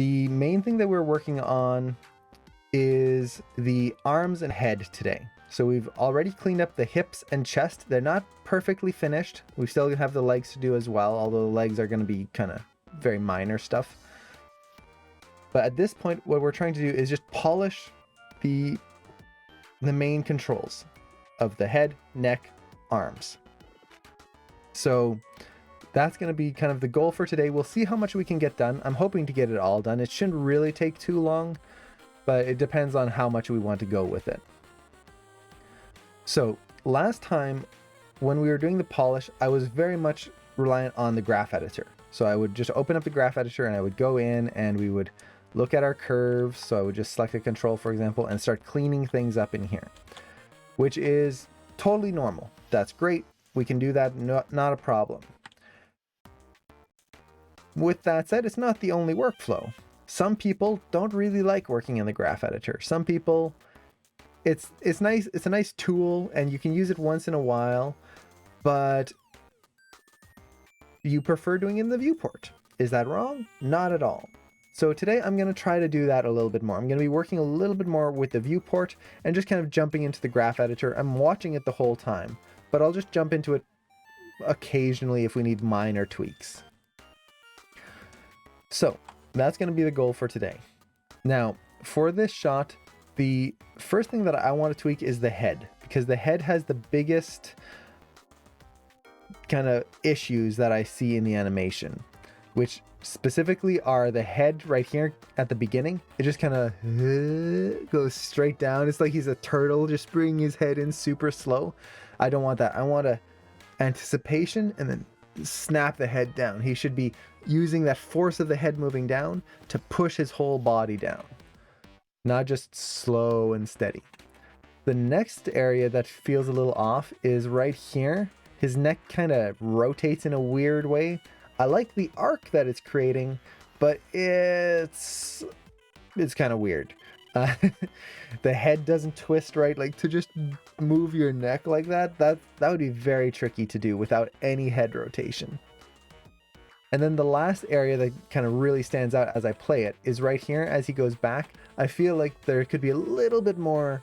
The main thing that we're working on is the arms and head today. So we've already cleaned up the hips and chest. They're not perfectly finished. We still have the legs to do as well, although the legs are going to be kind of very minor stuff. But at this point, what we're trying to do is just polish the main controls of the head, neck, arms. So that's going to be kind of the goal for today. We'll see how much we can get done. I'm hoping to get it all done. It shouldn't really take too long, but it depends on how much we want to go with it. So last time when we were doing the polish, I was very much reliant on the graph editor. So I would just open up the graph editor and I would go in and we would look at our curves. So I would just select a control, for example, and start cleaning things up in here, which is totally normal. That's great. We can do that. Not a problem. With that said, it's not the only workflow. Some people don't really like working in the graph editor. Some people, it's nice. It's a nice tool and you can use it once in a while, but you prefer doing it in the viewport. Is that wrong? Not at all. So today I'm going to try to do that a little bit more. I'm going to be working a little bit more with the viewport and just kind of jumping into the graph editor. I'm watching it the whole time, but I'll just jump into it occasionally if we need minor tweaks. So that's going to be the goal for today. Now, for this shot, the first thing that I want to tweak is the head, because the head has the biggest kind of issues that I see in the animation, which specifically are the head right here at the beginning. It just kind of goes straight down. It's like he's a turtle just bringing his head in super slow. I don't want that. I want a anticipation and then snap the head down. He should be using that force of the head moving down to push his whole body down, not just slow and steady. The next area that feels a little off is right here. His neck kind of rotates in a weird way. I like the arc that it's creating, but it's kind of weird. The head doesn't twist right. Like, to just move your neck like that would be very tricky to do without any head rotation. And then the last area that kind of really stands out as I play it is right here as he goes back. I feel like there could be a little bit more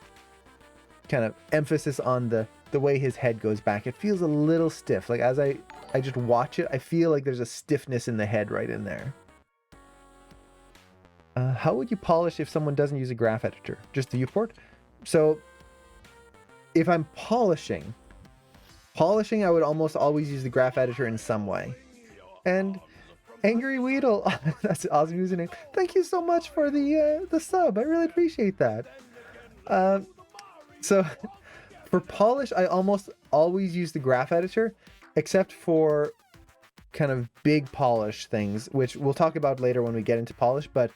kind of emphasis on the way his head goes back. It feels a little stiff. Like, as I just watch it, I feel like there's a stiffness in the head right in there. How would you polish if someone doesn't use a graph editor? Just the viewport? So if I'm polishing, I would almost always use the graph editor in some way. And Angry Weedle, that's an awesome username. Thank you so much for the sub. I really appreciate that. So for polish, I almost always use the graph editor, except for kind of big polish things, which we'll talk about later when we get into polish, but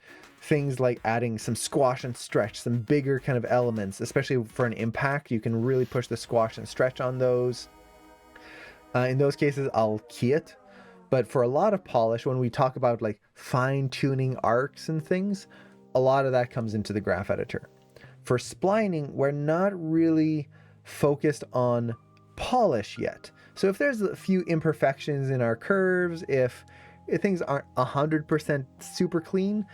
things like adding some squash and stretch, some bigger kind of elements, especially for an impact, you can really push the squash and stretch on those. In those cases, I'll key it. But for a lot of polish, when we talk about like fine-tuning arcs and things, a lot of that comes into the graph editor. For splining, we're not really focused on polish yet. So if there's a few imperfections in our curves, if things aren't 100% super clean,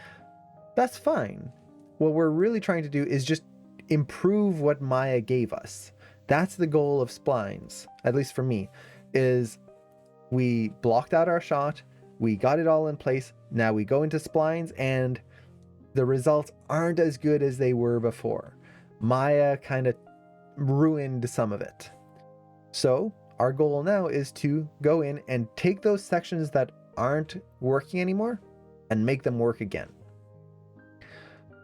that's fine. What we're really trying to do is just improve what Maya gave us. That's the goal of splines, at least for me, is we blocked out our shot, we got it all in place, now we go into splines and the results aren't as good as they were before. Maya kind of ruined some of it. So our goal now is to go in and take those sections that aren't working anymore and make them work again.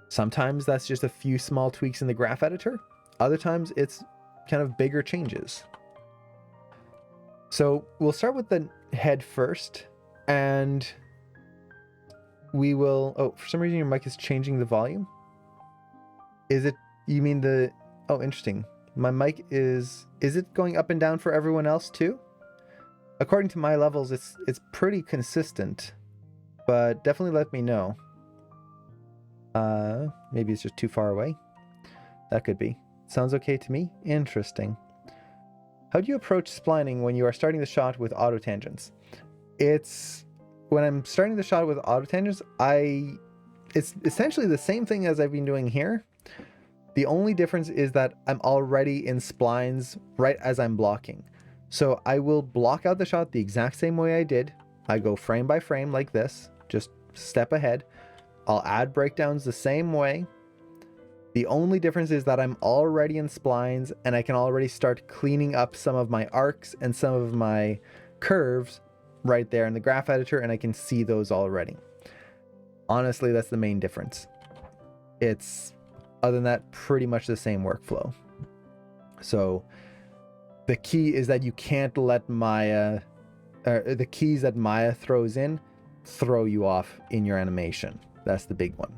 Sometimes that's just a few small tweaks in the graph editor. Other times it's kind of bigger changes. So we'll start with the head first, and we will, oh, for some reason your mic is changing the volume. Is it, you mean the, oh, interesting. My mic is it going up and down for everyone else too? According to my levels, it's pretty consistent, but definitely let me know. Maybe it's just too far away. That could be. Sounds okay to me. Interesting. How do you approach splining when you are starting the shot with auto tangents? When I'm starting the shot with auto tangents, I it's essentially the same thing as I've been doing here. The only difference is that I'm already in splines right as I'm blocking. So I will block out the shot the exact same way I did. I go frame by frame like this, just step ahead. I'll add breakdowns the same way. The only difference is that I'm already in splines and I can already start cleaning up some of my arcs and some of my curves right there in the graph editor, and I can see those already. Honestly, that's the main difference. It's, other than that, pretty much the same workflow. So the key is that you can't let Maya, the keys that Maya throws in, throw you off in your animation. That's the big one.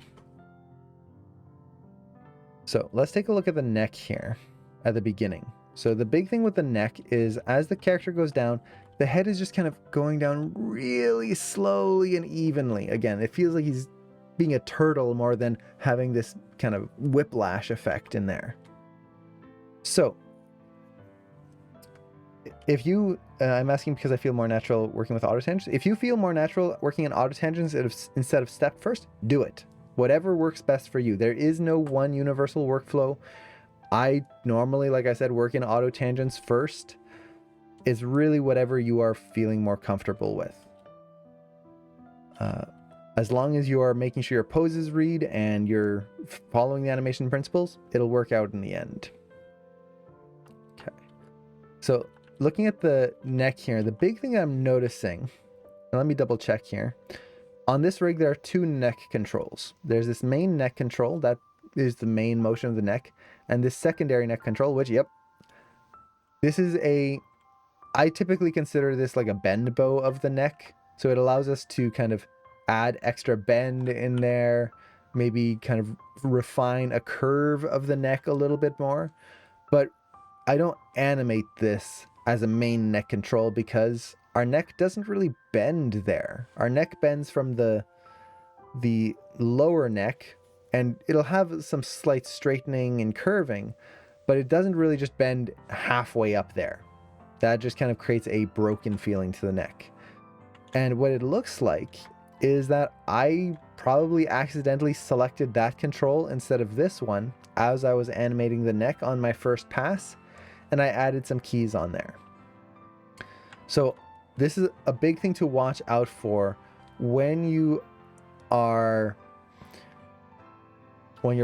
So let's take a look at the neck here at the beginning. So the big thing with the neck is as the character goes down, the head is just kind of going down really slowly and evenly. Again, it feels like he's being a turtle more than having this kind of whiplash effect in there. So if you, I'm asking because I feel more natural working with auto tangents. If you feel more natural working in auto tangents instead of step first, do it. Whatever works best for you. There is no one universal workflow. I normally, like I said, work in auto tangents first. It's really whatever you are feeling more comfortable with. As long as you are making sure your poses read and you're following the animation principles, it'll work out in the end. Okay. So looking at the neck here, the big thing I'm noticing, and let me double check here. On this rig, there are two neck controls. There's this main neck control, that is the main motion of the neck, and this secondary neck control, which, yep, this is I typically consider this like a bend bow of the neck. So it allows us to kind of add extra bend in there, maybe kind of refine a curve of the neck a little bit more. But I don't animate this as a main neck control because our neck doesn't really bend there. Our neck bends from the lower neck, and it'll have some slight straightening and curving, but it doesn't really just bend halfway up there. That just kind of creates a broken feeling to the neck. And what it looks like is that I probably accidentally selected that control instead of this one as I was animating the neck on my first pass, and I added some keys on there. So this is a big thing to watch out for when you're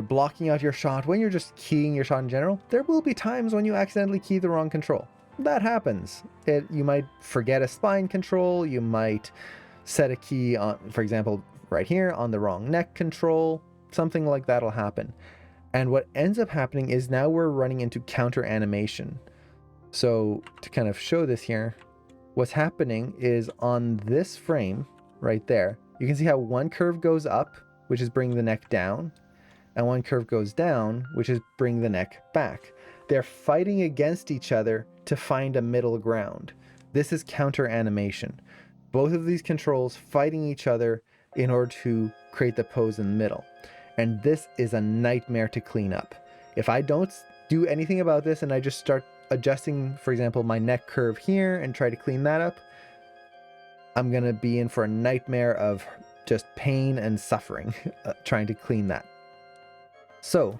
blocking out your shot, when you're just keying your shot in general. There will be times when you accidentally key the wrong control. That happens. You might forget a spine control, you might set a key on, for example, right here on the wrong neck control, something like that'll happen. And what ends up happening is now we're running into counter animation. So to kind of show this here, what's happening is on this frame right there, you can see how one curve goes up, which is bringing the neck down, and one curve goes down, which is bringing the neck back. They're fighting against each other to find a middle ground. This is counter animation. Both of these controls fighting each other in order to create the pose in the middle. And this is a nightmare to clean up. If I don't do anything about this and I just start adjusting, for example, my neck curve here and try to clean that up, I'm gonna be in for a nightmare of just pain and suffering trying to clean that. So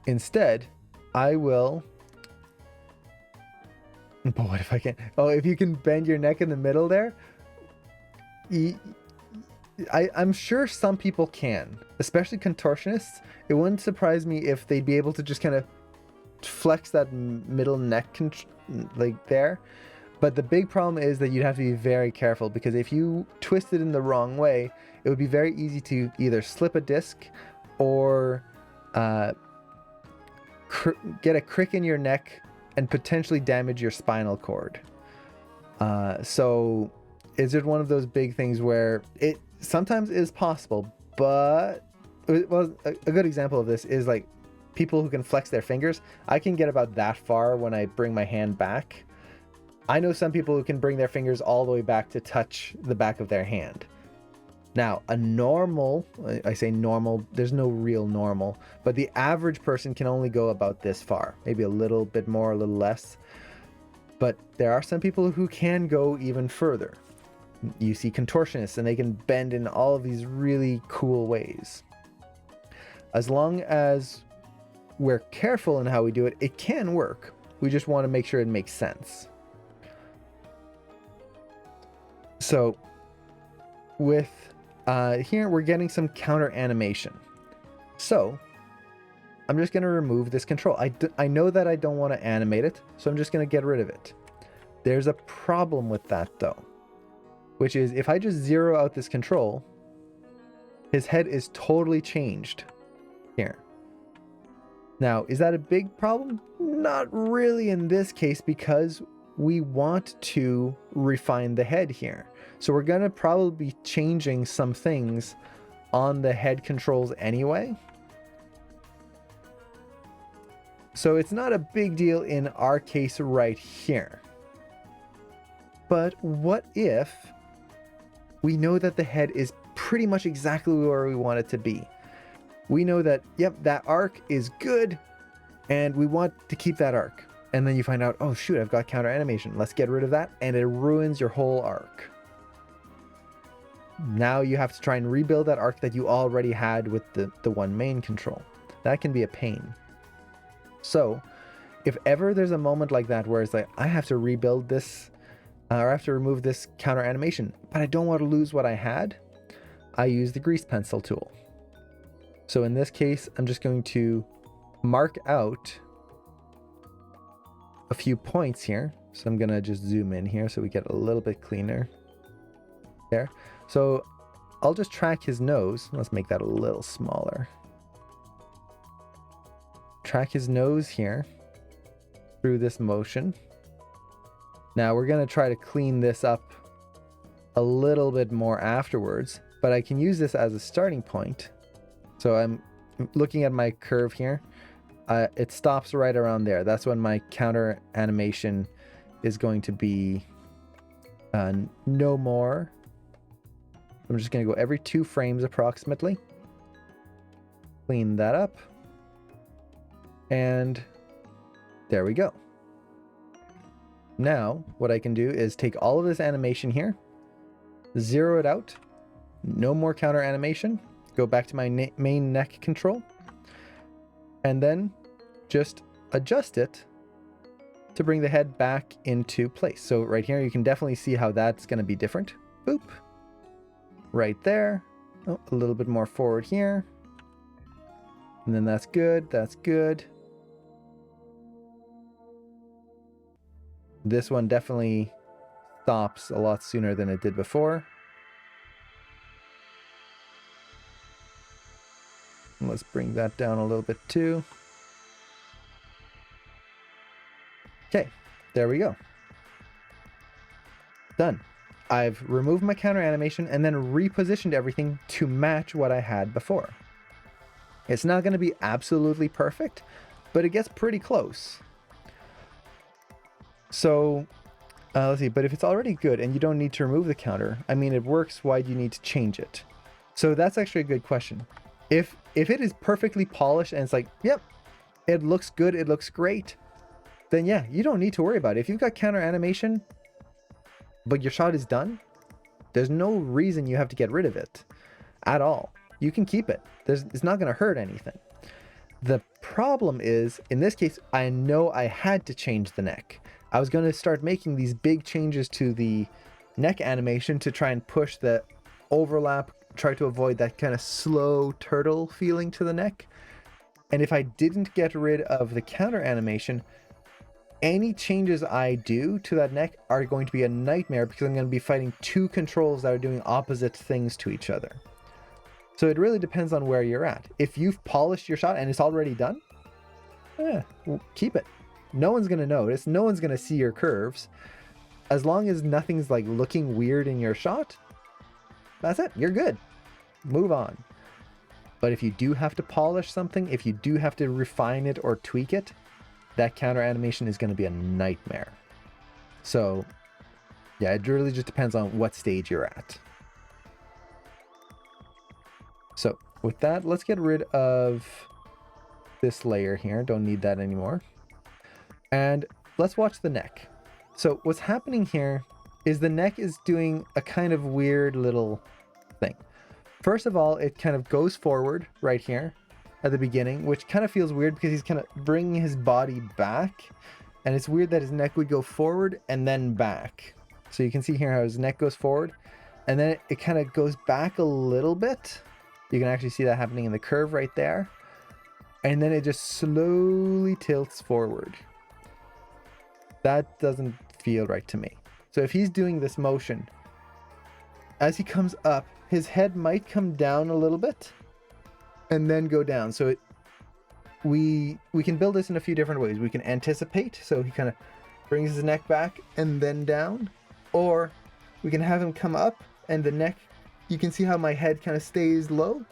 instead, I will, but what if I can't? Oh, if you can bend your neck in the middle there, I'm sure some people can, especially contortionists. It wouldn't surprise me if they'd be able to just kind of flex that middle neck like there. But the big problem is that you'd have to be very careful, because if you twist it in the wrong way, it would be very easy to either slip a disc or get a crick in your neck and potentially damage your spinal cord. So is it one of those big things where it sometimes is possible, but well, a good example of this is like people who can flex their fingers. I can get about that far when I bring my hand back. I know some people who can bring their fingers all the way back to touch the back of their hand. Now, a normal, I say normal, there's no real normal, but the average person can only go about this far, maybe a little bit more, a little less. But there are some people who can go even further. You see contortionists and they can bend in all of these really cool ways. As long as we're careful in how we do it, it can work. We just want to make sure it makes sense. So with here, we're getting some counter animation. So I'm just going to remove this control. I know that I don't want to animate it, so I'm just going to get rid of it. There's a problem with that though, which is if I just zero out this control, his head is totally changed here. Now, is that a big problem? Not really in this case, because we want to refine the head here. So we're going to probably be changing some things on the head controls anyway. So it's not a big deal in our case right here. But what if we know that the head is pretty much exactly where we want it to be? We know that, yep, that arc is good, and we want to keep that arc. And then you find out, oh shoot, I've got counter animation. Let's get rid of that, and it ruins your whole arc. Now you have to try and rebuild that arc that you already had with the one main control. That can be a pain. So if ever there's a moment like that where it's like, I have to rebuild this, or I have to remove this counter animation, but I don't want to lose what I had, I use the grease pencil tool. So in this case, I'm just going to mark out a few points here. So I'm going to just zoom in here so we get a little bit cleaner there. So I'll just track his nose. Let's make that a little smaller. Track his nose here through this motion. Now we're going to try to clean this up a little bit more afterwards, but I can use this as a starting point. So I'm looking at my curve here. It stops right around there. That's when my counter animation is going to be no more. I'm just going to go every 2 frames approximately. Clean that up. And there we go. Now, what I can do is take all of this animation here, zero it out, no more counter animation, go back to my main neck control, and then just adjust it to bring the head back into place. So right here, you can definitely see how that's going to be different. Boop. Right there. Oh, a little bit more forward here. And then that's good. That's good. This one definitely stops a lot sooner than it did before. Let's bring that down a little bit too. Okay, there we go. Done. I've removed my counter animation and then repositioned everything to match what I had before. It's not going to be absolutely perfect, but it gets pretty close. So let's see, but if it's already good and you don't need to remove the counter, I mean, it works, why do you need to change it? So that's actually a good question. If it is perfectly polished and it's like, yep, it looks good, it looks great, then yeah, you don't need to worry about it. If you've got counter animation, but your shot is done, there's no reason you have to get rid of it at all. You can keep it. It's not going to hurt anything. The problem is, in this case, I know I had to change the neck. I was going to start making these big changes to the neck animation to try and push the overlap, try to avoid that kind of slow turtle feeling to the neck. And if I didn't get rid of the counter animation, any changes I do to that neck are going to be a nightmare because I'm going to be fighting 2 controls that are doing opposite things to each other. So it really depends on where you're at. If you've polished your shot and it's already done, well, keep it. No one's going to notice. No one's going to see your curves. As long as nothing's like looking weird in your shot, that's it. You're good. Move on. But if you do have to polish something, if you do have to refine it or tweak it, that counter animation is going to be a nightmare. So yeah, it really just depends on what stage you're at. So with that, let's get rid of this layer here. Don't need that anymore. And let's watch the neck. So what's happening here is the neck is doing a kind of weird little thing. First of all, it kind of goes forward right here at the beginning, which kind of feels weird because he's kind of bringing his body back. And it's weird that his neck would go forward and then back. So you can see here how his neck goes forward and then it kind of goes back a little bit. You can actually see that happening in the curve right there. And then it just slowly tilts forward. That doesn't feel right to me. So if he's doing this motion, as he comes up, his head might come down a little bit and then go down. So we can build this in a few different ways. We can anticipate, so he kind of brings his neck back and then down, or we can have him come up and the neck, you can see how my head kind of stays low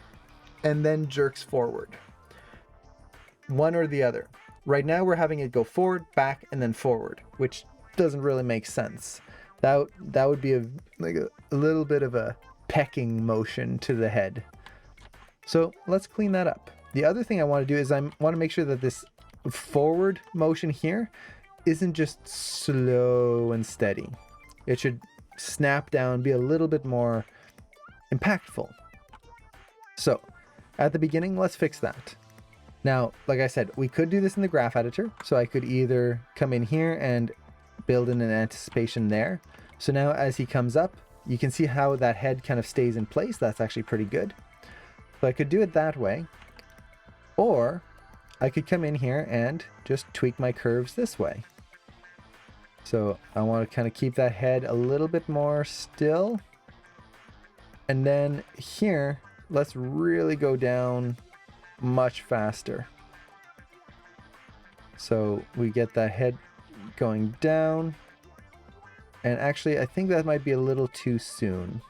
and then jerks forward. One or the other. Right now we're having it go forward, back, and then forward, which doesn't really make sense. That would be a little bit of a pecking motion to the head. So let's clean that up. The other thing I want to do is I want to make sure that this forward motion here isn't just slow and steady. It should snap down, be a little bit more impactful. So at the beginning, let's fix that. Now, like I said, we could do this in the graph editor. So I could either come in here and build in an anticipation there. So now as he comes up, you can see how that head kind of stays in place. That's actually pretty good. So I could do it that way. Or I could come in here and just tweak my curves this way. So I want to kind of keep that head a little bit more still. And then here, let's really go down much faster. So we get that head going down. And actually, I think that might be a little too soon.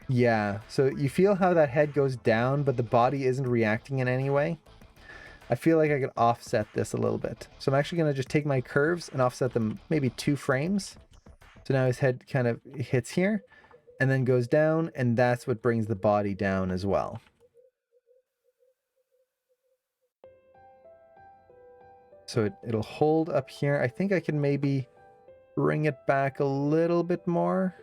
Yeah, so you feel how that head goes down, but the body isn't reacting in any way. I feel like I could offset this a little bit. So I'm actually going to just take my curves and offset them maybe 2 frames. So now his head kind of hits here and then goes down, and that's what brings the body down as well. So it'll hold up here. I think I can maybe bring it back a little bit more.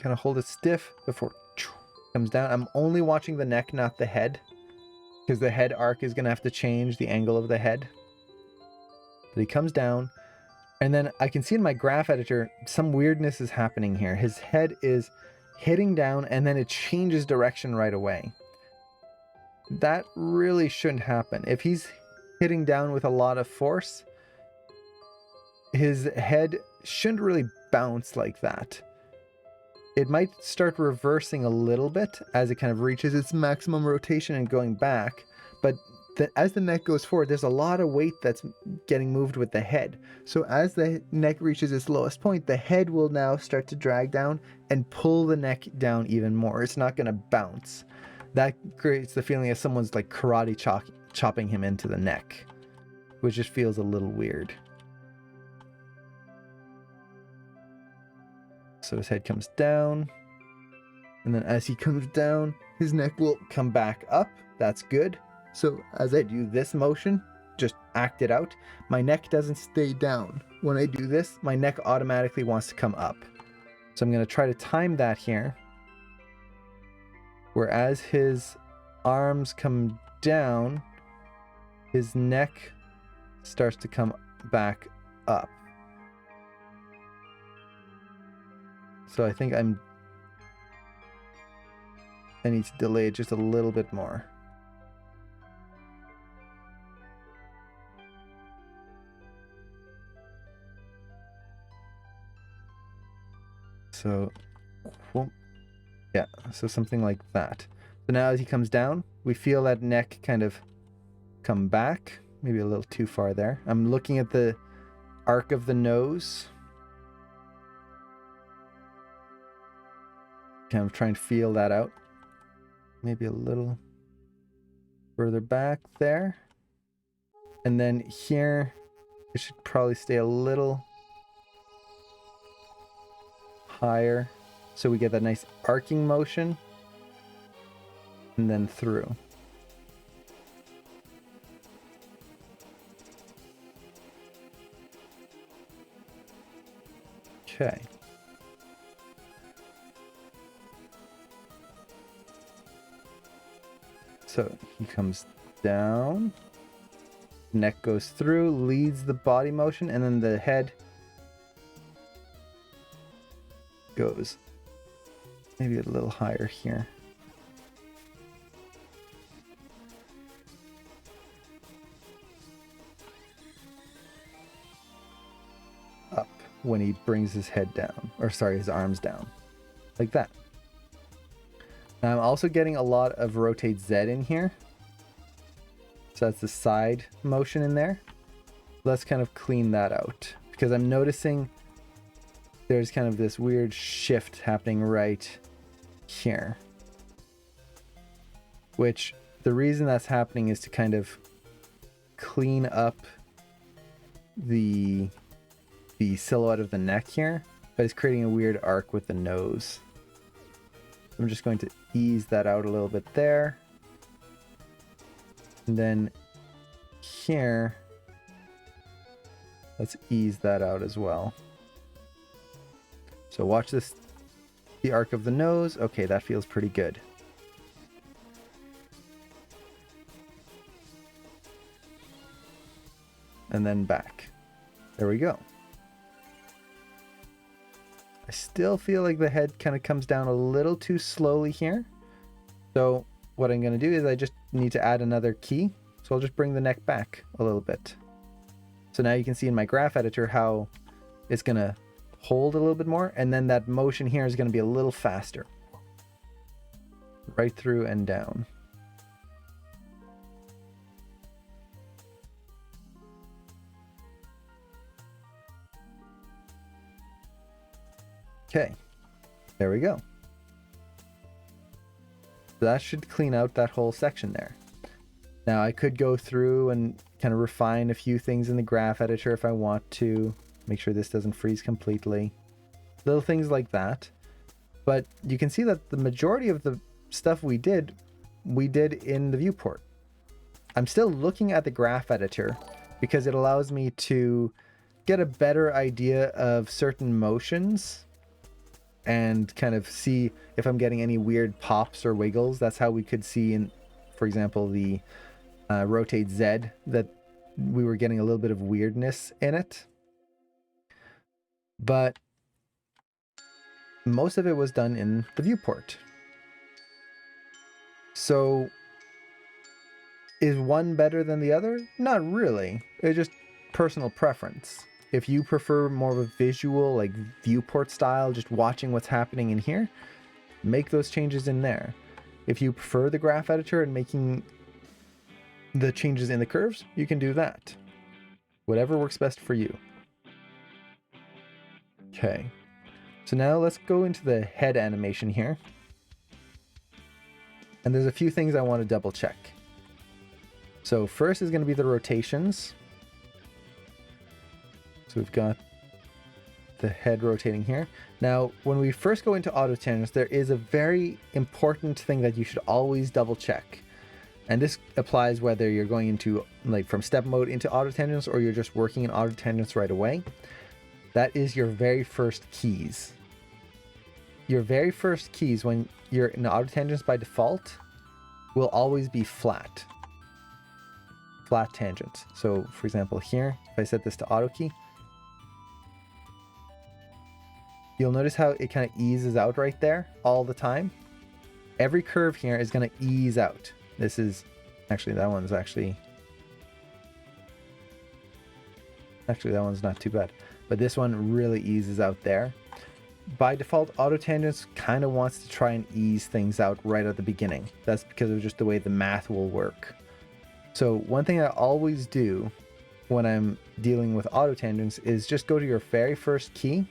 Kind of hold it stiff before it comes down. I'm only watching the neck, not the head, because the head arc is going to have to change the angle of the head. But he comes down, and then I can see in my graph editor, some weirdness is happening here. His head is hitting down, and then it changes direction right away. That really shouldn't happen. If he's hitting down with a lot of force, his head shouldn't really bounce like that. It might start reversing a little bit as it kind of reaches its maximum rotation and going back. But as the neck goes forward, there's a lot of weight that's getting moved with the head. So as the neck reaches its lowest point, the head will now start to drag down and pull the neck down even more. It's not going to bounce. That creates the feeling of someone's like karate chopping him into the neck, which just feels a little weird. So his head comes down, and then as he comes down, his neck will come back up. That's good. So as I do this motion, just act it out, my neck doesn't stay down. When I do this, my neck automatically wants to come up. So I'm going to try to time that here. Whereas his arms come down, his neck starts to come back up. So I think I need to delay it just a little bit more. So, yeah, so something like that. So now as he comes down, we feel that neck kind of come back. Maybe a little too far there. I'm looking at the arc of the nose. Kind of trying to feel that out. Maybe a little further back there. And then here, it should probably stay a little higher. So we get that nice arcing motion. And then through. Okay. So he comes down, neck goes through, leads the body motion, and then the head goes maybe a little higher here. Up when he brings his head down, or sorry, his arms down, like that. Now I'm also getting a lot of rotate Z in here. So that's the side motion in there. Let's kind of clean that out because I'm noticing there's kind of this weird shift happening right here. Which the reason that's happening is to kind of clean up the silhouette of the neck here, but it's creating a weird arc with the nose. I'm just going to ease that out a little bit there. And then here, let's ease that out as well. So watch this, the arc of the nose. Okay, that feels pretty good. And then back. There we go. I still feel like the head kind of comes down a little too slowly here. So what I'm going to do is I just need to add another key. So I'll just bring the neck back a little bit. So now you can see in my graph editor how it's going to hold a little bit more. And then that motion here is going to be a little faster. Right through and down. Okay, there we go. That should clean out that whole section there. Now I could go through and kind of refine a few things in the graph editor if I want to. Make sure this doesn't freeze completely. Little things like that. But you can see that the majority of the stuff we did in the viewport. I'm still looking at the graph editor because it allows me to get a better idea of certain motions and kind of see if I'm getting any weird pops or wiggles. That's how we could see in, for example, the rotate Z, that we were getting a little bit of weirdness in it. But most of it was done in the viewport. So is one better than the other? Not really. It's just personal preference. If you prefer more of a visual, like viewport style, just watching what's happening in here, make those changes in there. If you prefer the graph editor and making the changes in the curves, you can do that. Whatever works best for you. Okay, so now let's go into the head animation here. And there's a few things I want to double check. So first is going to be the rotations. So we've got the head rotating here. Now, when we first go into auto tangents, there is a very important thing that you should always double check. And this applies whether you're going into like from step mode into auto tangents or you're just working in auto tangents right away. That is your very first keys. Your very first keys when you're in auto tangents by default will always be flat. Flat tangent. So for example here, if I set this to auto key, you'll notice how it kind of eases out right there all the time. Every curve here is going to ease out. This is actually, that one's actually that one's not too bad, but this one really eases out there. By default, auto tangents kind of wants to try and ease things out right at the beginning. That's because of just the way the math will work. So one thing I always do when I'm dealing with auto tangents is just go to your very first key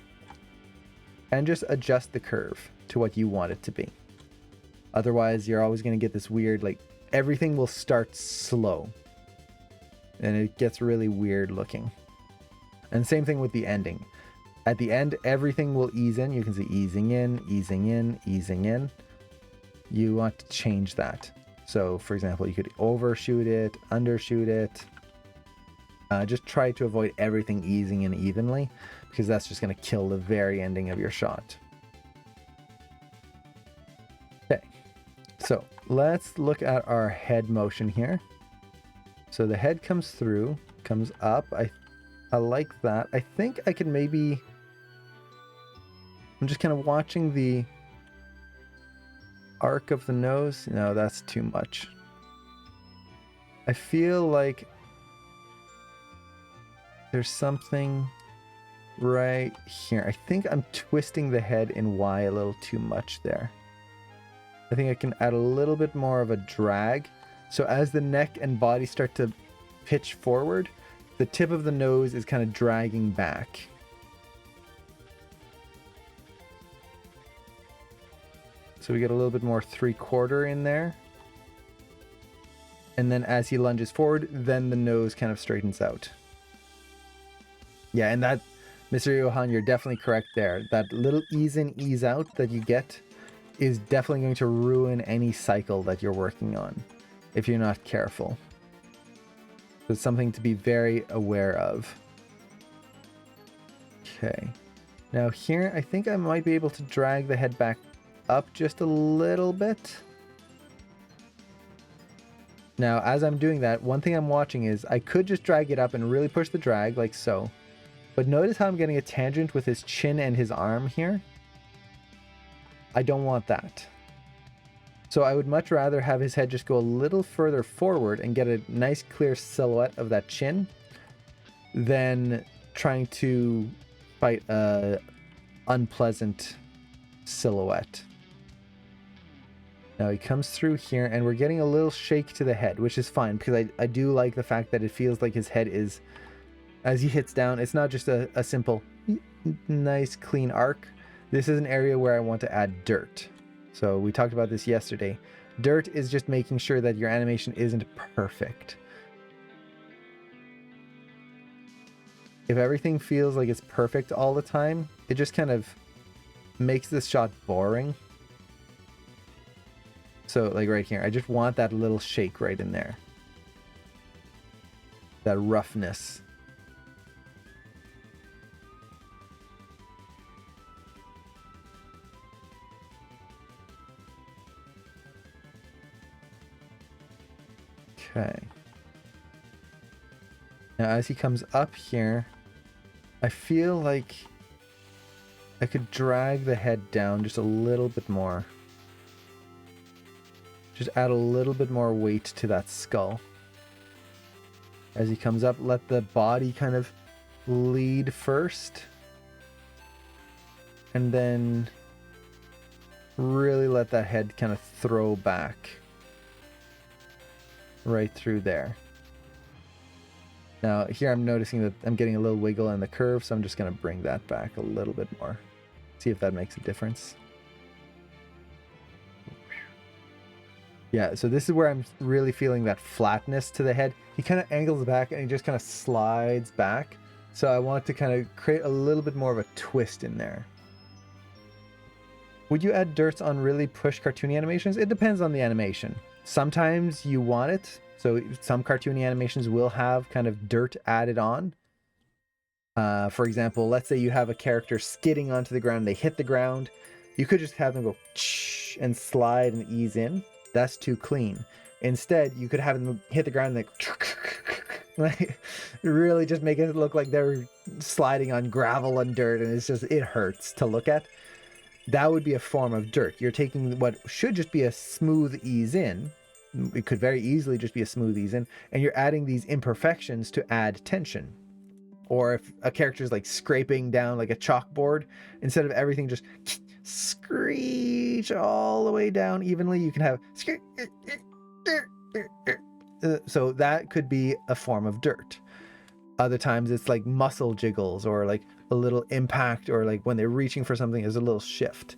and just adjust the curve to what you want it to be. Otherwise, you're always going to get this weird, like everything will start slow and it gets really weird looking. And same thing with the ending. At the end, everything will ease in. You can see easing in, easing in, easing in. You want to change that. So for example, you could overshoot it, undershoot it. Just try to avoid everything easing in evenly, because that's just going to kill the very ending of your shot. Okay, so let's look at our head motion here. So the head comes through, comes up. I like that. I think I can maybe... I'm just kind of watching the arc of the nose. No, that's too much. I feel like there's something right here. I think I'm twisting the head in Y a little too much there. I think I can add a little bit more of a drag. So as the neck and body start to pitch forward, the tip of the nose is kind of dragging back. So we get a little bit more 3/4 in there. And then as he lunges forward, then the nose kind of straightens out. Yeah, and that, Mr. Johan, you're definitely correct there. That little ease in, ease out that you get is definitely going to ruin any cycle that you're working on if you're not careful. So it's something to be very aware of. Okay. Now here, I think I might be able to drag the head back up just a little bit. Now, as I'm doing that, one thing I'm watching is I could just drag it up and really push the drag like so. But notice how I'm getting a tangent with his chin and his arm here. I don't want that. So I would much rather have his head just go a little further forward and get a nice clear silhouette of that chin than trying to fight a unpleasant silhouette. Now he comes through here and we're getting a little shake to the head, which is fine because I do like the fact that it feels like his head is, as he hits down, it's not just a simple nice clean arc. This is an area where I want to add dirt. So we talked about this yesterday. Dirt is just making sure that your animation isn't perfect. If everything feels like it's perfect all the time, it just kind of makes this shot boring. So like right here, I just want that little shake right in there. That roughness. Okay. Now as he comes up here, I feel like I could drag the head down just a little bit more. Just add a little bit more weight to that skull. As he comes up, let the body kind of lead first. And then really let that head kind of throw back. Right through there. Now here I'm noticing that I'm getting a little wiggle in the curve, so I'm just going to bring that back a little bit more. See if that makes a difference. Yeah, so this is where I'm really feeling that flatness to the head. He kind of angles back and he just kind of slides back. So I want to kind of create a little bit more of a twist in there. Would you add dirt on really push cartoony animations? It depends on the animation. Sometimes you want it. So some cartoony animations will have kind of dirt added on. For example, let's say you have a character skidding onto the ground. They hit the ground. You could just have them go and slide and ease in. That's too clean. Instead, you could have them hit the ground and like really just make it look like they're sliding on gravel and dirt, and it hurts to look at. That would be a form of dirt. You're taking what should just be a smooth ease in. It could very easily just be a smooth ease in, and you're adding these imperfections to add tension. Or if a character is like scraping down like a chalkboard, instead of everything just screech all the way down evenly, you can have so that could be a form of dirt. Other times it's like muscle jiggles or like a little impact, or like when they're reaching for something there's a little shift.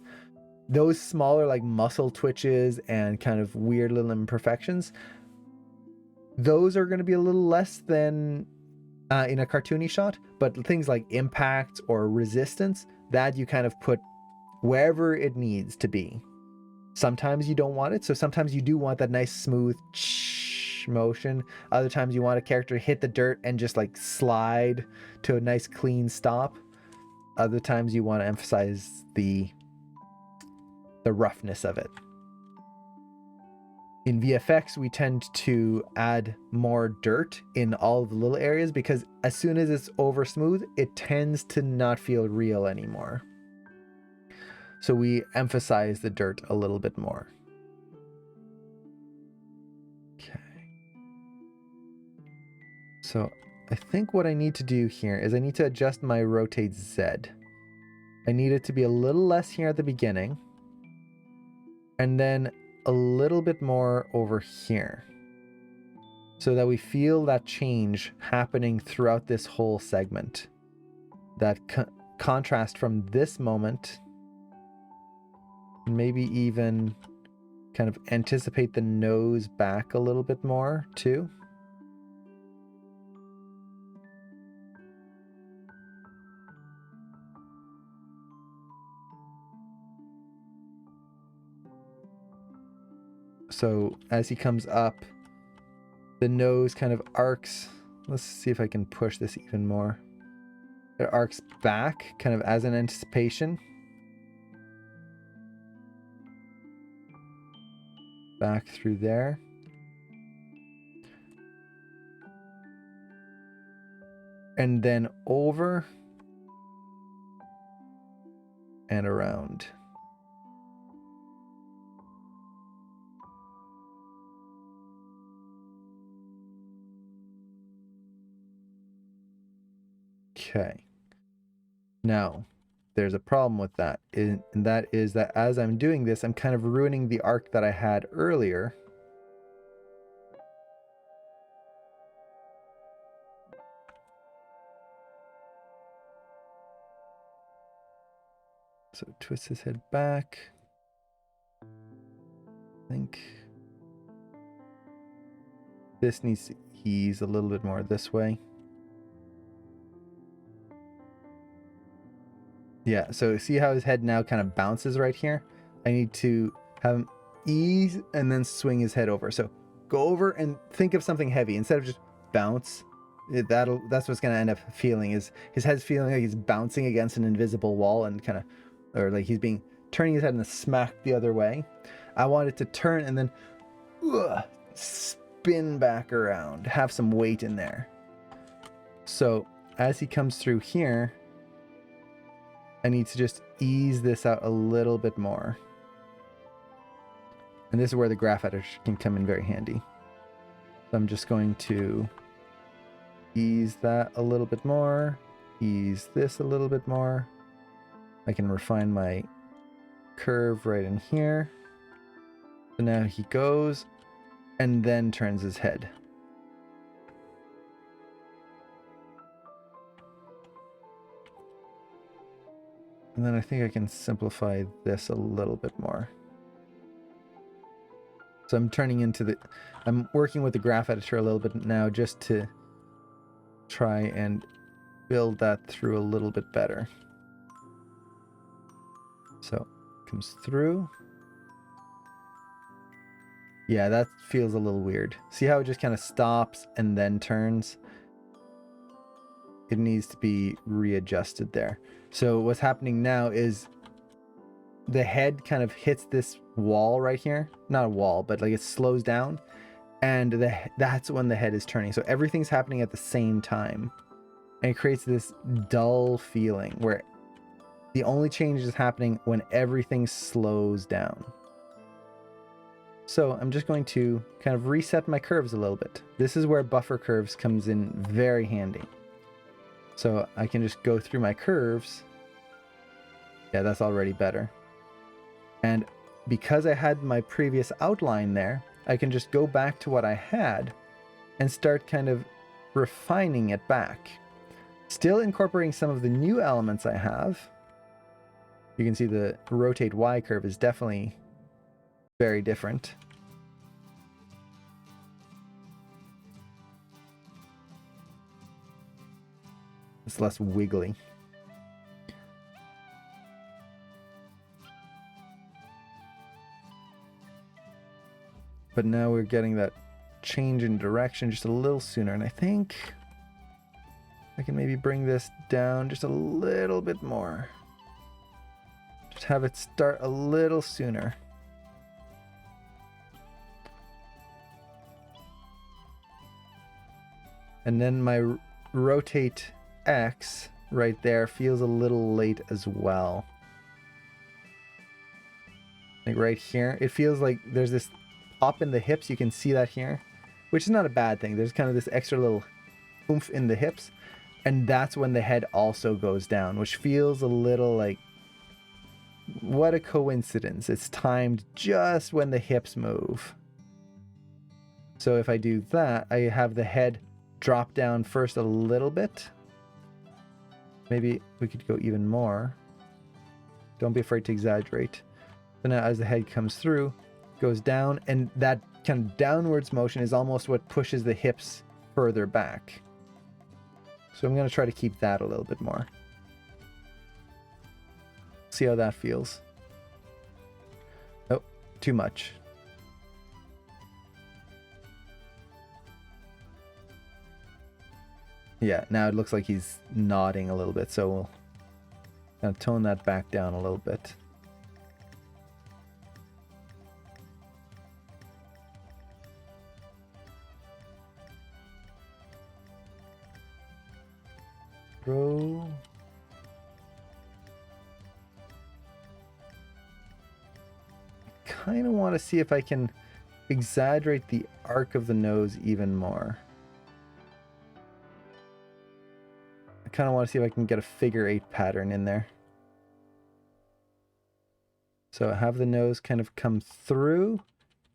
Those smaller like muscle twitches and kind of weird little imperfections, those are going to be a little less than in a cartoony shot, but things like impact or resistance, that you kind of put wherever it needs to be. Sometimes you don't want it, so sometimes you do want that nice smooth motion. Other times you want a character to hit the dirt and just like slide to a nice clean stop. Other times you want to emphasize the roughness of it. In VFX, we tend to add more dirt in all of the little areas because as soon as it's over smooth, it tends to not feel real anymore. So we emphasize the dirt a little bit more. Okay. So I think what I need to do here is I need to adjust my rotate Z. I need it to be a little less here at the beginning, and then a little bit more over here, so that we feel that change happening throughout this whole segment. That contrast from this moment, maybe even kind of anticipate the nose back a little bit more too. So as he comes up, the nose kind of arcs. Let's see if I can push this even more. It arcs back, kind of as an anticipation. Back through there. And then over and around. Okay. Now, there's a problem with that, and that is that as I'm doing this, I'm kind of ruining the arc that I had earlier. So twist his head back. I think this needs to ease a little bit more this way. Yeah, so see how his head now kind of bounces right here? I need to have him ease and then swing his head over. So go over and think of something heavy instead of just bounce. That's what's going to end up feeling, is his head's feeling like he's bouncing against an invisible wall and kind of, or like he's turning his head and smack the other way. I want it to turn and then spin back around, have some weight in there. So as he comes through here, I need to just ease this out a little bit more. And this is where the graph editor can come in very handy. So I'm just going to ease that a little bit more, ease this a little bit more. I can refine my curve right in here. So now he goes and then turns his head. And then I think I can simplify this a little bit more. So I'm working with the graph editor a little bit now just to try and build that through a little bit better. So it comes through. Yeah, that feels a little weird. See how it just kind of stops and then turns? It needs to be readjusted there. So what's happening now is the head kind of hits this wall right here. Not a wall, but like it slows down. And that's when the head is turning. So everything's happening at the same time. And it creates this dull feeling where the only change is happening when everything slows down. So I'm just going to kind of reset my curves a little bit. This is where buffer curves comes in very handy. So I can just go through my curves. Yeah, that's already better. And because I had my previous outline there, I can just go back to what I had and start kind of refining it back. Still incorporating some of the new elements I have. You can see the rotate Y curve is definitely very different. It's less wiggly. But now we're getting that change in direction just a little sooner, and I think I can maybe bring this down just a little bit more. Just have it start a little sooner. And then my rotate X right there feels a little late as well. Like right here, it feels like there's this pop in the hips. You can see that here, which is not a bad thing. There's kind of this extra little oomph in the hips. And that's when the head also goes down, which feels a little like, what a coincidence. It's timed just when the hips move. So if I do that, I have the head drop down first a little bit. Maybe we could go even more. Don't be afraid to exaggerate. So now as the head comes through, goes down, and that kind of downwards motion is almost what pushes the hips further back. So I'm going to try to keep that a little bit more. See how that feels. Oh, too much. Yeah, now it looks like he's nodding a little bit, so we'll kind of tone that back down a little bit. Bro. Kind of want to see if I can exaggerate the arc of the nose even more. I kind of want to see if I can get a figure 8 pattern in there. So have the nose kind of come through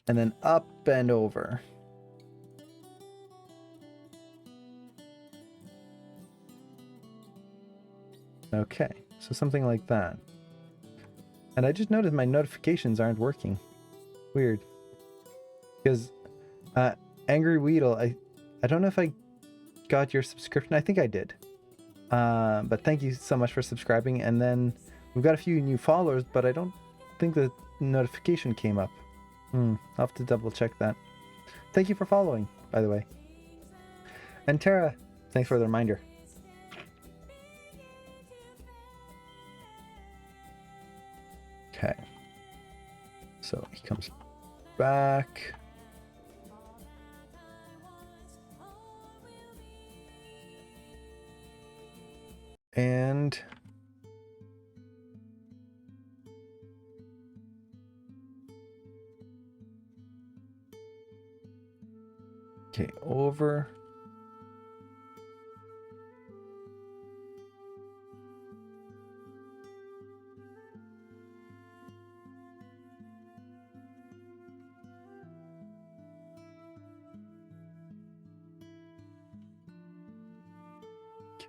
and then up and over. Okay, so something like that. And I just noticed my notifications aren't working. Weird. Because Angry Weedle, I don't know if I got your subscription. I think I did. But thank you so much for subscribing. And then we've got a few new followers, but I don't think the notification came up. I'll have to double check that. Thank you for following, by the way. And Tara, thanks for the reminder. Okay. So he comes back. And okay, over.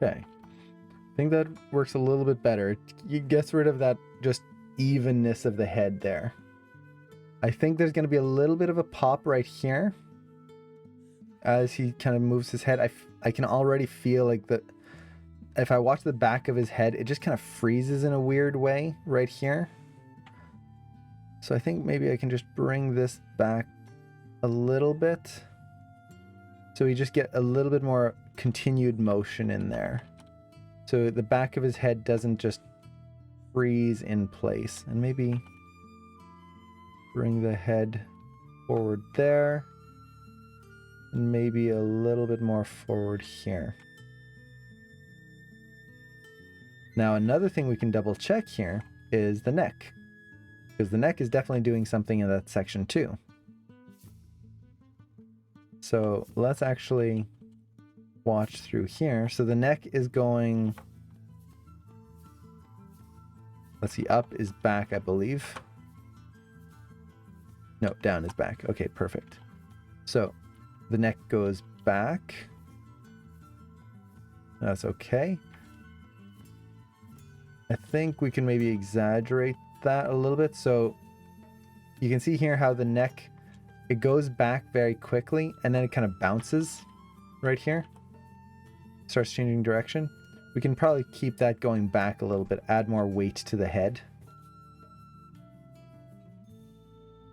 Okay. I think that works a little bit better. It gets rid of that just evenness of the head there. I think there's going to be a little bit of a pop right here as he kind of moves his head. I can already feel like that if I watch the back of his head, it just kind of freezes in a weird way right here. So I think maybe I can just bring this back a little bit. So we just get a little bit more continued motion in there. So the back of his head doesn't just freeze in place. And maybe bring the head forward there. And maybe a little bit more forward here. Now another thing we can double check here is the neck. Because the neck is definitely doing something in that section too. So let's actually watch through here. So the neck is going, let's see, up is back, I believe. No, down is back. Okay, perfect. So the neck goes back. That's okay. I think we can maybe exaggerate that a little bit. So you can see here how the neck, it goes back very quickly and then it kind of bounces right here. Starts changing direction. We can probably keep that going back a little bit, add more weight to the head.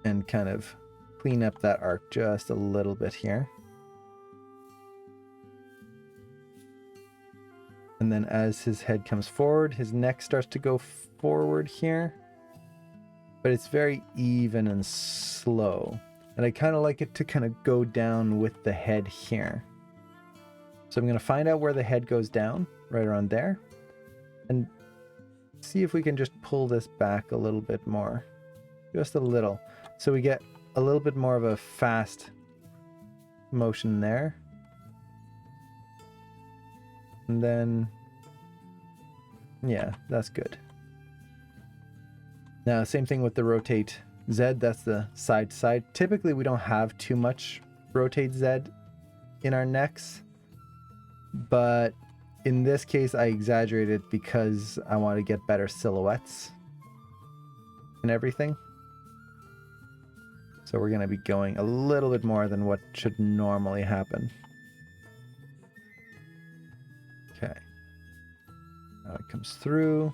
And kind of clean up that arc just a little bit here. And then as his head comes forward, his neck starts to go forward here. But it's very even and slow. And I kind of like it to kind of go down with the head here. So I'm going to find out where the head goes down, right around there. And see if we can just pull this back a little bit more. Just a little. So we get a little bit more of a fast motion there. And then, yeah, that's good. Now, same thing with the rotate Z, that's the side to side. Typically, we don't have too much rotate Z in our necks, but in this case, I exaggerated because I want to get better silhouettes and everything. So we're going to be going a little bit more than what should normally happen. Okay. Now it comes through.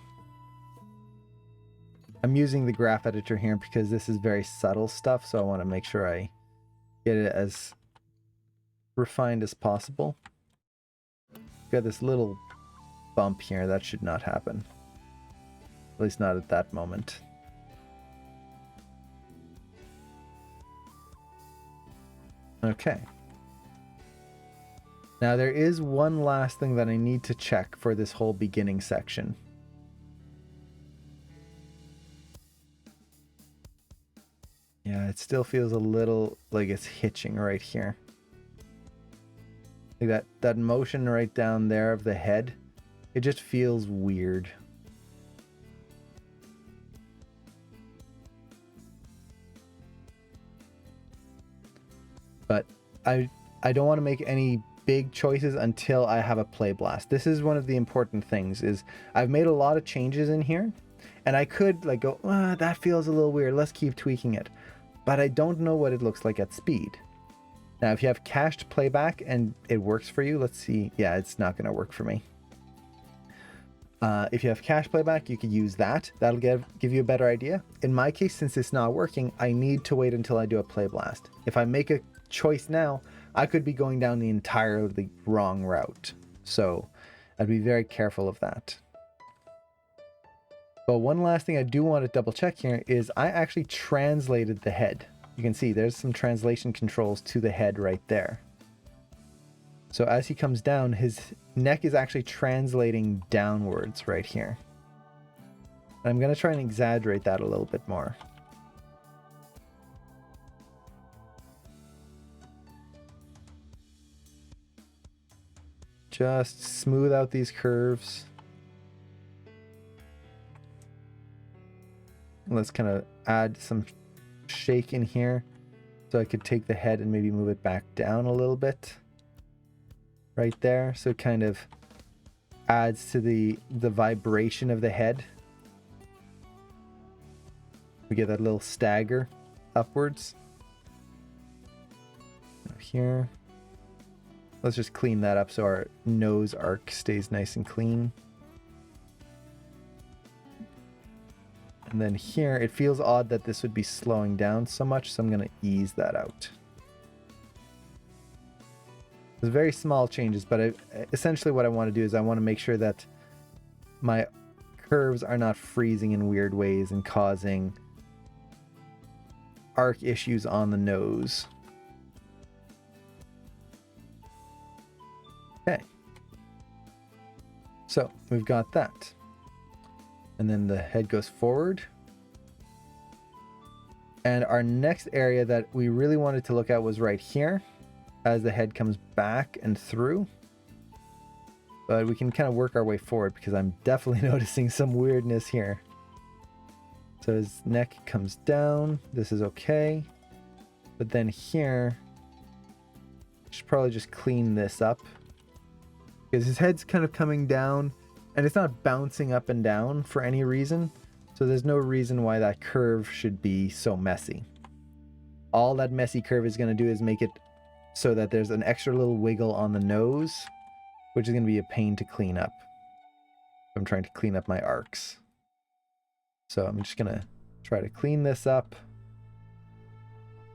I'm using the graph editor here because this is very subtle stuff, so I want to make sure I get it as refined as possible. Got this little bump here, that should not happen. At least not at that moment. Okay. Now there is one last thing that I need to check for this whole beginning section. Yeah, it still feels a little like it's hitching right here. Like that motion right down there of the head, it just feels weird. But I don't want to make any big choices until I have a play blast. This is one of the important things, is I've made a lot of changes in here, and I could like go, that feels a little weird, let's keep tweaking it. But I don't know what it looks like at speed. Now, if you have cached playback and it works for you, let's see. Yeah, it's not going to work for me. If you have cached playback, you could use that. That'll give you a better idea. In my case, since it's not working, I need to wait until I do a play blast. If I make a choice now, I could be going down the entirely wrong route. So I'd be very careful of that. But one last thing I do want to double check here is I actually translated the head. You can see there's some translation controls to the head right there. So as he comes down, his neck is actually translating downwards right here. And I'm going to try and exaggerate that a little bit more. Just smooth out these curves. Let's kind of add some shake in here. So I could take the head and maybe move it back down a little bit. Right there. So it kind of adds to the vibration of the head. We get that little stagger upwards. Here. Let's just clean that up so our nose arc stays nice and clean. And then here, it feels odd that this would be slowing down so much, so I'm going to ease that out. It's very small changes, but essentially what I want to do is I want to make sure that my curves are not freezing in weird ways and causing arc issues on the nose. Okay. So we've got that. And then the head goes forward. And our next area that we really wanted to look at was right here, as the head comes back and through. But we can kind of work our way forward because I'm definitely noticing some weirdness here. So his neck comes down. This is okay. But then here, I should probably just clean this up, because his head's kind of coming down and it's not bouncing up and down for any reason. So there's no reason why that curve should be so messy. All that messy curve is going to do is make it so that there's an extra little wiggle on the nose, which is going to be a pain to clean up. I'm trying to clean up my arcs. So I'm just going to try to clean this up.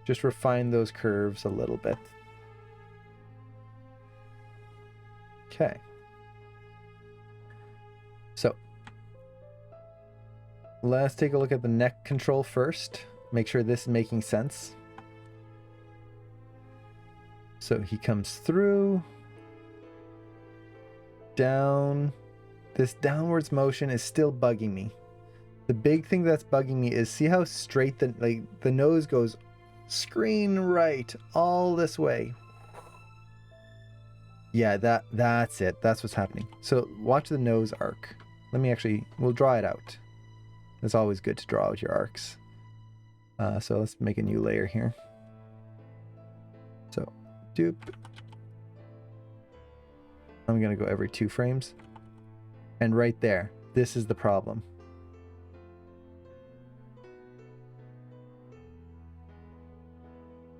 Just refine those curves a little bit. Okay. let's take a look at the neck control first. Make sure this is making sense. So he comes through, down. This downwards motion is still bugging me. The big thing that's bugging me is see how straight the nose goes screen right all this way. Yeah, that's it. That's what's happening. So watch the nose arc. We'll draw it out. It's always good to draw out your arcs. So let's make a new layer here. So, dupe. I'm gonna go every 2 frames. And right there, this is the problem.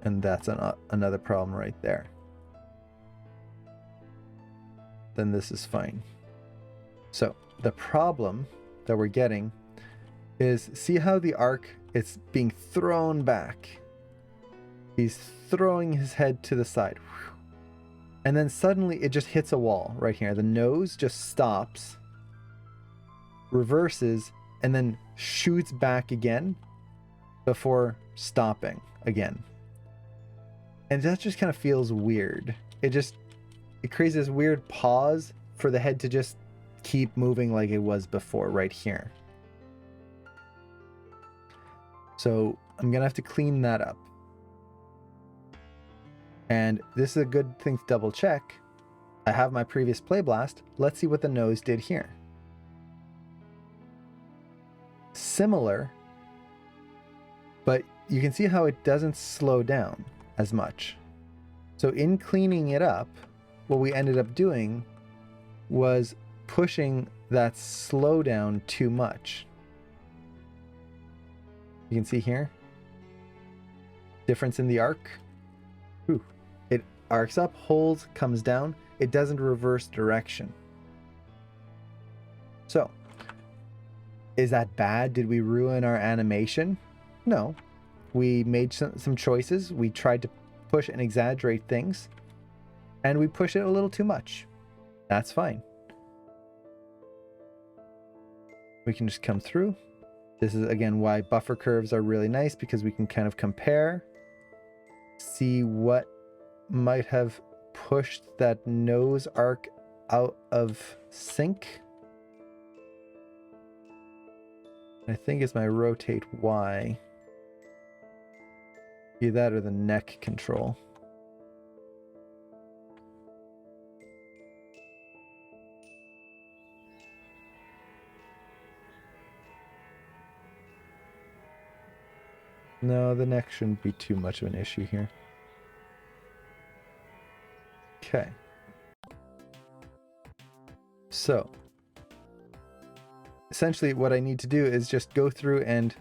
And that's another problem right there. Then this is fine. So the problem that we're getting is, see how the arc, it's being thrown back. He's throwing his head to the side. And then suddenly it just hits a wall right here. The nose just stops, reverses, and then shoots back again before stopping again. And that just kind of feels weird. It creates this weird pause for the head to just keep moving like it was before right here. So I'm gonna have to clean that up. And this is a good thing to double check. I have my previous play blast. Let's see what the nose did here. Similar, but you can see how it doesn't slow down as much. So in cleaning it up, what we ended up doing was pushing that slowdown too much. You can see here, difference in the arc. Ooh. It arcs up, holds, comes down. It doesn't reverse direction. So, is that bad? Did we ruin our animation? No. We made some choices. We tried to push and exaggerate things, and we push it a little too much. That's fine. We can just come through. This is again why buffer curves are really nice, because we can kind of compare, see what might have pushed that nose arc out of sync. I think it's my rotate Y. Either that or the neck control. No, the neck shouldn't be too much of an issue here. Okay. So, essentially what I need to do is just go through and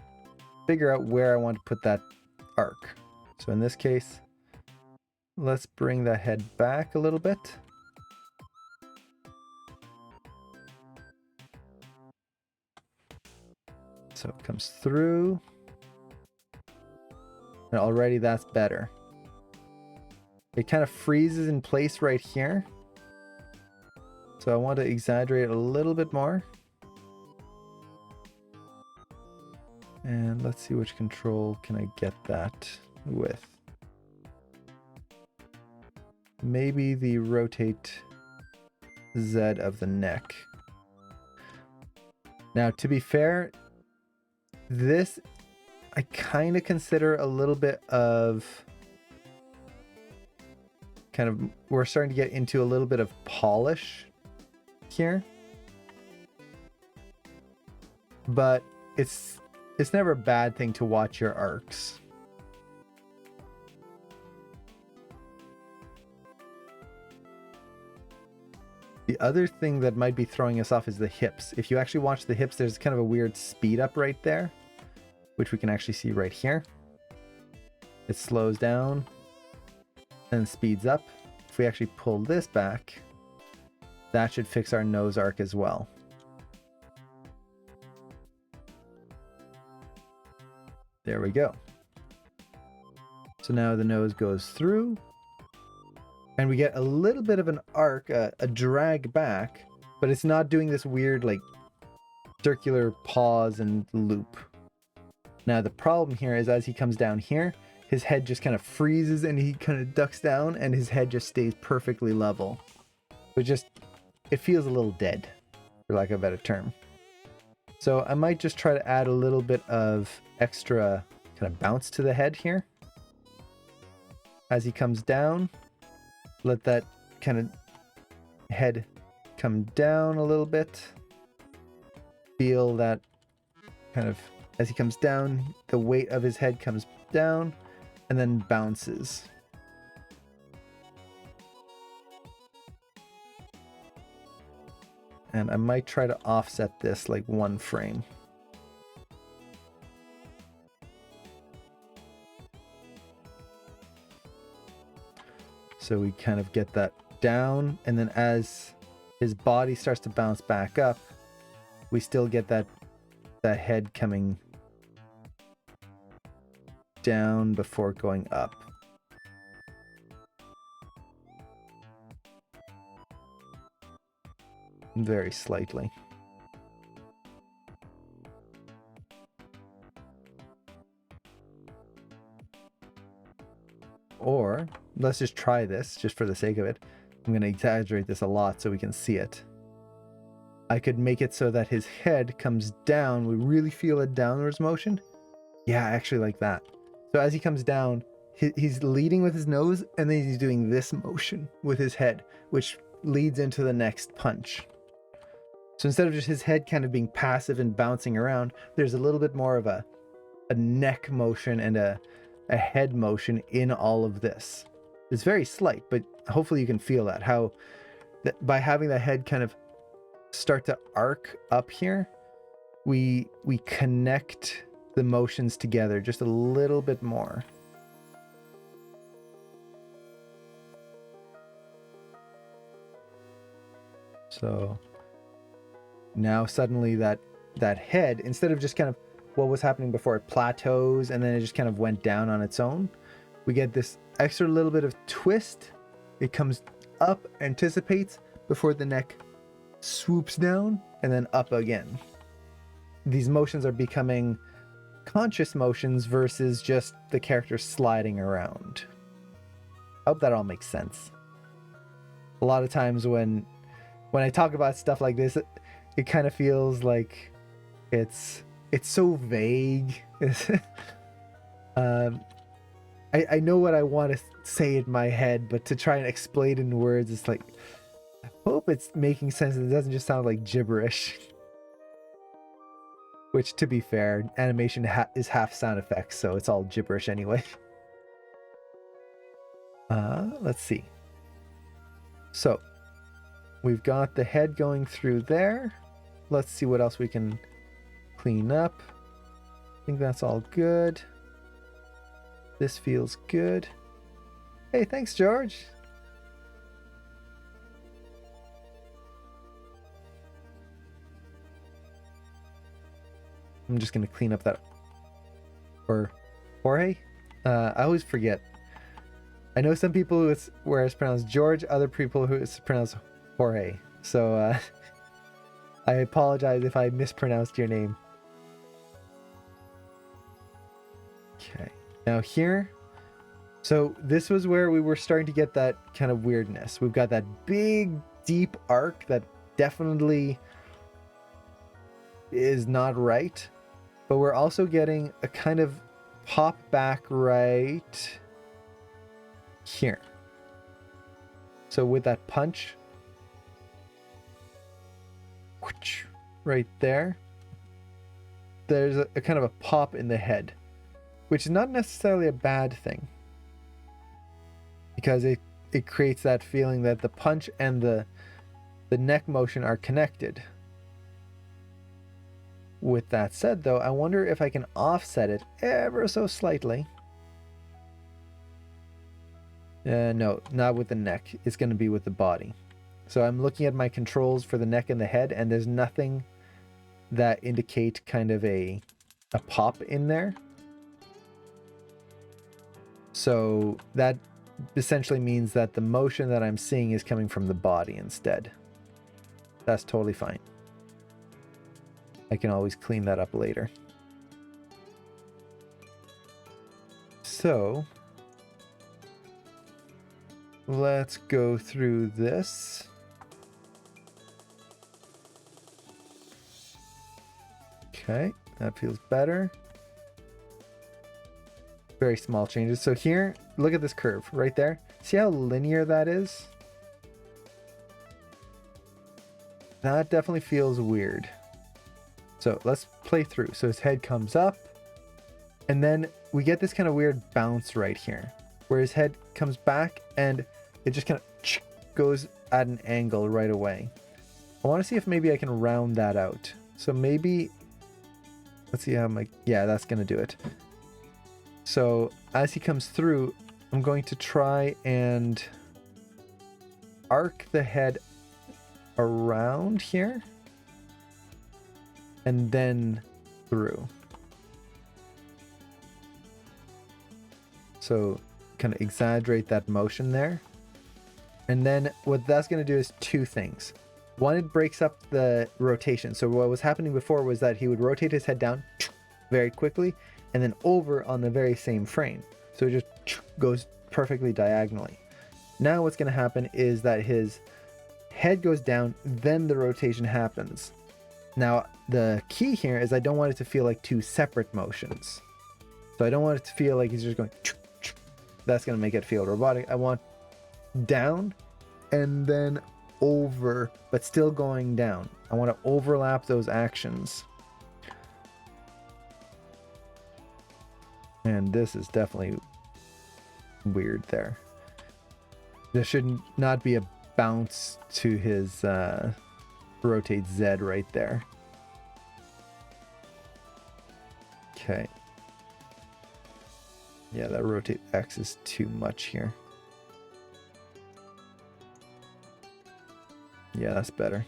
figure out where I want to put that arc. So in this case, let's bring that head back a little bit. So it comes through. And already that's better. It kind of freezes in place right here. So I want to exaggerate a little bit more. And let's see which control can I get that with. Maybe the rotate Z of the neck. Now, to be fair, this I kind of consider a little bit of we're starting to get into a little bit of polish here. But it's never a bad thing to watch your arcs. The other thing that might be throwing us off is the hips. If you actually watch the hips, there's kind of a weird speed up right there, which we can actually see right here. It slows down and speeds up. If we actually pull this back, that should fix our nose arc as well. There we go. So now the nose goes through, and we get a little bit of an arc, a drag back, but it's not doing this weird like circular pause and loop. Now the problem here is as he comes down here, his head just kind of freezes and he kind of ducks down and his head just stays perfectly level. It feels a little dead, for lack of a better term. So I might just try to add a little bit of extra kind of bounce to the head here. As he comes down, let that kind of head come down a little bit. Feel that kind of, as he comes down, the weight of his head comes down and then bounces. And I might try to offset this like 1 frame. So we kind of get that down, and then as his body starts to bounce back up, we still get that head coming down before going up. Very slightly. Or let's just try this just for the sake of it. I'm going to exaggerate this a lot so we can see it. I could make it so that his head comes down. We really feel a downwards motion. Yeah, actually like that. So as he comes down, he's leading with his nose and then he's doing this motion with his head, which leads into the next punch. So instead of just his head kind of being passive and bouncing around, there's a little bit more of a neck motion and a head motion in all of this. It's very slight, but hopefully you can feel that, how by having the head kind of start to arc up here, we connect the motions together just a little bit more. So now suddenly that head, instead of just kind of what was happening before, it plateaus and then it just kind of went down on its own, we get this extra little bit of twist. It comes up, anticipates before the neck swoops down and then up again. These motions are becoming conscious motions versus just the character sliding around. I hope that all makes sense. A lot of times when I talk about stuff like this, it kind of feels like it's so vague. I know what I want to say in my head, but to try and explain in words, it's like, I hope it's making sense and it doesn't just sound like gibberish. Which, to be fair, animation is half sound effects, so it's all gibberish anyway. Let's see. So, we've got the head going through there. Let's see what else we can clean up. I think that's all good. This feels good. Hey, thanks, George. I'm just going to clean up that. Or Jorge? I always forget. I know some people where it's pronounced George, other people who it's pronounced Jorge. So I apologize if I mispronounced your name. Okay. Now here, so this was where we were starting to get that kind of weirdness. We've got that big, deep arc that definitely is not right, but we're also getting a kind of pop back right here. So with that punch, right there, there's a kind of a pop in the head, which is not necessarily a bad thing, because it creates that feeling that the punch and the neck motion are connected. With that said, though, I wonder if I can offset it ever so slightly. No, not with the neck. It's going to be with the body. So I'm looking at my controls for the neck and the head, and there's nothing that indicate kind of a pop in there. So that essentially means that the motion that I'm seeing is coming from the body instead. That's totally fine. I can always clean that up later. So let's go through this. Okay, that feels better. Very small changes. So here, look at this curve right there. See how linear that is? That definitely feels weird. So let's play through. So his head comes up, and then we get this kind of weird bounce right here, where his head comes back and it just kind of goes at an angle right away. I want to see if maybe I can round that out. So maybe, let's see how yeah, that's going to do it. So as he comes through, I'm going to try and arc the head around here and then through. So kind of exaggerate that motion there. And then what that's going to do is two things. One, it breaks up the rotation. So what was happening before was that he would rotate his head down very quickly and then over on the very same frame. So it just goes perfectly diagonally. Now what's going to happen is that his head goes down, then the rotation happens. Now the key here is I don't want it to feel like two separate motions. So I don't want it to feel like he's just going, that's going to make it feel robotic. I want down and then over, but still going down. I want to overlap those actions. And this is definitely weird there. There should not be a bounce to his rotate Z right there. Okay. Yeah, that rotate X is too much here. Yeah, that's better.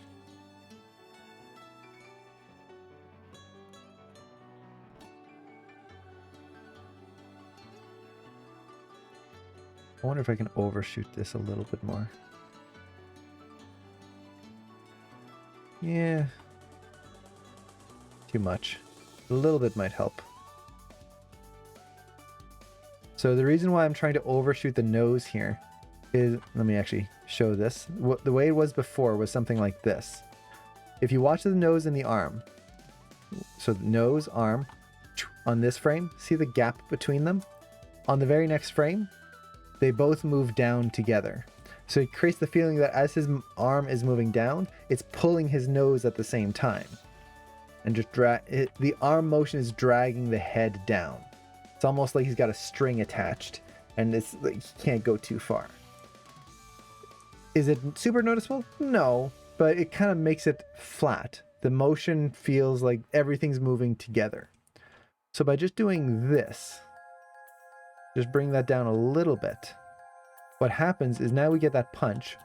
I wonder if I can overshoot this a little bit more. Yeah. Too much. A little bit might help. So the reason why I'm trying to overshoot the nose here is, let me actually show this. The way it was before was something like this. If you watch the nose and the arm, so the nose, arm, on this frame, see the gap between them? On the very next frame, they both move down together. So it creates the feeling that as his arm is moving down, it's pulling his nose at the same time. And just the arm motion is dragging the head down. It's almost like he's got a string attached and it's like he can't go too far. Is it super noticeable? No, but it kind of makes it flat. The motion feels like everything's moving together. So by just doing this, just bring that down a little bit. What happens is now we get that punch.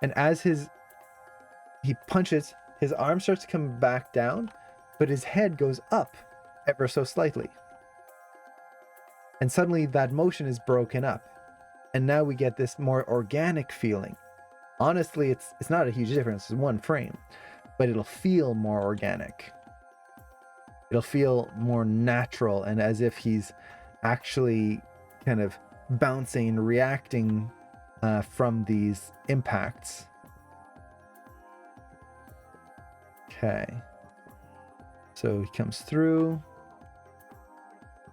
And as he punches, his arm starts to come back down, but his head goes up ever so slightly. And suddenly that motion is broken up. And now we get this more organic feeling. Honestly, it's not a huge difference. It's one frame, but it'll feel more organic. It'll feel more natural and as if he's actually kind of bouncing and reacting from these impacts. Okay. So he comes through.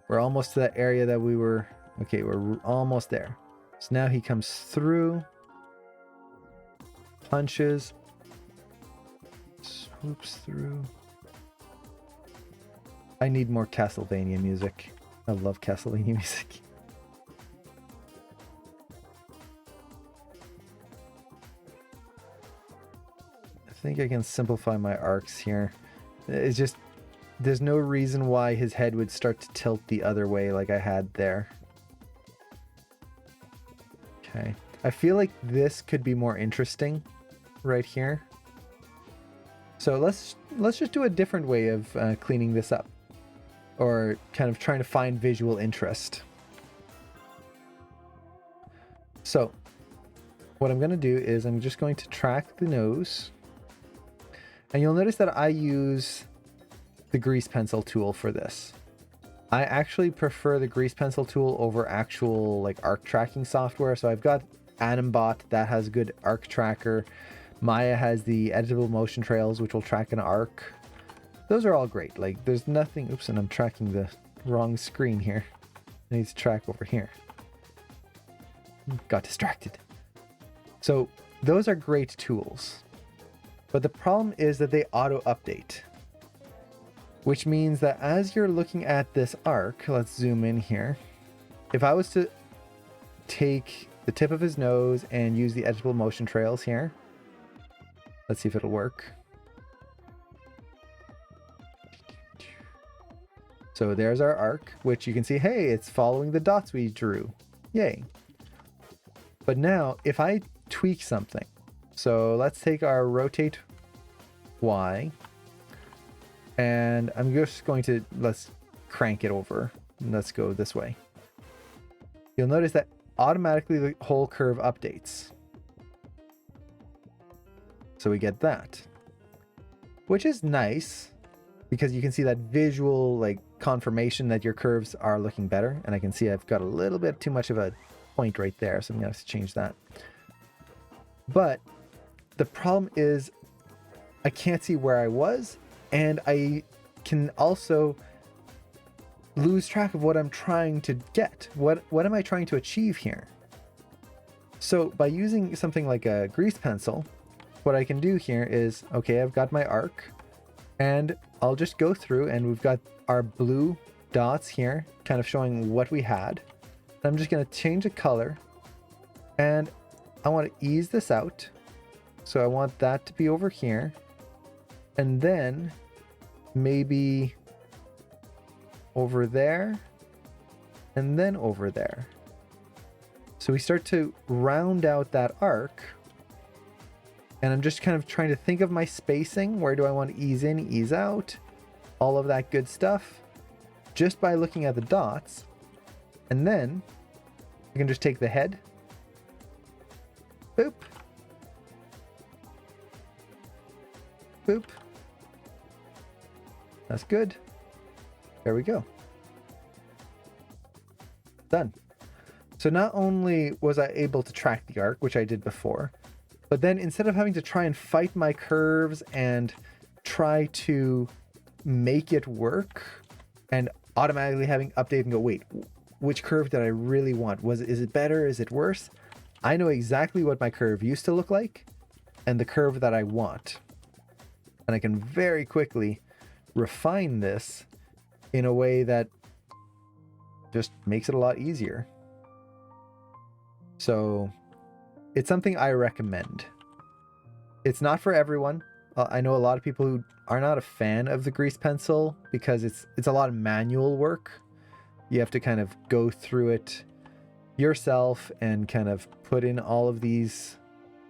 We're almost to that area that we were... Okay, we're almost there. So now he comes through. Punches. Swoops through. I need more Castlevania music. I love Castlevania music. I think I can simplify my arcs here. It's just... There's no reason why his head would start to tilt the other way like I had there. Okay. I feel like this could be more interesting right here. So let's just do a different way of cleaning this up. Or kind of trying to find visual interest. So what I'm going to do is I'm just going to track the nose. And you'll notice that I use the grease pencil tool for this. I actually prefer the grease pencil tool over actual like arc tracking software. So I've got AnimBot that has good arc tracker. Maya has the editable motion trails, which will track an arc. Those are all great. Like there's nothing, oops, and I'm tracking the wrong screen here. I need to track over here. Got distracted. So those are great tools. But the problem is that they auto update. Which means that as you're looking at this arc, let's zoom in here. If I was to take the tip of his nose and use the editable motion trails here. Let's see if it'll work. So there's our arc, which you can see, hey, it's following the dots we drew. Yay. But now if I tweak something, so let's take our rotate Y, and I'm just going to, let's crank it over. And let's go this way. You'll notice that automatically the whole curve updates. So we get that, which is nice because you can see that visual like confirmation that your curves are looking better. And I can see I've got a little bit too much of a point right there, so I'm gonna have to change that. But the problem is I can't see where I was, and I can also lose track of what I'm trying to get. What am I trying to achieve here? So by using something like a grease pencil, what I can do here is, okay, I've got my arc, and I'll just go through, and we've got our blue dots here kind of showing what we had. I'm just going to change the color, and I want to ease this out. So I want that to be over here, and then maybe over there, and then over there. So we start to round out that arc, and I'm just kind of trying to think of my spacing. Where do I want to ease in, ease out, all of that good stuff, just by looking at the dots. And then I can just take the head, boop, boop. That's good. There we go. Done. So not only was I able to track the arc, which I did before, but then instead of having to try and fight my curves and try to make it work and automatically having update and go, wait, which curve did I really want? Is it better? Is it worse? I know exactly what my curve used to look like and the curve that I want. And I can very quickly refine this in a way that just makes it a lot easier. So it's something I recommend. It's not for everyone. I know a lot of people who are not a fan of the grease pencil because it's a lot of manual work. You have to kind of go through it yourself and kind of put in all of these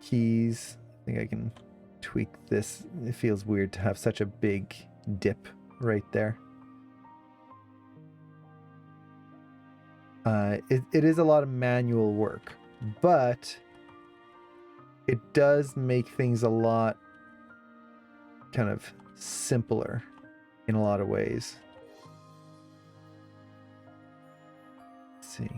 keys. I think I can tweak this. It feels weird to have such a big dip right there. It is a lot of manual work, but it does make things a lot kind of simpler in a lot of ways. Let's see.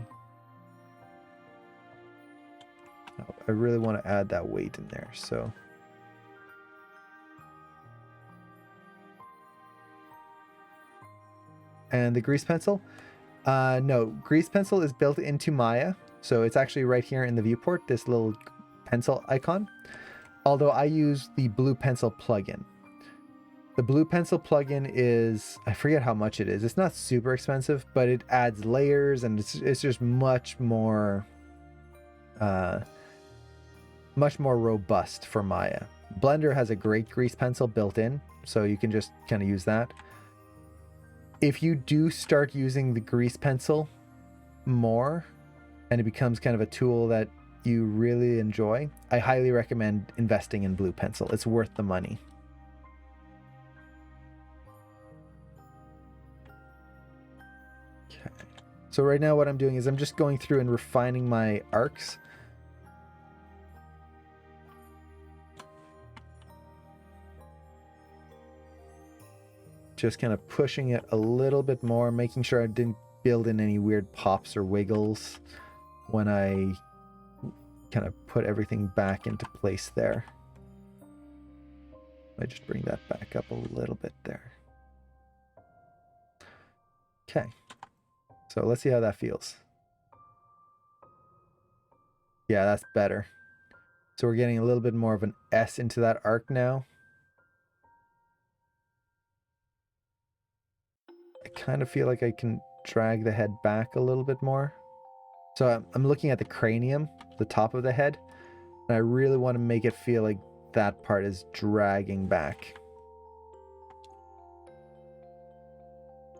Oh, I really want to add that weight in there, so. And the grease pencil? No, grease pencil is built into Maya. So it's actually right here in the viewport, this little pencil icon. Although I use the blue pencil plugin. The blue pencil plugin is, I forget how much it is. It's not super expensive, but it adds layers and it's just much more robust for Maya. Blender has a great grease pencil built in, so you can just kind of use that. If you do start using the grease pencil more and it becomes kind of a tool that you really enjoy, I highly recommend investing in blue pencil. It's worth the money. Okay. So right now what I'm doing is I'm just going through and refining my arcs. just kind of pushing it a little bit more, making sure I didn't build in any weird pops or wiggles when I kind of put everything back into place there. I just bring that back up a little bit there. Okay, so let's see how that feels. Yeah, that's better. So we're getting a little bit more of an S into that arc now. I kind of feel like I can drag the head back a little bit more. So I'm looking at the cranium, the top of the head, and I really want to make it feel like that part is dragging back.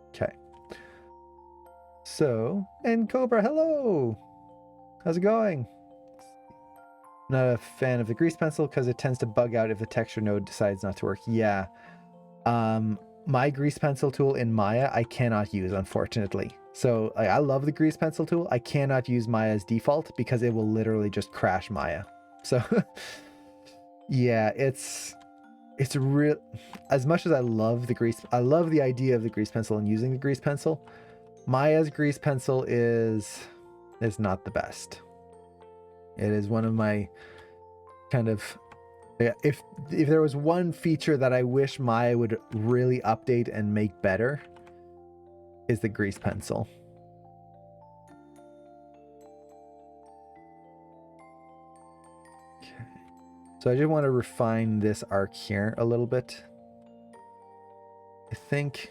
Okay. So, and Cobra, hello! How's it going? Not a fan of the grease pencil because it tends to bug out if the texture node decides not to work. Yeah. My grease pencil tool in Maya, I cannot use, unfortunately. So I love the grease pencil tool. I cannot use Maya's default because it will literally just crash Maya. So yeah, it's a real, as much as I love the idea of the grease pencil and using the grease pencil, Maya's grease pencil is not the best. It is one of my kind of, if there was one feature that I wish Maya would really update and make better, is the grease pencil. Okay. So I just want to refine this arc here a little bit. I think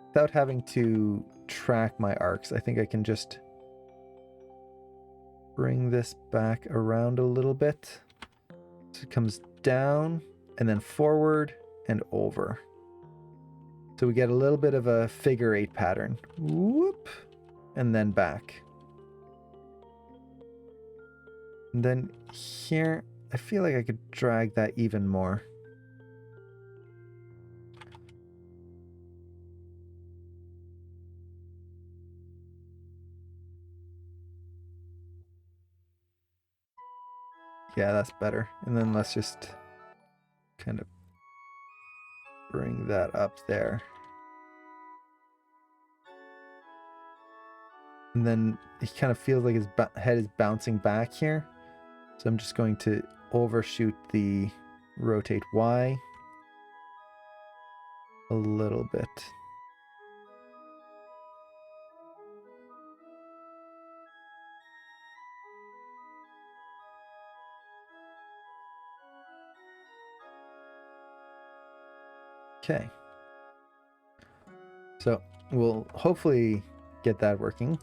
without having to track my arcs, I think I can just bring this back around a little bit. So it comes down and then forward and over. So we get a little bit of a figure 8 pattern. Whoop. And then back. And then here, I feel like I could drag that even more. Yeah, that's better. And then let's just kind of bring that up there. And then he kind of feels like his head is bouncing back here. So I'm just going to overshoot the rotate Y a little bit. Okay. So we'll hopefully get that working.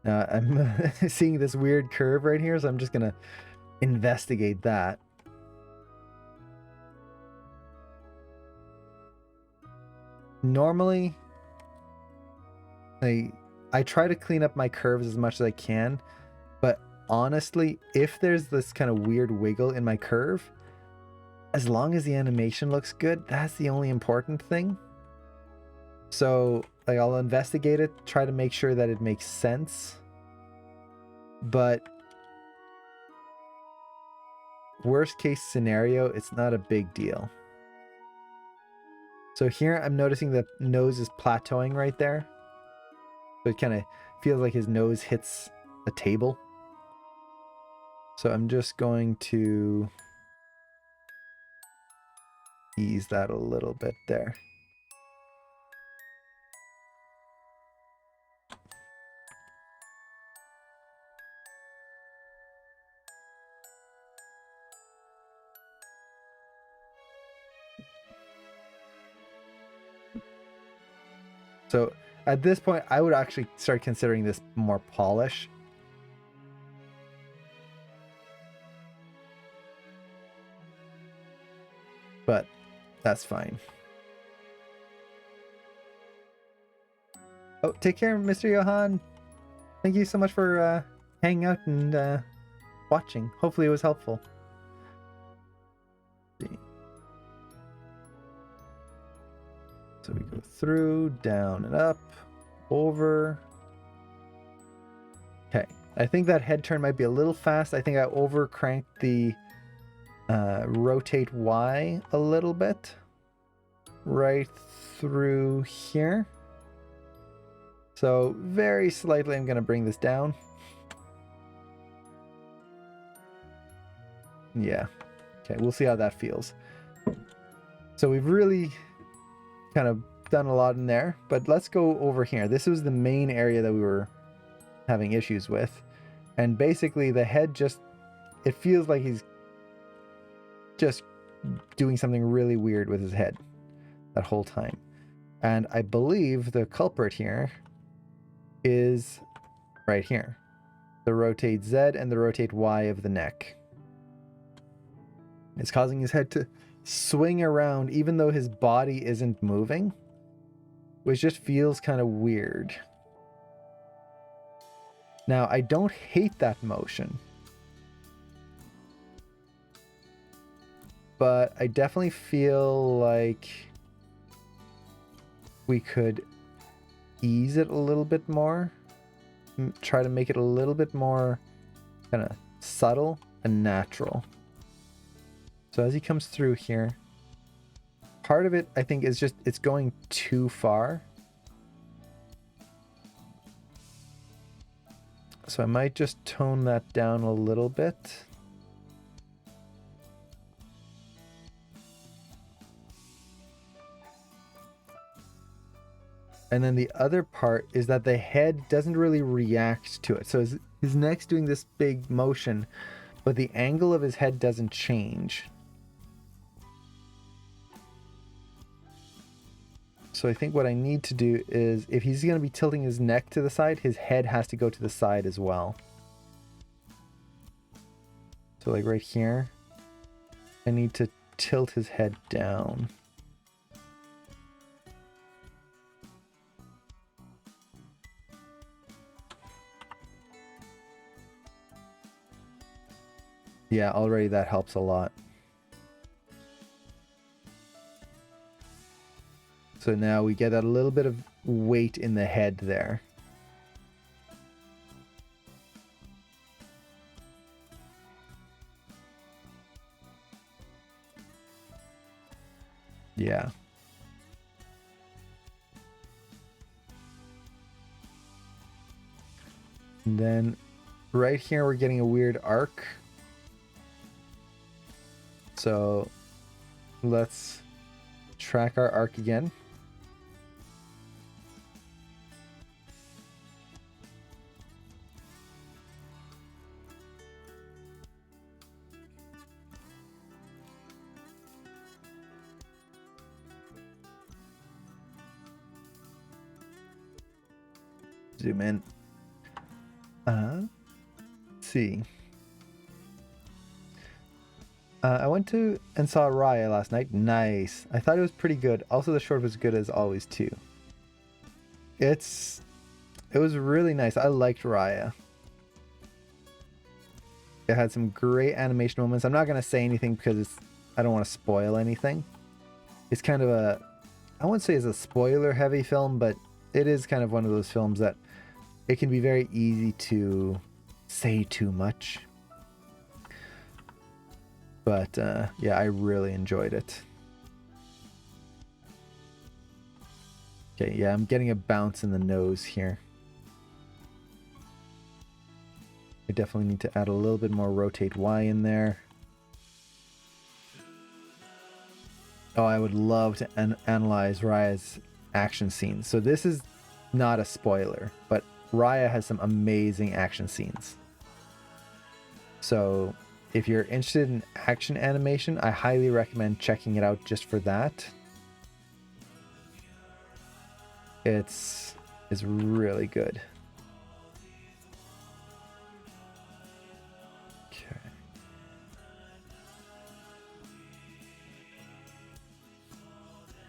I'm seeing this weird curve right here, so I'm just gonna investigate that. Normally, I try to clean up my curves as much as I can, but honestly, if there's this kind of weird wiggle in my curve, as long as the animation looks good, that's the only important thing. So like I'll investigate it, try to make sure that it makes sense. But worst case scenario, it's not a big deal. So here I'm noticing the nose is plateauing right there. So it kind of feels like his nose hits a table. So I'm just going to ease that a little bit there. So at this point, I would actually start considering this more polish. But that's fine. Oh, take care, Mr. Johan. Thank you so much for hanging out and watching. Hopefully it was helpful. So we go through, down and up, over. Okay, I think that head turn might be a little fast. I think I over cranked the rotate Y a little bit. Right through here. So very slightly, I'm going to bring this down. Yeah. Okay, we'll see how that feels. So we've really kind of done a lot in there, but let's go over here. This was the main area that we were having issues with. And basically the head just, it feels like he's just doing something really weird with his head that whole time. And I believe the culprit here is right here. The rotate Z and the rotate Y of the neck. It's causing his head to swing around even though his body isn't moving, which just feels kind of weird. Now, I don't hate that motion, but I definitely feel like we could ease it a little bit more, try to make it a little bit more kind of subtle and natural. So as he comes through here, part of it I think is just it's going too far. So I might just tone that down a little bit. And then the other part is that the head doesn't really react to it. So his neck's doing this big motion, but the angle of his head doesn't change. So I think what I need to do is, if he's going to be tilting his neck to the side, his head has to go to the side as well. So like right here, I need to tilt his head down. Yeah, already that helps a lot. So now we get a little bit of weight in the head there. Yeah. And then right here we're getting a weird arc. So let's track our arc again. Zoom in. Let's see. I went to and saw Raya last night. Nice. I thought it was pretty good. Also, the short was good as always too. It was really nice. I liked Raya. It had some great animation moments. I'm not gonna say anything because I don't want to spoil anything. It's kind of a, I wouldn't say it's a spoiler heavy film, but it is kind of one of those films that it can be very easy to say too much. But yeah, I really enjoyed it. Okay, yeah, I'm getting a bounce in the nose here. I definitely need to add a little bit more rotate Y in there. Oh, I would love to analyze Raya's action scenes. So this is not a spoiler, but Raya has some amazing action scenes. So if you're interested in action animation, I highly recommend checking it out just for that. It's really good. Okay.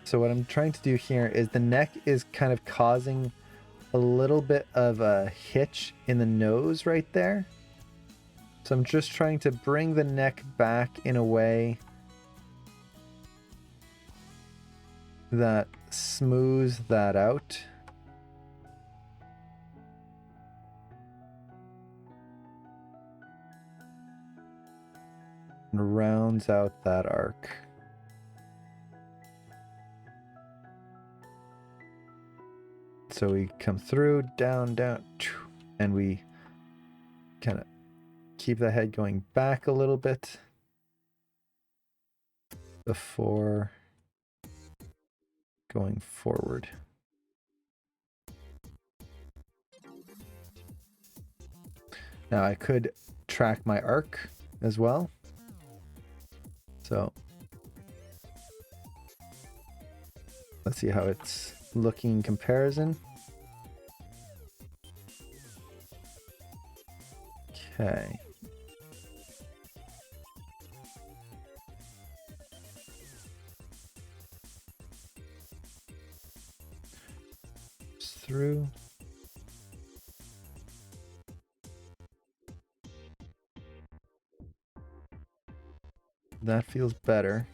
So what I'm trying to do here is the neck is kind of causing a little bit of a hitch in the nose right there. So I'm just trying to bring the neck back in a way that smooths that out. And rounds out that arc. So we come through, down, and we kind of keep the head going back a little bit before going forward. Now I could track my arc as well. So let's see how it's looking in comparison. Okay. Through. That feels better.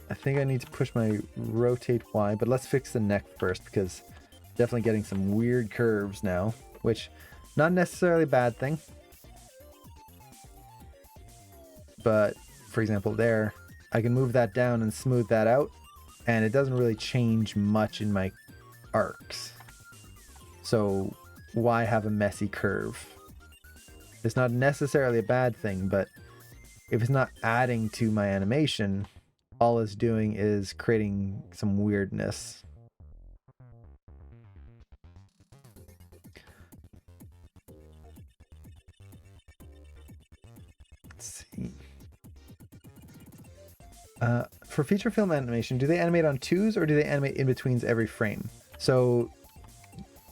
I think I need to push my rotate Y, but let's fix the neck first because definitely getting some weird curves now, which not necessarily a bad thing. But for example, there, I can move that down and smooth that out, and it doesn't really change much in my arcs. So why have a messy curve? It's not necessarily a bad thing, but if it's not adding to my animation, all it's doing is creating some weirdness. Let's see. For feature film animation, do they animate on twos or do they animate in betweens every frame? So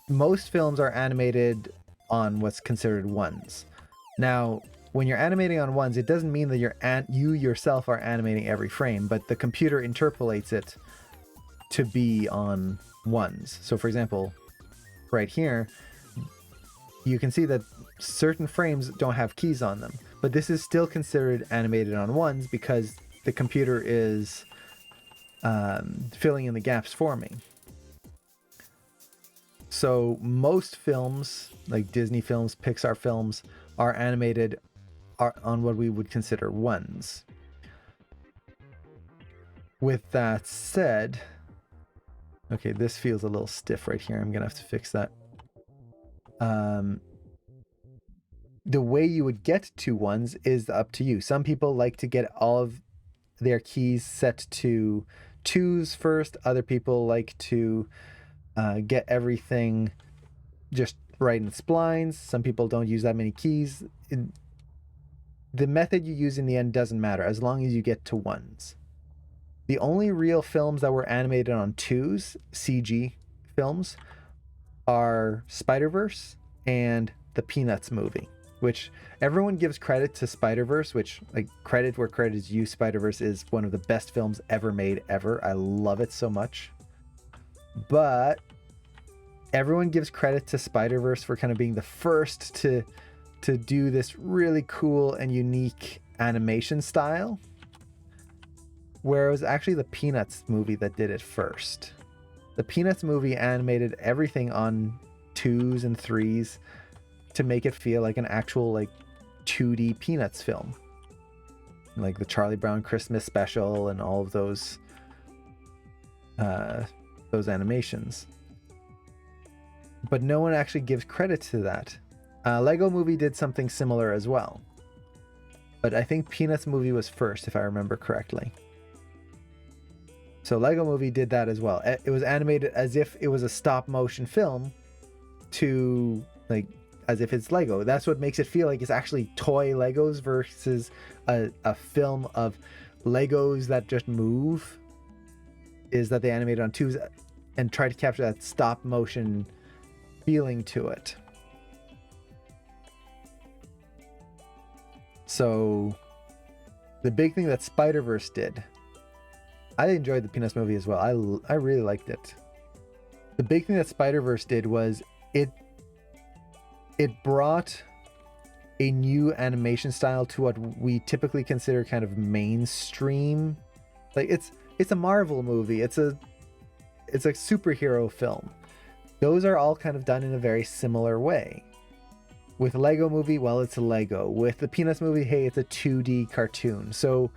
most films are animated on what's considered ones. Now, when you're animating on ones, it doesn't mean that you yourself are animating every frame, but the computer interpolates it to be on ones. So for example, right here, you can see that certain frames don't have keys on them, but this is still considered animated on ones because the computer is filling in the gaps for me. So most films, like Disney films, Pixar films, are animated on what we would consider ones. With that said, okay, this feels a little stiff right here. I'm gonna have to fix that. The way you would get to ones is up to you. Some people like to get all of their keys set to twos first. Other people like to get everything just right in splines. Some people don't use that many keys. The method you use in the end doesn't matter as long as you get to ones. The only real films that were animated on twos, CG films, are Spider-Verse and the Peanuts movie, which everyone gives credit to Spider-Verse, which, like, credit where credit is due. Spider-Verse is one of the best films ever made ever. I love it so much. But everyone gives credit to Spider-Verse for kind of being the first to do this really cool and unique animation style, where it was actually the Peanuts movie that did it first. The Peanuts movie animated everything on twos and threes to make it feel like an actual, like, 2D Peanuts film, like the Charlie Brown Christmas special and all of those animations. But no one actually gives credit to that. Lego Movie did something similar as well, but I think Peanuts movie was first, if I remember correctly. So Lego Movie did that as well. It was animated as if it was a stop motion film, to, like, as if it's Lego. That's what makes it feel like it's actually toy Legos versus a film of Legos that just move, is that they animated on twos and try to capture that stop motion feeling to it. So the big thing that Spider-Verse did, I enjoyed the Peanuts movie as well. I really liked it. The big thing that Spider-Verse did was it brought a new animation style to what we typically consider kind of mainstream. Like, it's a Marvel movie. It's a superhero film. Those are all kind of done in a very similar way. With Lego Movie, well, it's a Lego. With the Peanuts movie, hey, it's a 2D cartoon. So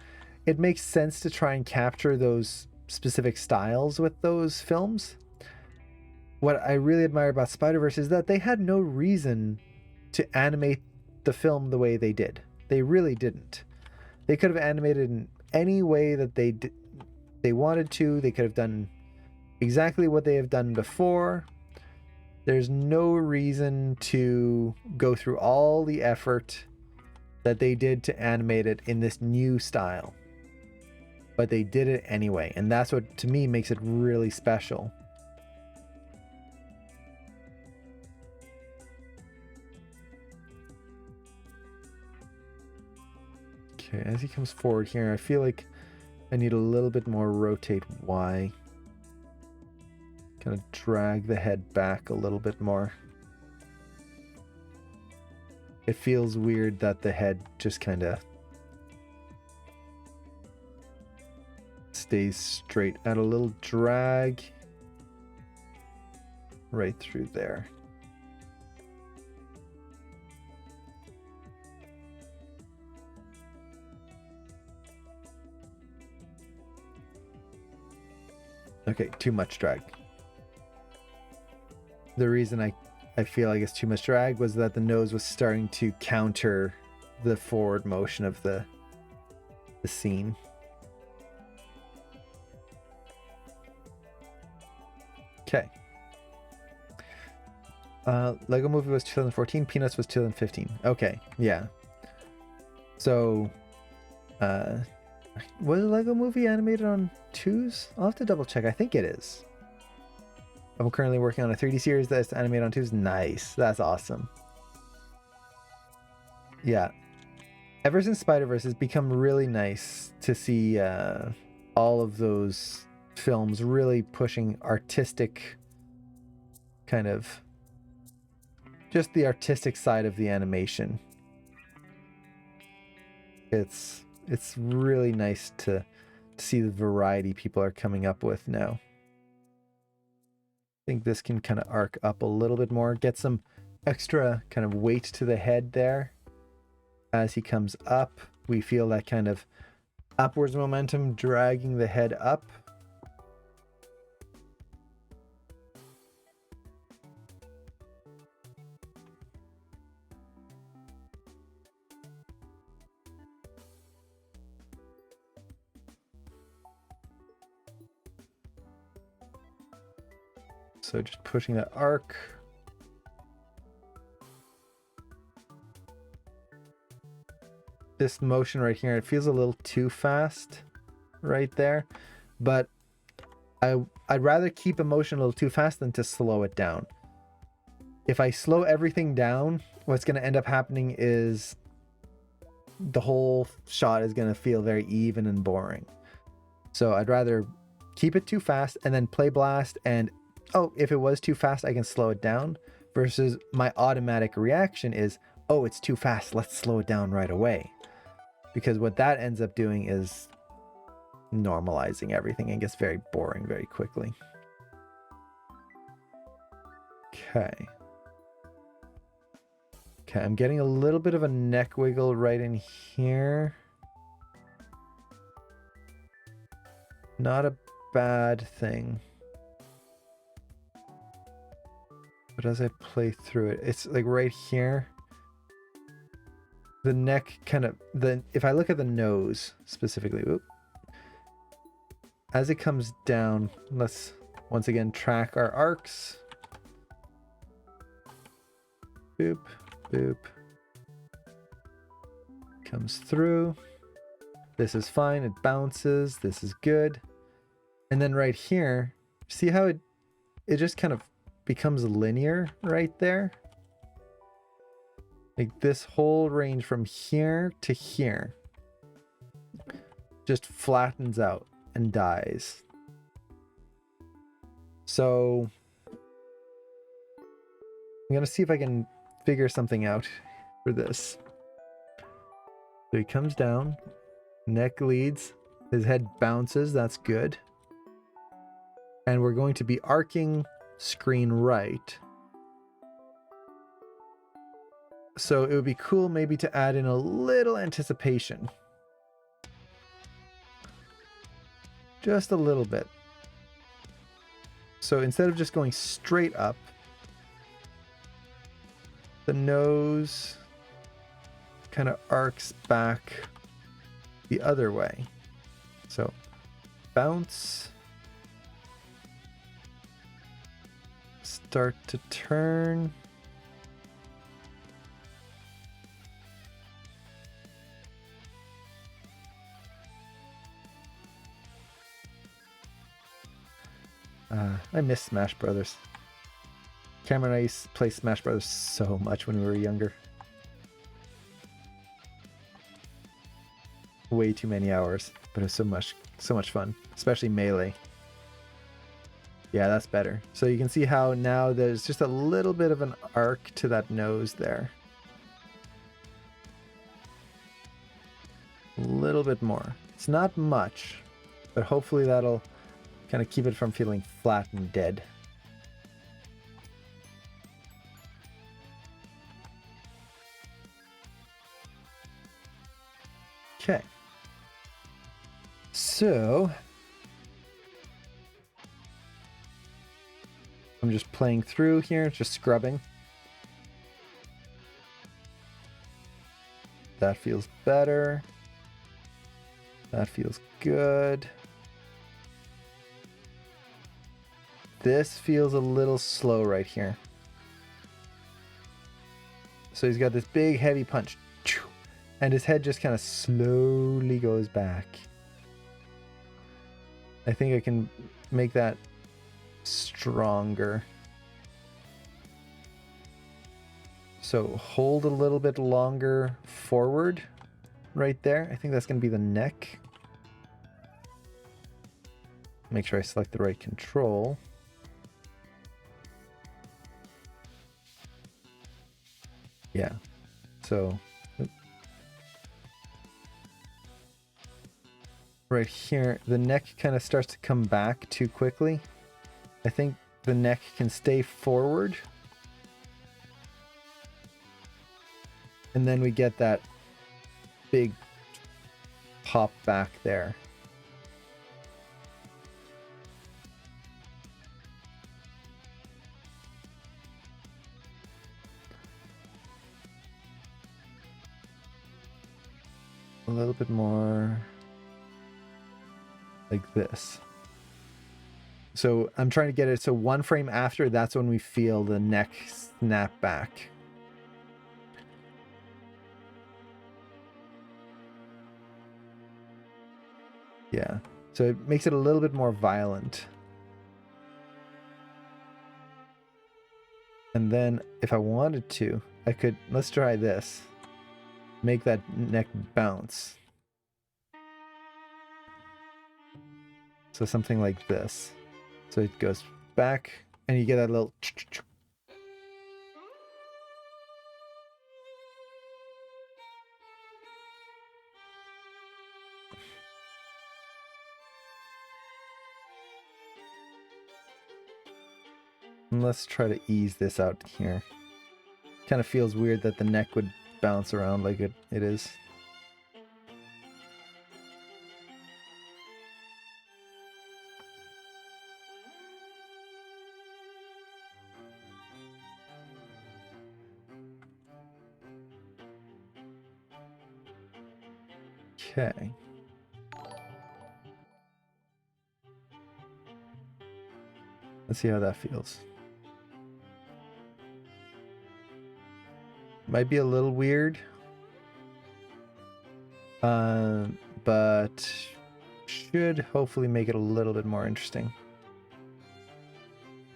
it makes sense to try and capture those specific styles with those films. What I really admire about Spider-Verse is that they had no reason to animate the film the way they did. They really didn't. They could have animated in any way that they wanted to. They could have done exactly what they have done before. There's no reason to go through all the effort that they did to animate it in this new style. But they did it anyway, and that's what to me makes it really special. Okay, as he comes forward here, I feel like I need a little bit more rotate Y. Kind of drag the head back a little bit more. It feels weird that the head just kind of stays straight. Add a little drag right through there. Okay, too much drag. The reason I feel like it's too much drag was that the nose was starting to counter the forward motion of the scene. Okay. Lego Movie was 2014, Peanuts was 2015. Okay, yeah. So, was Lego Movie animated on 2s? I'll have to double check. I think it is. I'm currently working on a 3D series that's animated on 2s. Nice. That's awesome. Yeah. Ever since Spider-Verse, it's become really nice to see all of those films really pushing artistic kind of just the artistic side of the animation. It's really nice to see the variety people are coming up with now. I think this can kind of arc up a little bit more, get some extra kind of weight to the head there. As he comes up, we feel that kind of upwards momentum dragging the head up. So just pushing that arc. This motion right here, it feels a little too fast right there, but I'd rather keep a motion a little too fast than to slow it down. If I slow everything down, what's going to end up happening is the whole shot is going to feel very even and boring. So I'd rather keep it too fast and then play blast, and oh, if it was too fast, I can slow it down, versus my automatic reaction is, oh, it's too fast, let's slow it down right away. Because what that ends up doing is normalizing everything and gets very boring very quickly. Okay. Okay, I'm getting a little bit of a neck wiggle right in here. Not a bad thing. But as I play through it, it's like right here. The neck kind of, if I look at the nose specifically, whoop, as it comes down, let's once again track our arcs. Boop, boop. Comes through. This is fine, it bounces, this is good. And then right here, see how it just kind of becomes linear right there? Like this whole range from here to here just flattens out and dies. So I'm gonna see if I can figure something out for this. So he comes down, neck leads, his head bounces, that's good. And we're going to be arcing screen right. So it would be cool maybe to add in a little anticipation. just a little bit. So instead of just going straight up, the nose kind of arcs back the other way. So bounce, start to turn. I miss Smash Brothers. Cameron and I used to play Smash Brothers so much when we were younger. Way too many hours, but it was so much fun, especially Melee. Yeah, that's better. So you can see how now there's just a little bit of an arc to that nose there. A little bit more. It's not much, but hopefully that'll kind of keep it from feeling flat and dead. Okay. So I'm just playing through here, just scrubbing. That feels better. That feels good. This feels a little slow right here. So he's got this big heavy punch. And his head just kind of slowly goes back. I think I can make that stronger. So hold a little bit longer forward right there. I think that's going to be the neck. Make sure I select the right control. Yeah. So right here, the neck kind of starts to come back too quickly. I think the neck can stay forward. And then we get that big pop back there. A little bit more like this. So I'm trying to get it so one frame after, that's when we feel the neck snap back. Yeah, so it makes it a little bit more violent. And then if I wanted to, I could, let's try this. Make that neck bounce. So something like this. So it goes back and you get that little... And let's try to ease this out here. Kind of feels weird that the neck would bounce around like it is. Okay. Let's see how that feels. Might be a little weird. But should hopefully make it a little bit more interesting.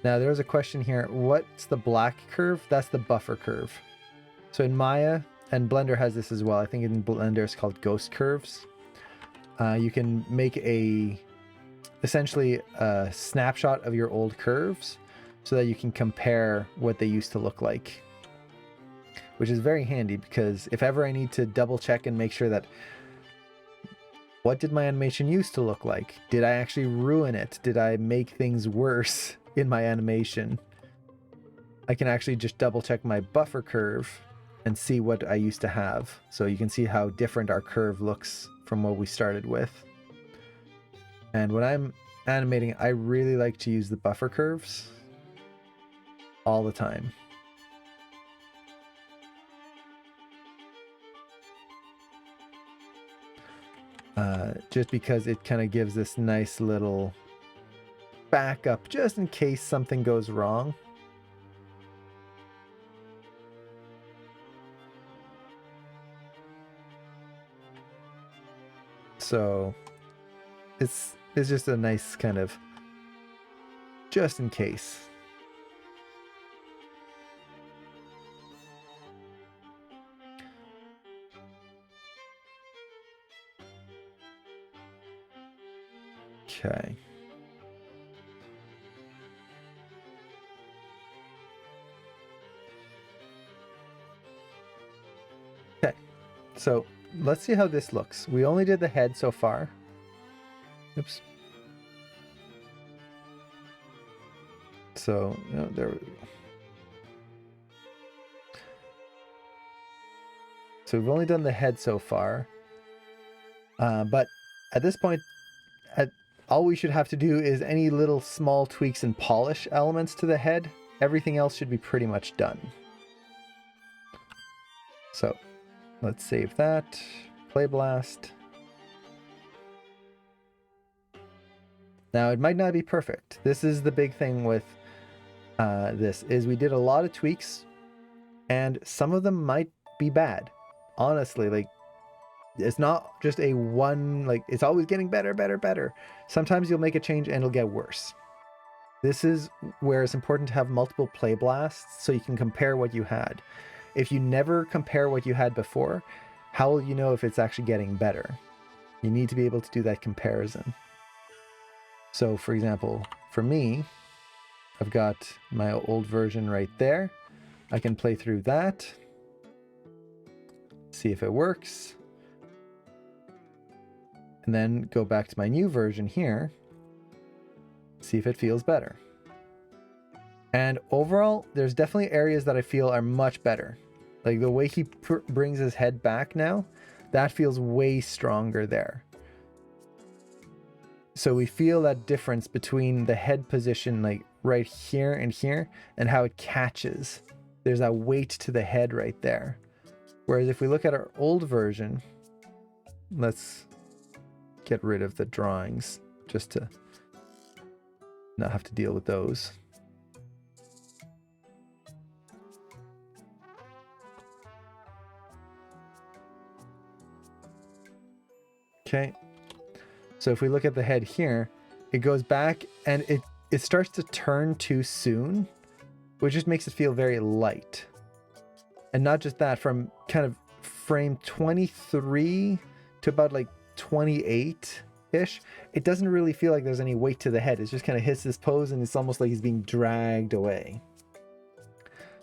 Now there's a question here. What's the black curve? That's the buffer curve. So in Maya, and Blender has this as well, I think in Blender it's called ghost curves. You can make essentially a snapshot of your old curves so that you can compare what they used to look like. Which is very handy because if ever I need to double check and make sure that what did my animation used to look like? Did I actually ruin it? Did I make things worse in my animation? I can actually just double check my buffer curve and see what I used to have. So you can see how different our curve looks from what we started with. And when I'm animating, I really like to use the buffer curves all the time. Just because it kind of gives this nice little backup just in case something goes wrong. So it's just a nice kind of just in case. Okay. Okay. So let's see how this looks. We only did the head so far. Oops. So, there we go. So we've only done the head so far. But at this point, all we should have to do is any little small tweaks and polish elements to the head. Everything else should be pretty much done. So let's save that. Play blast. Now it might not be perfect. This is the big thing with this is we did a lot of tweaks and some of them might be bad. Honestly, like it's not just a one, like it's always getting better, better, better. Sometimes you'll make a change and it'll get worse. This is where it's important to have multiple play blasts so you can compare what you had. If you never compare what you had before, how will you know if it's actually getting better? You need to be able to do that comparison. So for example, for me, I've got my old version right there. I can play through that, see if it works, and then go back to my new version here, see if it feels better. And overall, there's definitely areas that I feel are much better. Like the way he brings his head back now, that feels way stronger there. So we feel that difference between the head position, like right here and how it catches. There's that weight to the head right there. Whereas if we look at our old version, let's get rid of the drawings just to not have to deal with those. Okay. So if we look at the head here, it goes back and it starts to turn too soon, which just makes it feel very light. And not just that, from kind of frame 23 to about like 28-ish, it doesn't really feel like there's any weight to the head. It just kind of hits this pose and it's almost like he's being dragged away.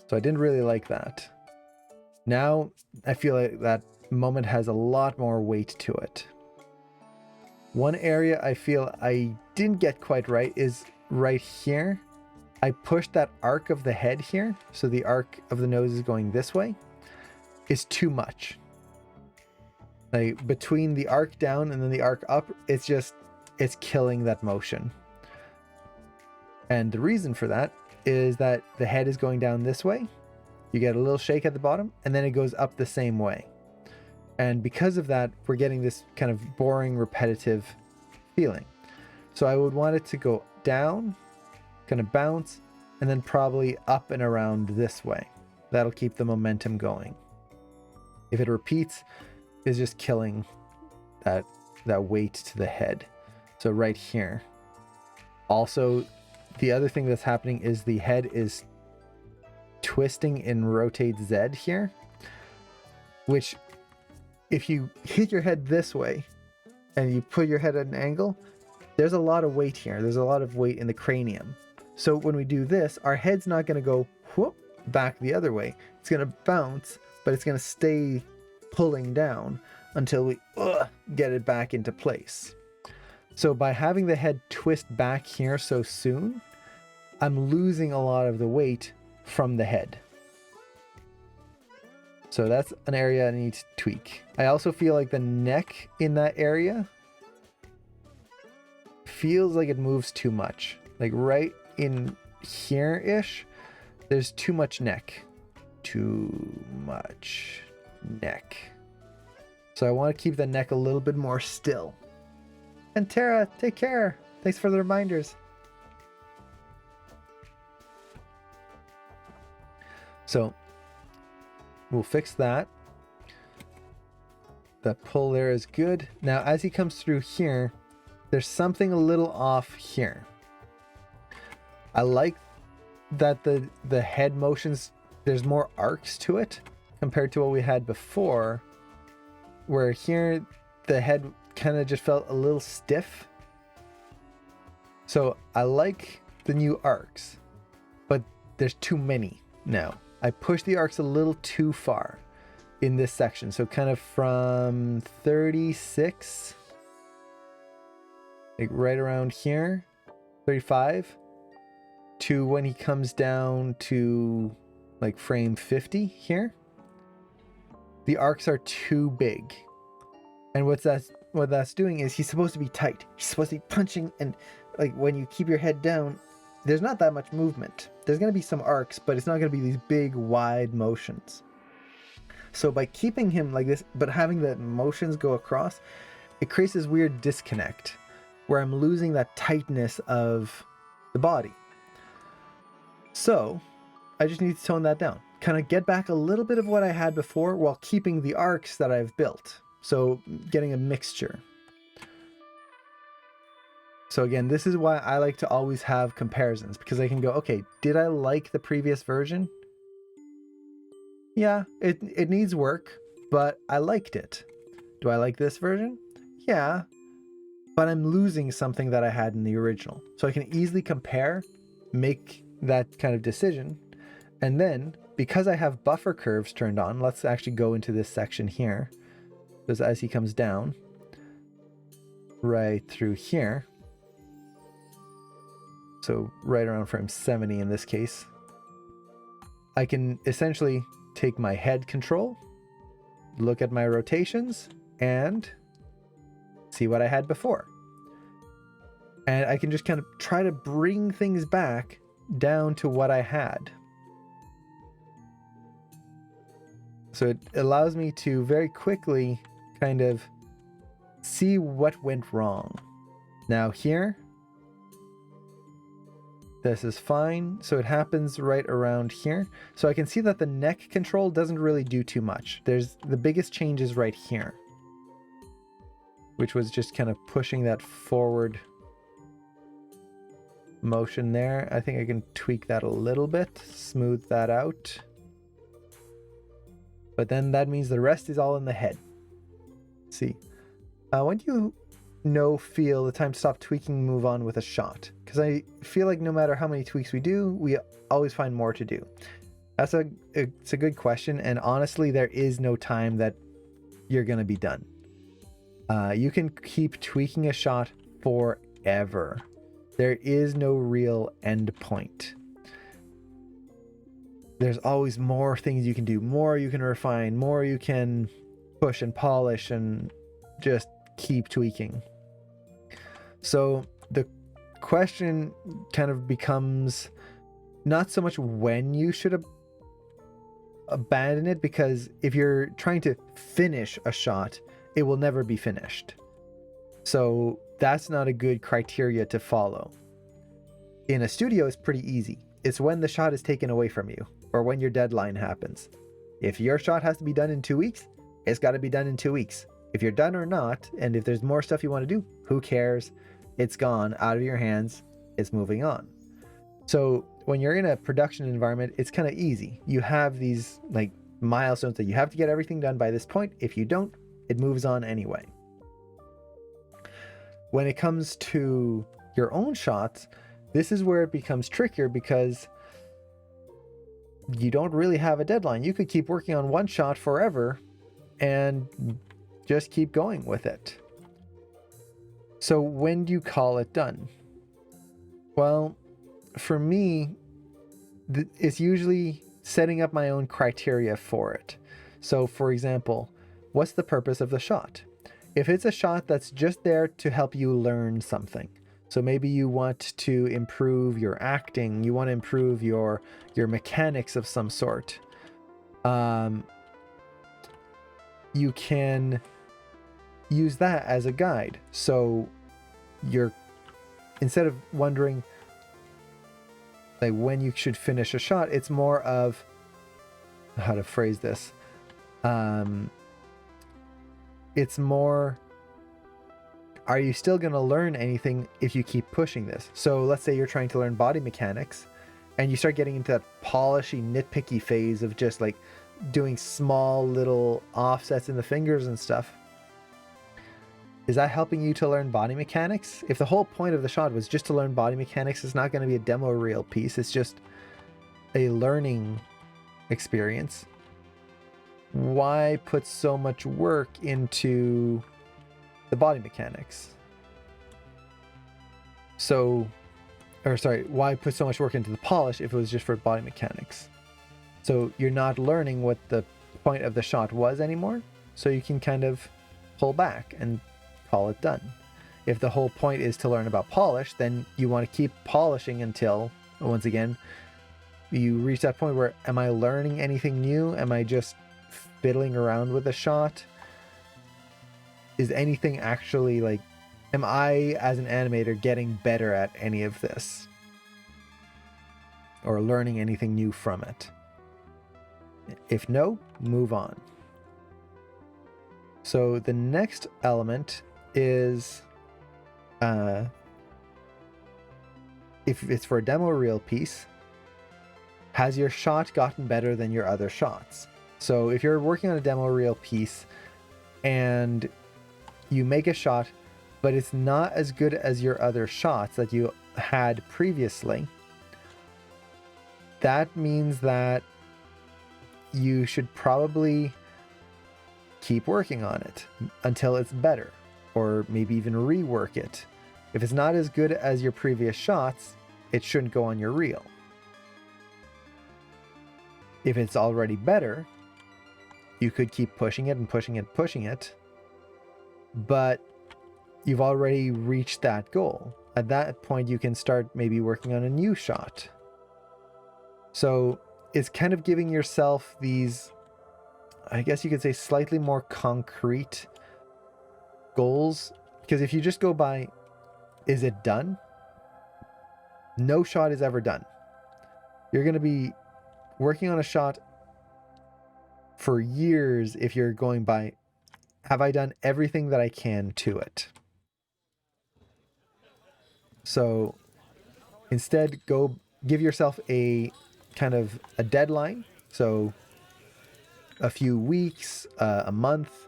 So I didn't really like that. Now I feel like that moment has a lot more weight to it. One area I feel I didn't get quite right is right here. I pushed that arc of the head here, so the arc of the nose is going this way, is too much. Like between the arc down and then the arc up, it's killing that motion. And the reason for that is that the head is going down this way. You get a little shake at the bottom and then it goes up the same way. And because of that, we're getting this kind of boring, repetitive feeling. So I would want it to go down, kind of bounce, and then probably up and around this way. That'll keep the momentum going. If it repeats, it's just killing that weight to the head. So right here. Also, the other thing that's happening is the head is twisting in rotate Z here, which if you hit your head this way and you put your head at an angle, there's a lot of weight here. There's a lot of weight in the cranium. So when we do this, our head's not going to go whoop back the other way. It's going to bounce, but it's going to stay pulling down until we get it back into place. So by having the head twist back here so soon, I'm losing a lot of the weight from the head. So that's an area I need to tweak. I also feel like the neck in that area feels like it moves too much. Like right in here-ish, there's too much neck. Too much neck. So I want to keep the neck a little bit more still. And Tara, take care. Thanks for the reminders. So we'll fix that. That pull there is good. Now, as he comes through here, there's something a little off here. I like that the head motions, there's more arcs to it compared to what we had before, where here the head kind of just felt a little stiff. So I like the new arcs, but there's too many now. I pushed the arcs a little too far in this section. So kind of from 36, like right around here, 35, to when he comes down to like frame 50 here. The arcs are too big. And what that's doing is he's supposed to be tight. He's supposed to be punching, and like when you keep your head down, there's not that much movement. There's going to be some arcs, but it's not going to be these big wide motions. So by keeping him like this, but having the motions go across, it creates this weird disconnect where I'm losing that tightness of the body. So I just need to tone that down. Kind of get back a little bit of what I had before while keeping the arcs that I've built. So getting a mixture. So again, this is why I like to always have comparisons, because I can go, okay, did I like the previous version? Yeah, it needs work, but I liked it. Do I like this version? Yeah, but I'm losing something that I had in the original. So I can easily compare, make that kind of decision. And then because I have buffer curves turned on, let's actually go into this section here. Because as he comes down, right through here, so right around frame 70 in this case, I can essentially take my head control, look at my rotations, and see what I had before. And I can just kind of try to bring things back down to what I had. So it allows me to very quickly kind of see what went wrong. Now here, this is fine. So it happens right around here. So I can see that the neck control doesn't really do too much. There's the biggest change is right here, which was just kind of pushing that forward motion there. I think I can tweak that a little bit, smooth that out. But then that means the rest is all in the head. Let's see. When do you feel the time to stop tweaking, move on with a shot? Because I feel like no matter how many tweaks we do, we always find more to do. It's a good question, and honestly, there is no time that you're going to be done. You can keep tweaking a shot forever. There is no real end point. There's always more things you can do, more you can refine, more you can push and polish and just keep tweaking. So the question kind of becomes not so much when you should abandon it, because if you're trying to finish a shot, it will never be finished. So that's not a good criteria to follow. In a studio, it's pretty easy. It's when the shot is taken away from you or when your deadline happens. If your shot has to be done in 2 weeks, it's got to be done in 2 weeks. If you're done or not, and if there's more stuff you want to do, who cares? It's gone out of your hands. It's moving on. So when you're in a production environment, it's kind of easy. You have these like milestones that you have to get everything done by this point. If you don't, it moves on anyway. When it comes to your own shots, this is where it becomes trickier, because you don't really have a deadline. You could keep working on one shot forever and just keep going with it. So when do you call it done? Well, for me, it's usually setting up my own criteria for it. So for example, what's the purpose of the shot? If it's a shot that's just there to help you learn something, So maybe you want to improve your acting, you want to improve your mechanics of some sort. You can use that as a guide. So you're, instead of wondering like when you should finish a shot, it's more of how to phrase this. It's more, are you still going to learn anything if you keep pushing this? So let's say you're trying to learn body mechanics and you start getting into that polishy, nitpicky phase of just like doing small little offsets in the fingers and stuff. Is that helping you to learn body mechanics? If the whole point of the shot was just to learn body mechanics, it's not going to be a demo reel piece. It's just a learning experience. Why put so much work into the body mechanics? Why put so much work into the polish if it was just for body mechanics? So you're not learning what the point of the shot was anymore, so you can kind of pull back and call it done. If the whole point is to learn about polish, then you want to keep polishing until, once again, you reach that point where, am I learning anything new? Am I just fiddling around with a shot? Is anything actually like, am I as an animator getting better at any of this? Or learning anything new from it? If no, move on. So the next element is, if it's for a demo reel piece, has your shot gotten better than your other shots? So if you're working on a demo reel piece and you make a shot, but it's not as good as your other shots that you had previously, that means that you should probably keep working on it until it's better, or maybe even rework it. If it's not as good as your previous shots, it shouldn't go on your reel. If it's already better, you could keep pushing it and pushing it and pushing it, but you've already reached that goal. At that point, you can start maybe working on a new shot. So it's kind of giving yourself these, I guess you could say, slightly more concrete goals. Because if you just go by, is it done? No shot is ever done. You're going to be working on a shot for years if you're going by, have I done everything that I can to it? So instead, go give yourself a kind of a deadline. So a few weeks, a month,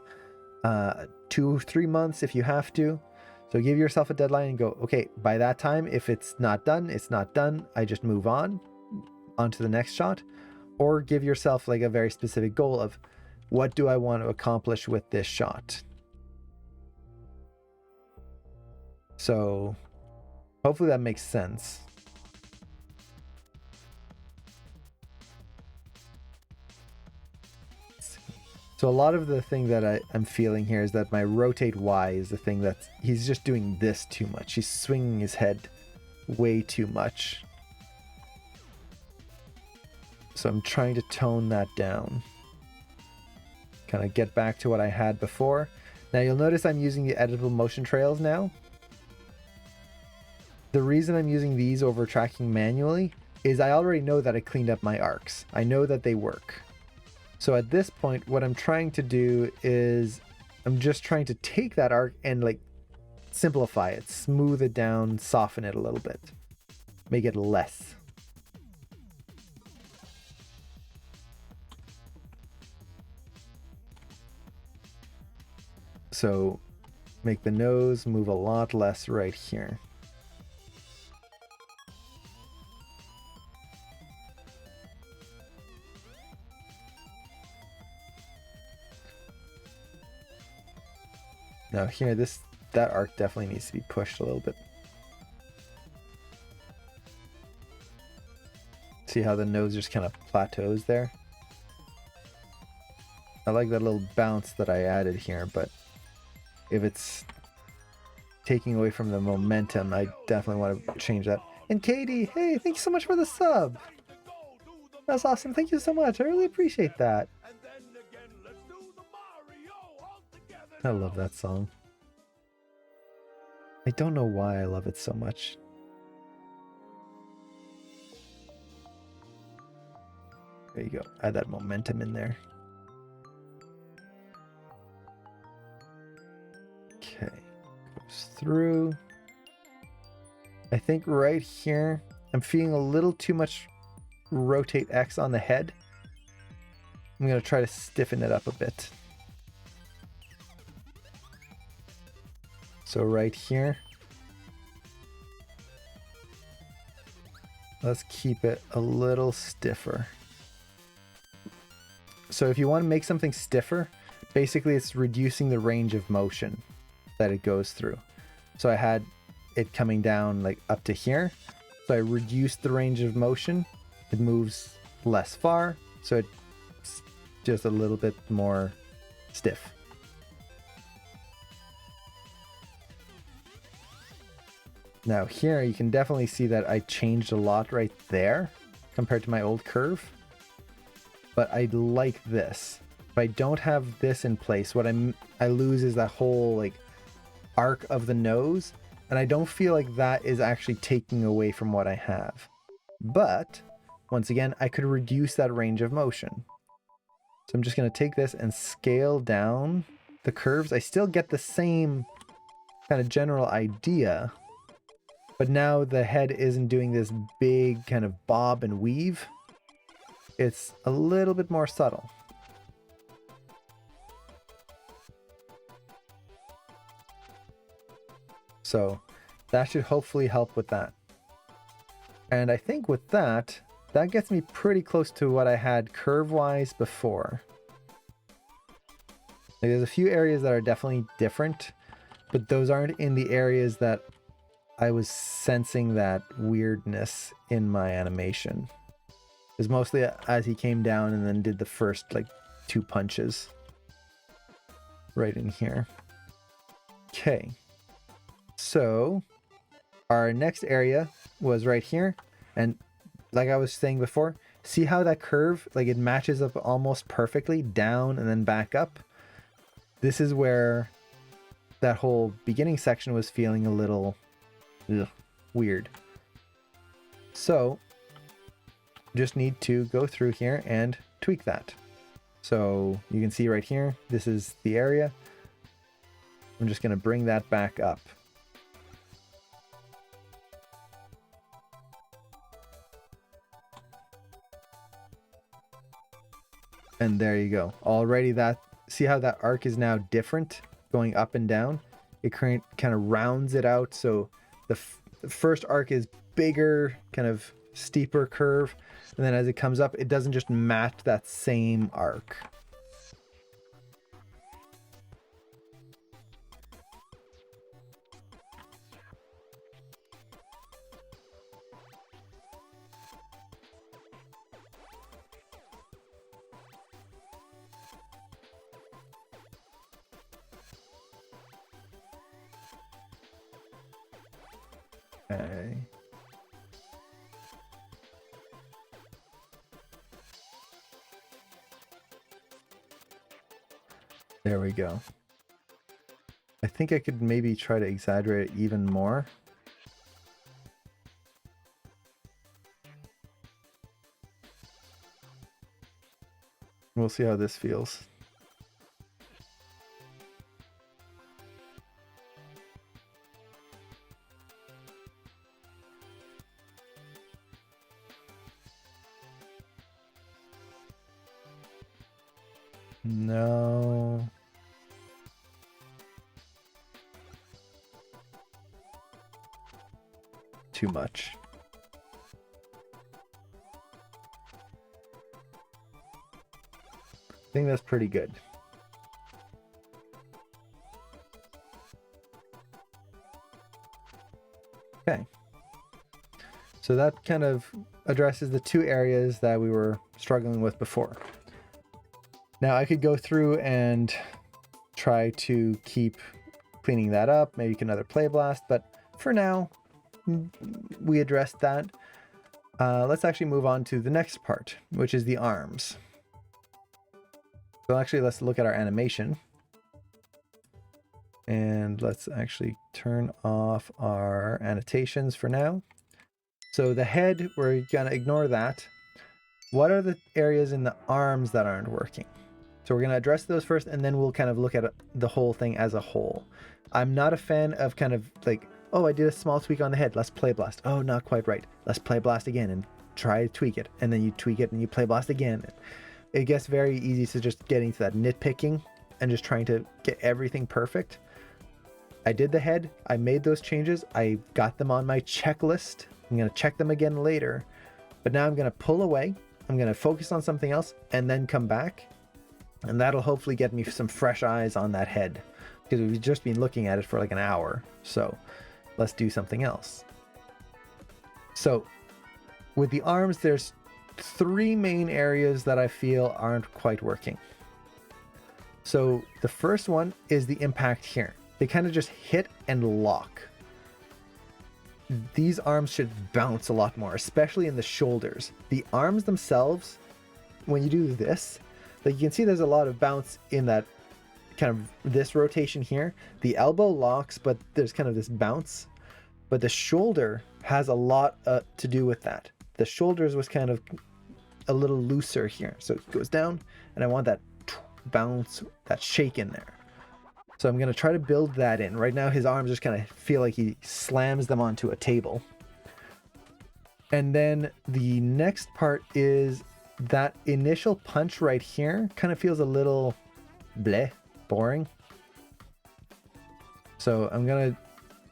2-3 months if you have to. So give yourself a deadline and go, okay, by that time, if it's not done, it's not done. I just move on to the next shot. Or give yourself like a very specific goal of, what do I want to accomplish with this shot? So hopefully that makes sense. So a lot of the thing that I'm feeling here is that my rotate Y is the thing that he's just doing this too much. He's swinging his head way too much. So I'm trying to tone that down. Kind of get back to what I had before. Now you'll notice I'm using the editable motion trails now. The reason I'm using these over tracking manually is I already know that I cleaned up my arcs. I know that they work. So at this point, what I'm trying to do is I'm just trying to take that arc and like simplify it, smooth it down, soften it a little bit, make it less. So make the nose move a lot less right here. Now here, that arc definitely needs to be pushed a little bit. See how the nose just kind of plateaus there? I like that little bounce that I added here, but if it's taking away from the momentum. I definitely want to change that. And Katie, hey, thank you so much for the sub. That's awesome. Thank you so much. I really appreciate that. I love that song. I don't know why I love it so much. There you go. Add that momentum in there. Okay. Goes through. I think right here, I'm feeling a little too much rotate X on the head. I'm going to try to stiffen it up a bit. So right here, let's keep it a little stiffer. So if you want to make something stiffer, basically it's reducing the range of motion that it goes through. So I had it coming down like up to here. So I reduced the range of motion. It moves less far. So it's just a little bit more stiff. Now here you can definitely see that I changed a lot right there compared to my old curve. But I like this. If I don't have this in place, what I lose is that whole like arc of the nose, and I don't feel like that is actually taking away from what I have. But once again, I could reduce that range of motion. So I'm just going to take this and scale down the curves. I still get the same kind of general idea, but now the head isn't doing this big kind of bob and weave. It's a little bit more subtle. So that should hopefully help with that. And I think with that, that gets me pretty close to what I had curve-wise before. Like, there's a few areas that are definitely different, but those aren't in the areas that I was sensing that weirdness in my animation. It was mostly as he came down and then did the first like 2 punches right in here. Okay. So our next area was right here. And like I was saying before, see how that curve, like it matches up almost perfectly down and then back up. This is where that whole beginning section was feeling a little weird. So just need to go through here and tweak that. So you can see right here, this is the area. I'm just going to bring that back up. And there you go. Already that, see how that arc is now different going up and down? It kind of rounds it out. So the first arc is bigger, kind of steeper curve. And then as it comes up, it doesn't just match that same arc. Okay. There we go. I think I could maybe try to exaggerate it even more. We'll see how this feels. No. Too much. I think that's pretty good. Okay. So that kind of addresses the 2 areas that we were struggling with before. Now I could go through and try to keep cleaning that up, maybe another play blast, but for now, we addressed that. Let's actually move on to the next part, which is the arms. So actually, let's look at our animation. And let's actually turn off our annotations for now. So the head, we're gonna ignore that. What are the areas in the arms that aren't working? So we're gonna address those first, and then we'll kind of look at the whole thing as a whole. I'm not a fan of kind of like, oh, I did a small tweak on the head, let's play blast. Oh, not quite right. Let's play blast again and try to tweak it. And then you tweak it and you play blast again. It gets very easy to just get into that nitpicking and just trying to get everything perfect. I did the head, I made those changes, I got them on my checklist. I'm gonna check them again later, but now I'm gonna pull away, I'm gonna focus on something else, and then come back. And that'll hopefully get me some fresh eyes on that head, because we've just been looking at it for like an hour. So let's do something else. So with the arms, there's 3 main areas that I feel aren't quite working. So the first one is the impact here. They kind of just hit and lock. These arms should bounce a lot more, especially in the shoulders. The arms themselves, when you do this, like you can see there's a lot of bounce in that kind of this rotation here. The elbow locks, but there's kind of this bounce. But the shoulder has a lot to do with that. The shoulders was kind of a little looser here. So it goes down, and I want that bounce, that shake in there. So I'm going to try to build that in. Right now his arms just kind of feel like he slams them onto a table. And then the next part is that initial punch right here kind of feels a little bleh, boring. So I'm going to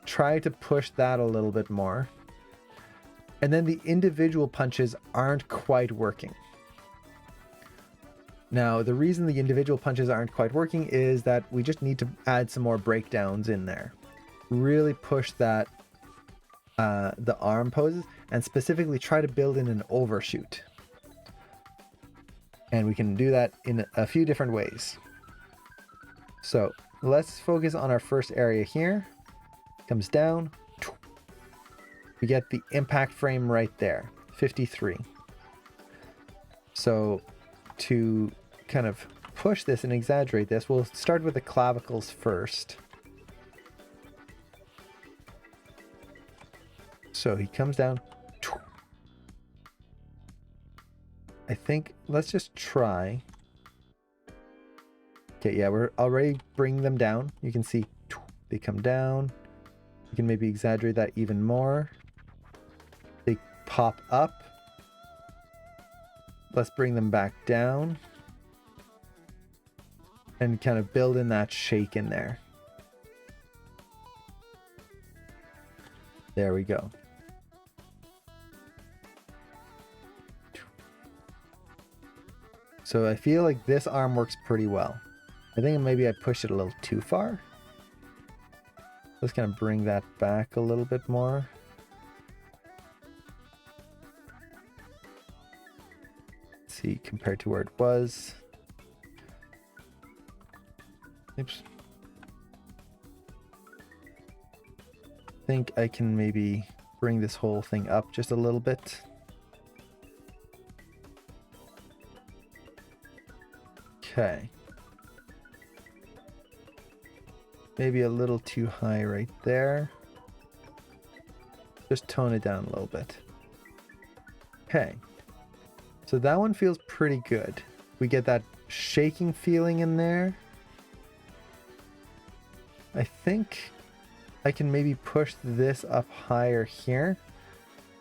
try to push that a little bit more. And then the individual punches aren't quite working. Now, the reason the individual punches aren't quite working is that we just need to add some more breakdowns in there. Really push that, the arm poses, and specifically try to build in an overshoot. And we can do that in a few different ways. So let's focus on our first area here. Comes down. We get the impact frame right there, 53. So to kind of push this and exaggerate this, we'll start with the clavicles first. So he comes down. I think let's just try. Okay, yeah, we're already bringing them down. You can see they come down. You can maybe exaggerate that even more. They pop up. Let's bring them back down and kind of build in that shake in there. There we go. So I feel like this arm works pretty well. I think maybe I pushed it a little too far. Let's kind of bring that back a little bit more. Let's see, compared to where it was. Oops. I think I can maybe bring this whole thing up just a little bit. Okay. Maybe a little too high right there. Just tone it down a little bit. Okay. So that one feels pretty good. We get that shaking feeling in there. I think I can maybe push this up higher here.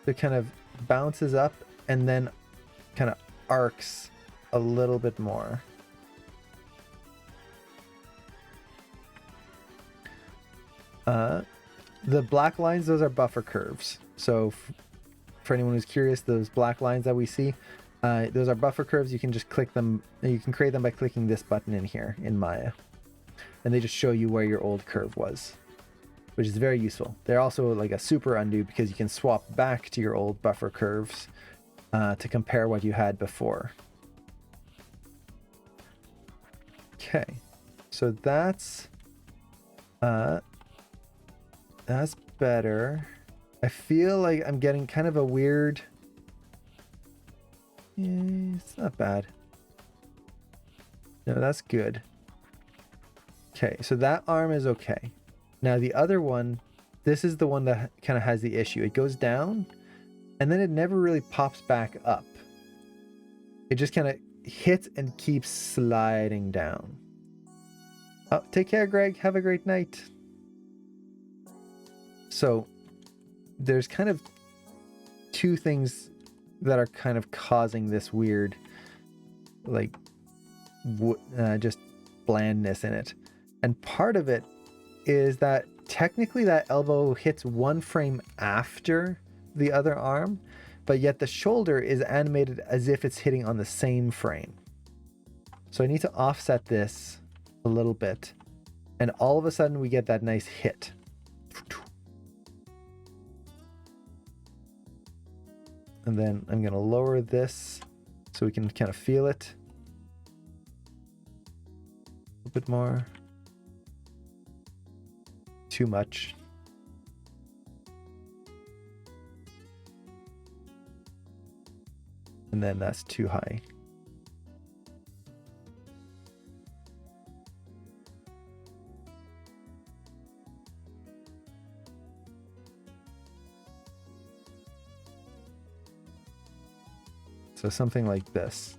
So it kind of bounces up and then kind of arcs a little bit more. The black lines, those are buffer curves. So for anyone who's curious, those black lines that we see, those are buffer curves. You can just click them. You can create them by clicking this button in here in Maya. And they just show you where your old curve was, which is very useful. They're also like a super undo because you can swap back to your old buffer curves to compare what you had before. Okay, so that's That's better. I feel like I'm getting kind of a weird... Yeah, it's not bad. No, that's good. Okay, so that arm is okay. Now the other one, this is the one that kind of has the issue. It goes down, and then it never really pops back up. It just kind of hits and keeps sliding down. Oh, take care, Greg. Have a great night. So there's kind of two things that are kind of causing this weird, like, just blandness in it. And part of it is that technically that elbow hits one frame after the other arm, but yet the shoulder is animated as if it's hitting on the same frame. So I need to offset this a little bit, and all of a sudden we get that nice hit. And then I'm going to lower this so we can kind of feel it a little bit more. Too much. And then that's too high. So something like this.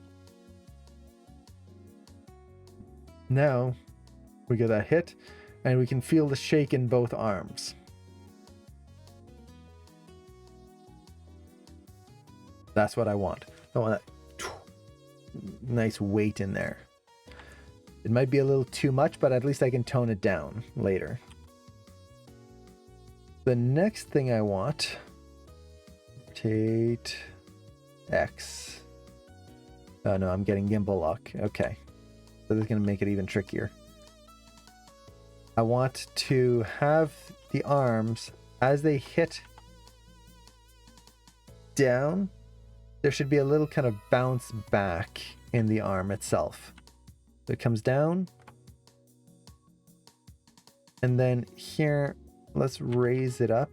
Now we get that hit, and we can feel the shake in both arms. That's what I want. I want that nice weight in there. It might be a little too much, but at least I can tone it down later. The next thing I want, rotate X. Oh no, I'm getting gimbal lock. Okay. So this is going to make it even trickier. I want to have the arms, as they hit down, there should be a little kind of bounce back in the arm itself. So it comes down. And then here, let's raise it up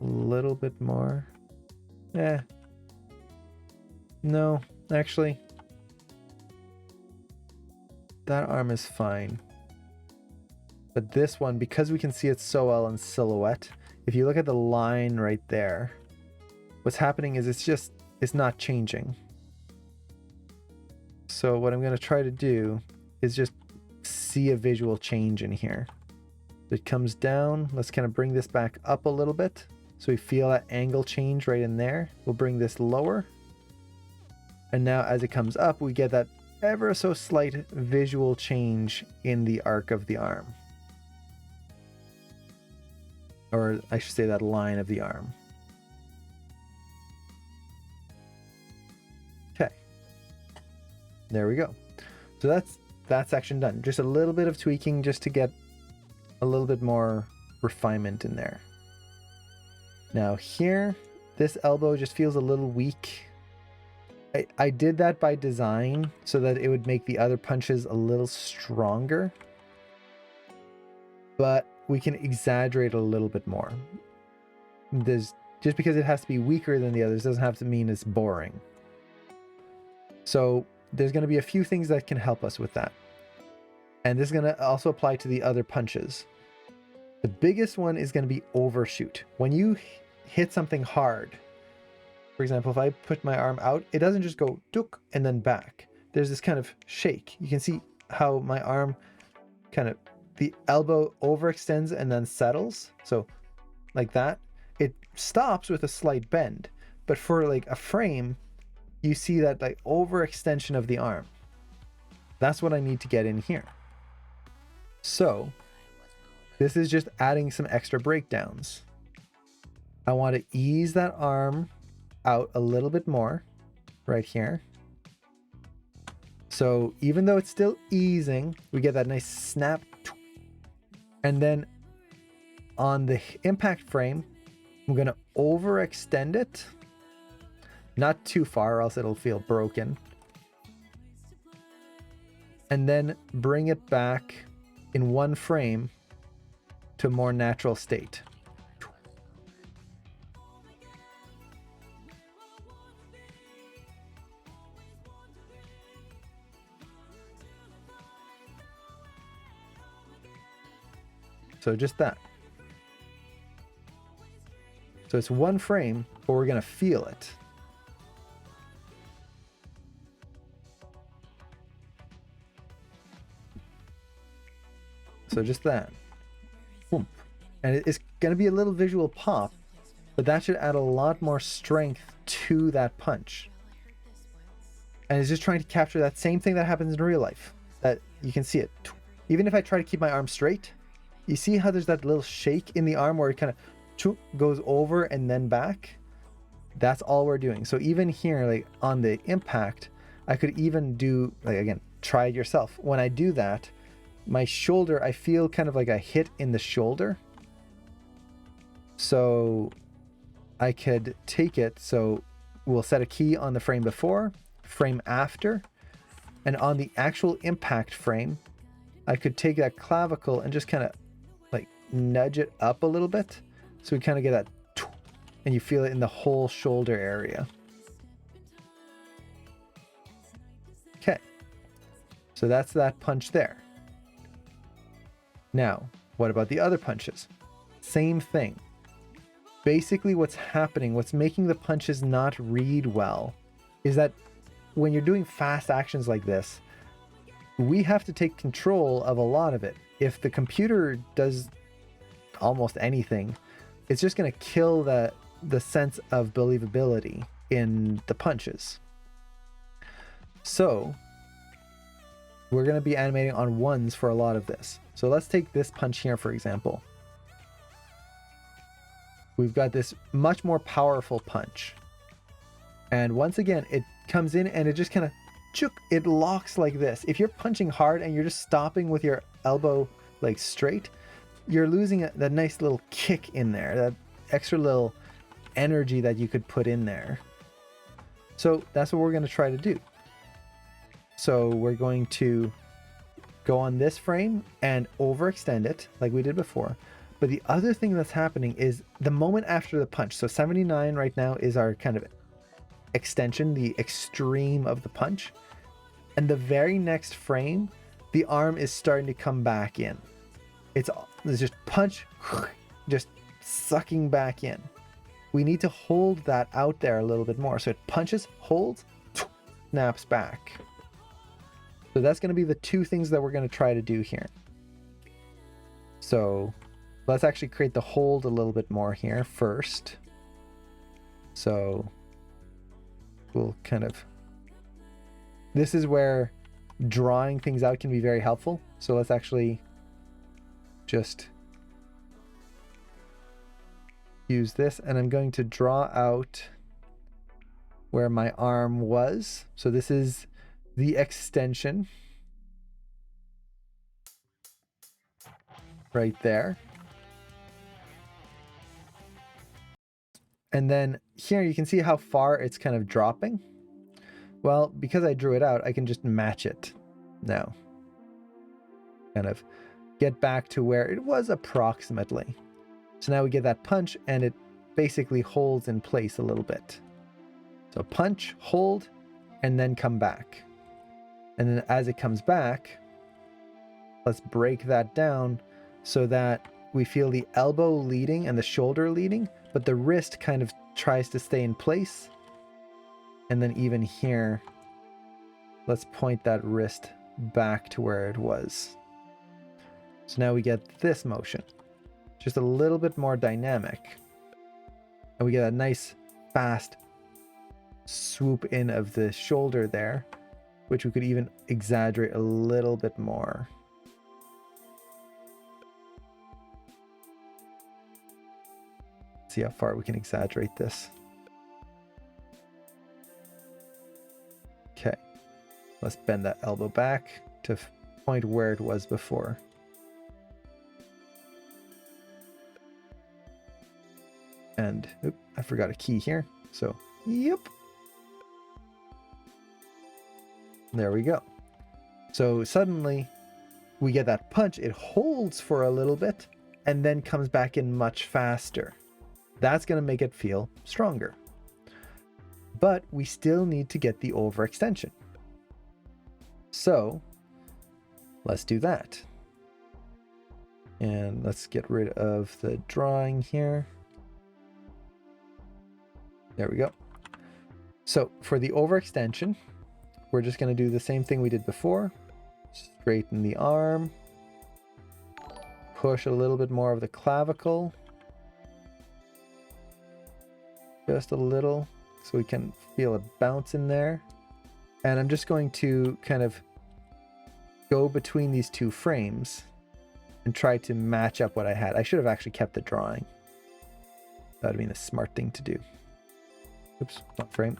a little bit more. No, actually, that arm is fine. But this one, because we can see it so well in silhouette, if you look at the line right there, what's happening is it's not changing. So what I'm going to try to do is just see a visual change in here. It comes down. Let's kind of bring this back up a little bit, so we feel that angle change right in there. We'll bring this lower. And now as it comes up, we get that ever so slight visual change in the arc of the arm. Or I should say that line of the arm. Okay. There we go. So that's that section done. Just a little bit of tweaking just to get a little bit more refinement in there. Now here, this elbow just feels a little weak. I did that by design so that it would make the other punches a little stronger. But we can exaggerate a little bit more. Just because it has to be weaker than the others doesn't have to mean it's boring. So there's going to be a few things that can help us with that. And this is going to also apply to the other punches. The biggest one is going to be overshoot. When you hit something hard, for example, if I put my arm out, it doesn't just go duk and then back. There's this kind of shake. You can see how my arm kind of, the elbow overextends and then settles. So like that. It stops with a slight bend. But for like a frame, you see that like overextension of the arm. That's what I need to get in here. So this is just adding some extra breakdowns. I want to ease that arm out a little bit more right here. So even though it's still easing, we get that nice snap. And then on the impact frame, I'm going to overextend it. Not too far or else it'll feel broken. and then bring it back in one frame to a more natural state. So just that. So it's one frame, but we're going to feel it. So just that. Boom. And it's going to be a little visual pop, but that should add a lot more strength to that punch. And it's just trying to capture that same thing that happens in real life. That you can see it. Even if I try to keep my arm straight, you see how there's that little shake in the arm where it kind of goes over and then back? That's all we're doing. So even here, like on the impact, I could even do, like again, try it yourself. When I do that, my shoulder, I feel kind of like a hit in the shoulder. So I could take it. So we'll set a key on the frame before, frame after, and on the actual impact frame, I could take that clavicle and just kind of like nudge it up a little bit. So we kind of get that, and you feel it in the whole shoulder area. Okay. So that's that punch there. Now, what about the other punches? Same thing. Basically what's happening, what's making the punches not read well, is that when you're doing fast actions like this, we have to take control of a lot of it. If the computer does almost anything, it's just going to kill the sense of believability in the punches. So we're going to be animating on ones for a lot of this. So let's take this punch here, for example. We've got this much more powerful punch. And once again, it comes in and it just kind of it locks like this. If you're punching hard and you're just stopping with your elbow like straight, you're losing that nice little kick in there, that extra little energy that you could put in there. So that's what we're going to try to do. So we're going to go on this frame and overextend it like we did before. But the other thing that's happening is the moment after the punch. So 79 right now is our kind of extension, the extreme of the punch. And the very next frame, the arm is starting to come back in. It's just punch, just sucking back in. We need to hold that out there a little bit more. So it punches, holds, snaps back. So that's going to be the two things that we're going to try to do here. So let's actually create the hold a little bit more here first. So we'll kind of, this is where drawing things out can be very helpful. So let's actually just use this, and I'm going to draw out where my arm was. So this is the extension right there. And then here you can see how far it's kind of dropping. Well, because I drew it out, I can just match it now. Kind of get back to where it was approximately. So now we get that punch and it basically holds in place a little bit. So punch, hold, and then come back. And then as it comes back, let's break that down so that we feel the elbow leading and the shoulder leading, but the wrist kind of tries to stay in place. And then even here, let's point that wrist back to where it was. So now we get this motion, just a little bit more dynamic. And we get a nice fast swoop in of the shoulder there, which we could even exaggerate a little bit more. See how far we can exaggerate this. Okay, let's bend that elbow back to point where it was before. And oops, I forgot a key here. So, yep. There we go. So suddenly we get that punch, it holds for a little bit and then comes back in much faster. That's going to make it feel stronger. But we still need to get the overextension. So let's do that. And let's get rid of the drawing here. There we go. So for the overextension, we're just going to do the same thing we did before. Straighten the arm. Push a little bit more of the clavicle. Just a little, so we can feel a bounce in there. And I'm just going to kind of go between these two frames and try to match up what I had. I should have actually kept the drawing. That would have been a smart thing to do. Oops, wrong frame.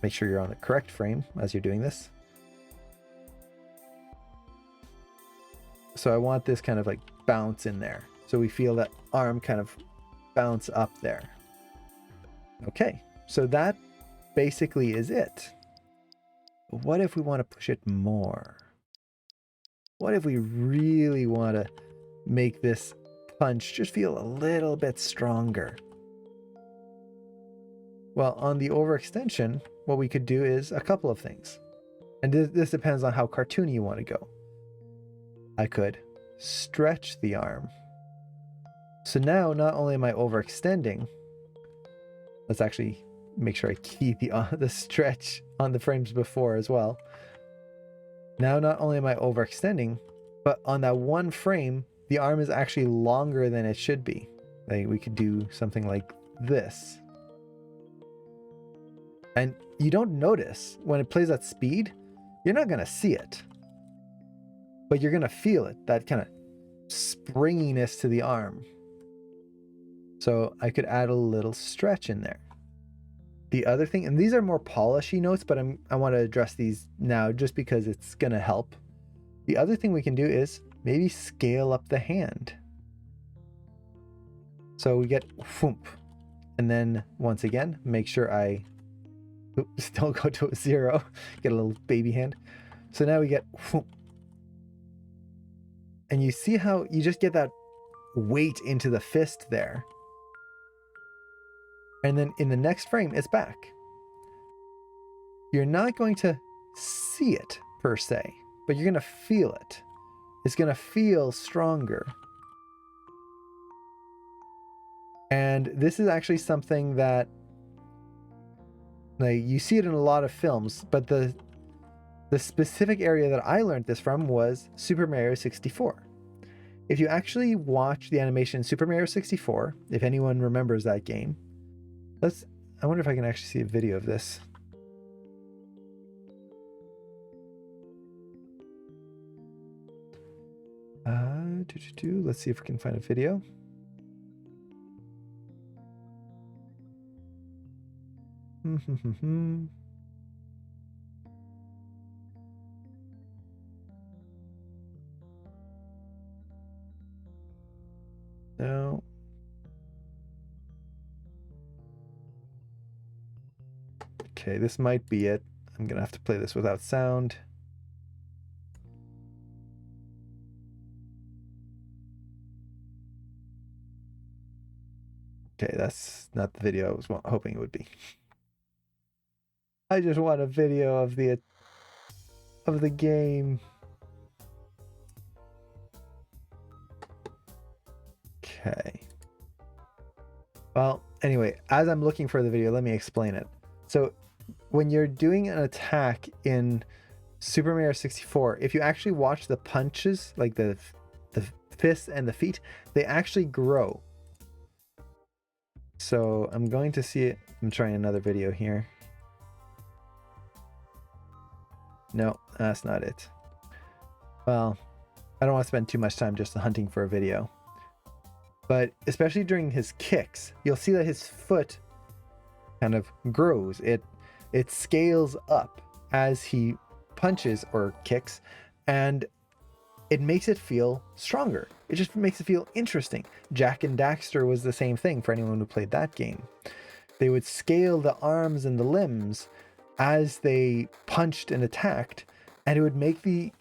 Make sure you're on the correct frame as you're doing this. So I want this kind of like bounce in there. So we feel that arm kind of bounce up there. Okay, so that basically is it. But what if we want to push it more? What if we really want to make this punch just feel a little bit stronger? Well, on the overextension, what we could do is a couple of things. And this depends on how cartoony you want to go. I could stretch the arm. So now not only am I overextending, let's actually make sure I keep the stretch on the frames before as well. Now not only am I overextending, but on that one frame, the arm is actually longer than it should be. Like we could do something like this. And you don't notice when it plays at speed, you're not going to see it. But you're going to feel it, that kind of springiness to the arm. So I could add a little stretch in there. The other thing, and these are more polishy notes, but I want to address these now just because it's going to help. The other thing we can do is maybe scale up the hand. So we get whoomp. And then once again, make sure I don't go to a 0. Get a little baby hand. So now we get whoomp. And you see how you just get that weight into the fist there. And then in the next frame, it's back. You're not going to see it per se, but you're going to feel it. It's going to feel stronger. And this is actually something that, like, you see it in a lot of films, but the specific area that I learned this from was Super Mario 64. If you actually watch the animation in Super Mario 64, if anyone remembers that game, I wonder if I can actually see a video of this. Let's see if we can find a video. No. Okay, this might be it. I'm gonna have to play this without sound. Okay, that's not the video I was hoping it would be. I just want a video of the game. Okay. Well, anyway, as I'm looking for the video, let me explain it. So when you're doing an attack in Super Mario 64, if you actually watch the punches, like the fists and the feet, they actually grow. So I'm going to see it. I'm trying another video here. No, that's not it. Well, I don't want to spend too much time just hunting for a video. But especially during his kicks, you'll see that his foot kind of grows. It scales up as he punches or kicks, and it makes it feel stronger. It just makes it feel interesting. Jak and Daxter was the same thing for anyone who played that game. They would scale the arms and the limbs as they punched and attacked, and it would make the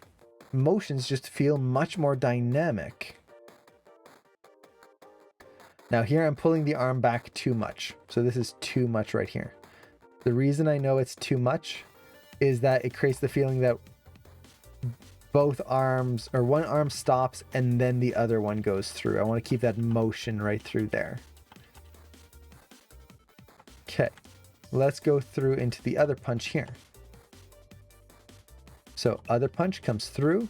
motions just feel much more dynamic. Now here I'm pulling the arm back too much. So this is too much right here. The reason I know it's too much is that it creates the feeling that both arms, or one arm stops and then the other one goes through. I want to keep that motion right through there. Okay, let's go through into the other punch here. So other punch comes through.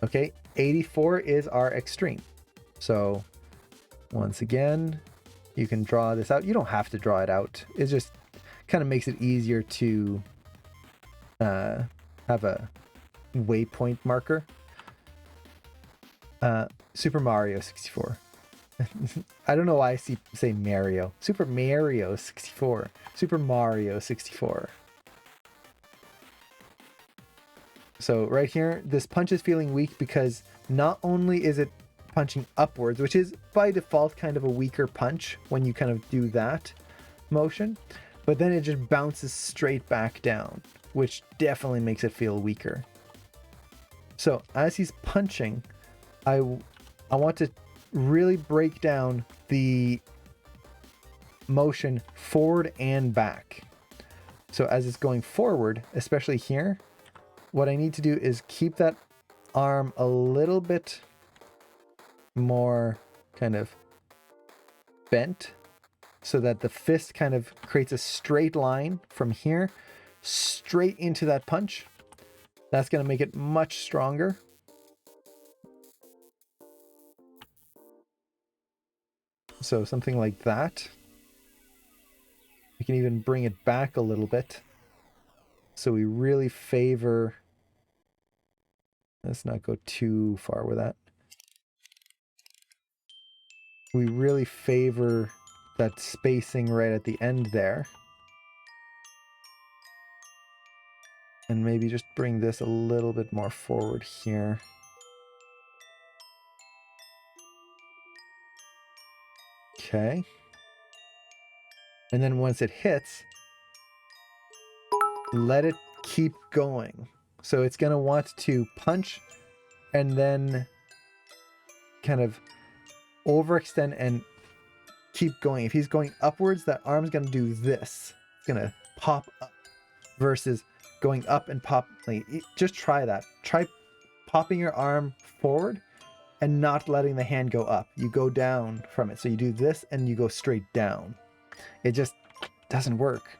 Okay, 84 is our extreme. So once again, you can draw this out. You don't have to draw it out. It just kind of makes it easier to have a waypoint marker. Super Mario 64. I don't know why I say Mario. Super Mario 64. Super Mario 64. So right here, this punch is feeling weak because not only is it punching upwards, which is by default kind of a weaker punch when you kind of do that motion, but then it just bounces straight back down, which definitely makes it feel weaker. So as he's punching, I want to really break down the motion forward and back. So as it's going forward, especially here, what I need to do is keep that arm a little bit more kind of bent so that the fist kind of creates a straight line from here straight into that punch. That's going to make it much stronger. So something like that. We can even bring it back a little bit. So we really favor... Let's not go too far with that. We really favor that spacing right at the end there. And maybe just bring this a little bit more forward here. Okay. And then once it hits, let it keep going. So it's going to want to punch and then kind of overextend and keep going. If he's going upwards, that arm's going to do this. It's going to pop up versus going up and pop. Like, just try that. Try popping your arm forward and not letting the hand go up. You go down from it. So you do this and you go straight down. It just doesn't work.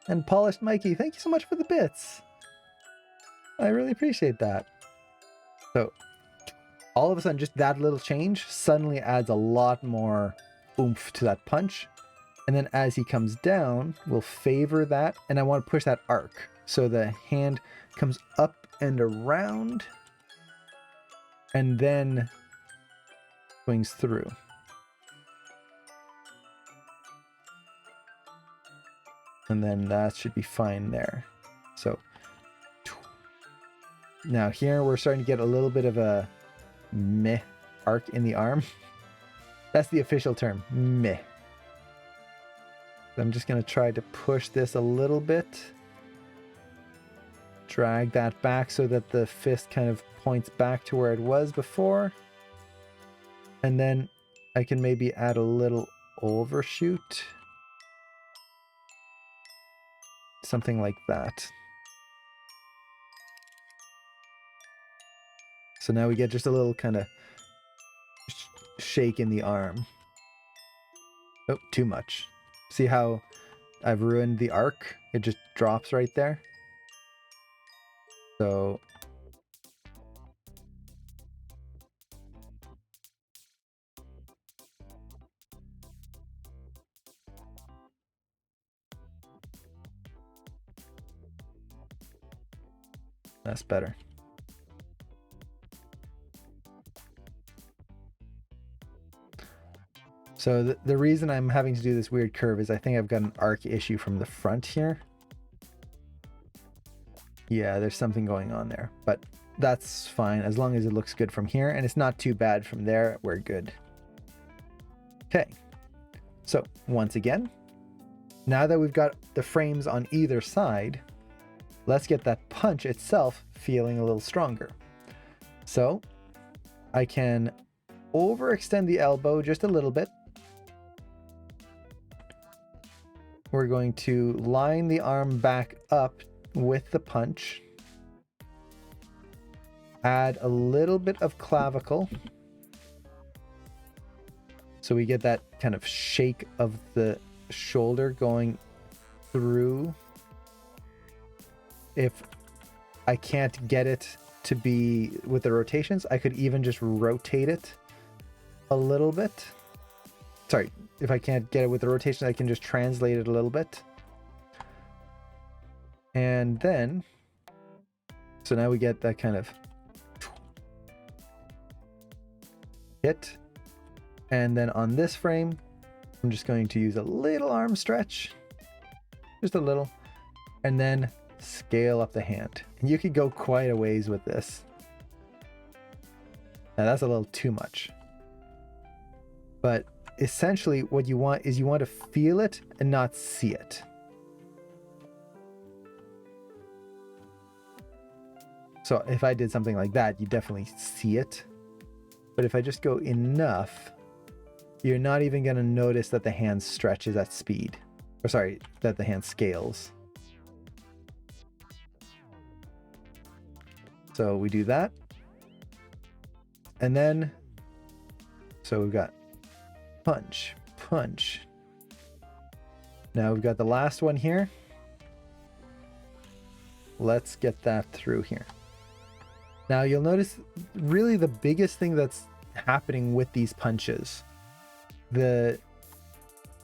And Polished Mikey, thank you so much for the bits. I really appreciate that. So all of a sudden, just that little change suddenly adds a lot more oomph to that punch. And then as he comes down, we'll favor that. And I want to push that arc. So the hand comes up and around and then swings through. And then that should be fine there. So now here we're starting to get a little bit of a meh arc in the arm. That's the official term, meh. I'm just going to try to push this a little bit. Drag that back so that the fist kind of points back to where it was before. And then I can maybe add a little overshoot. Something like that. So now we get just a little kind of shake in the arm. Oh, too much. See how I've ruined the arc? It just drops right there. So that's better. So the reason I'm having to do this weird curve is I think I've got an arc issue from the front here. Yeah, there's something going on there, but that's fine as long as it looks good from here and it's not too bad from there. We're good. Okay, so once again, now that we've got the frames on either side, let's get that punch itself feeling a little stronger. So I can overextend the elbow just a little bit. We're going to line the arm back up with the punch. Add a little bit of clavicle. So we get that kind of shake of the shoulder going through. If I can't get it to be with the rotations, I could even just rotate it a little bit. Sorry, if I can't get it with the rotation, I can just translate it a little bit. And then, so now we get that kind of hit. And then on this frame, I'm just going to use a little arm stretch, just a little, and then scale up the hand. And you could go quite a ways with this. Now that's a little too much. But essentially what you want is you want to feel it and not see it. So if I did something like that, you definitely see it. But if I just go enough, you're not even going to notice that the hand stretches at speed. Or sorry, that the hand scales. So we do that. And then, so we've got punch, punch. Now we've got the last one here. Let's get that through here. Now you'll notice really the biggest thing that's happening with these punches, the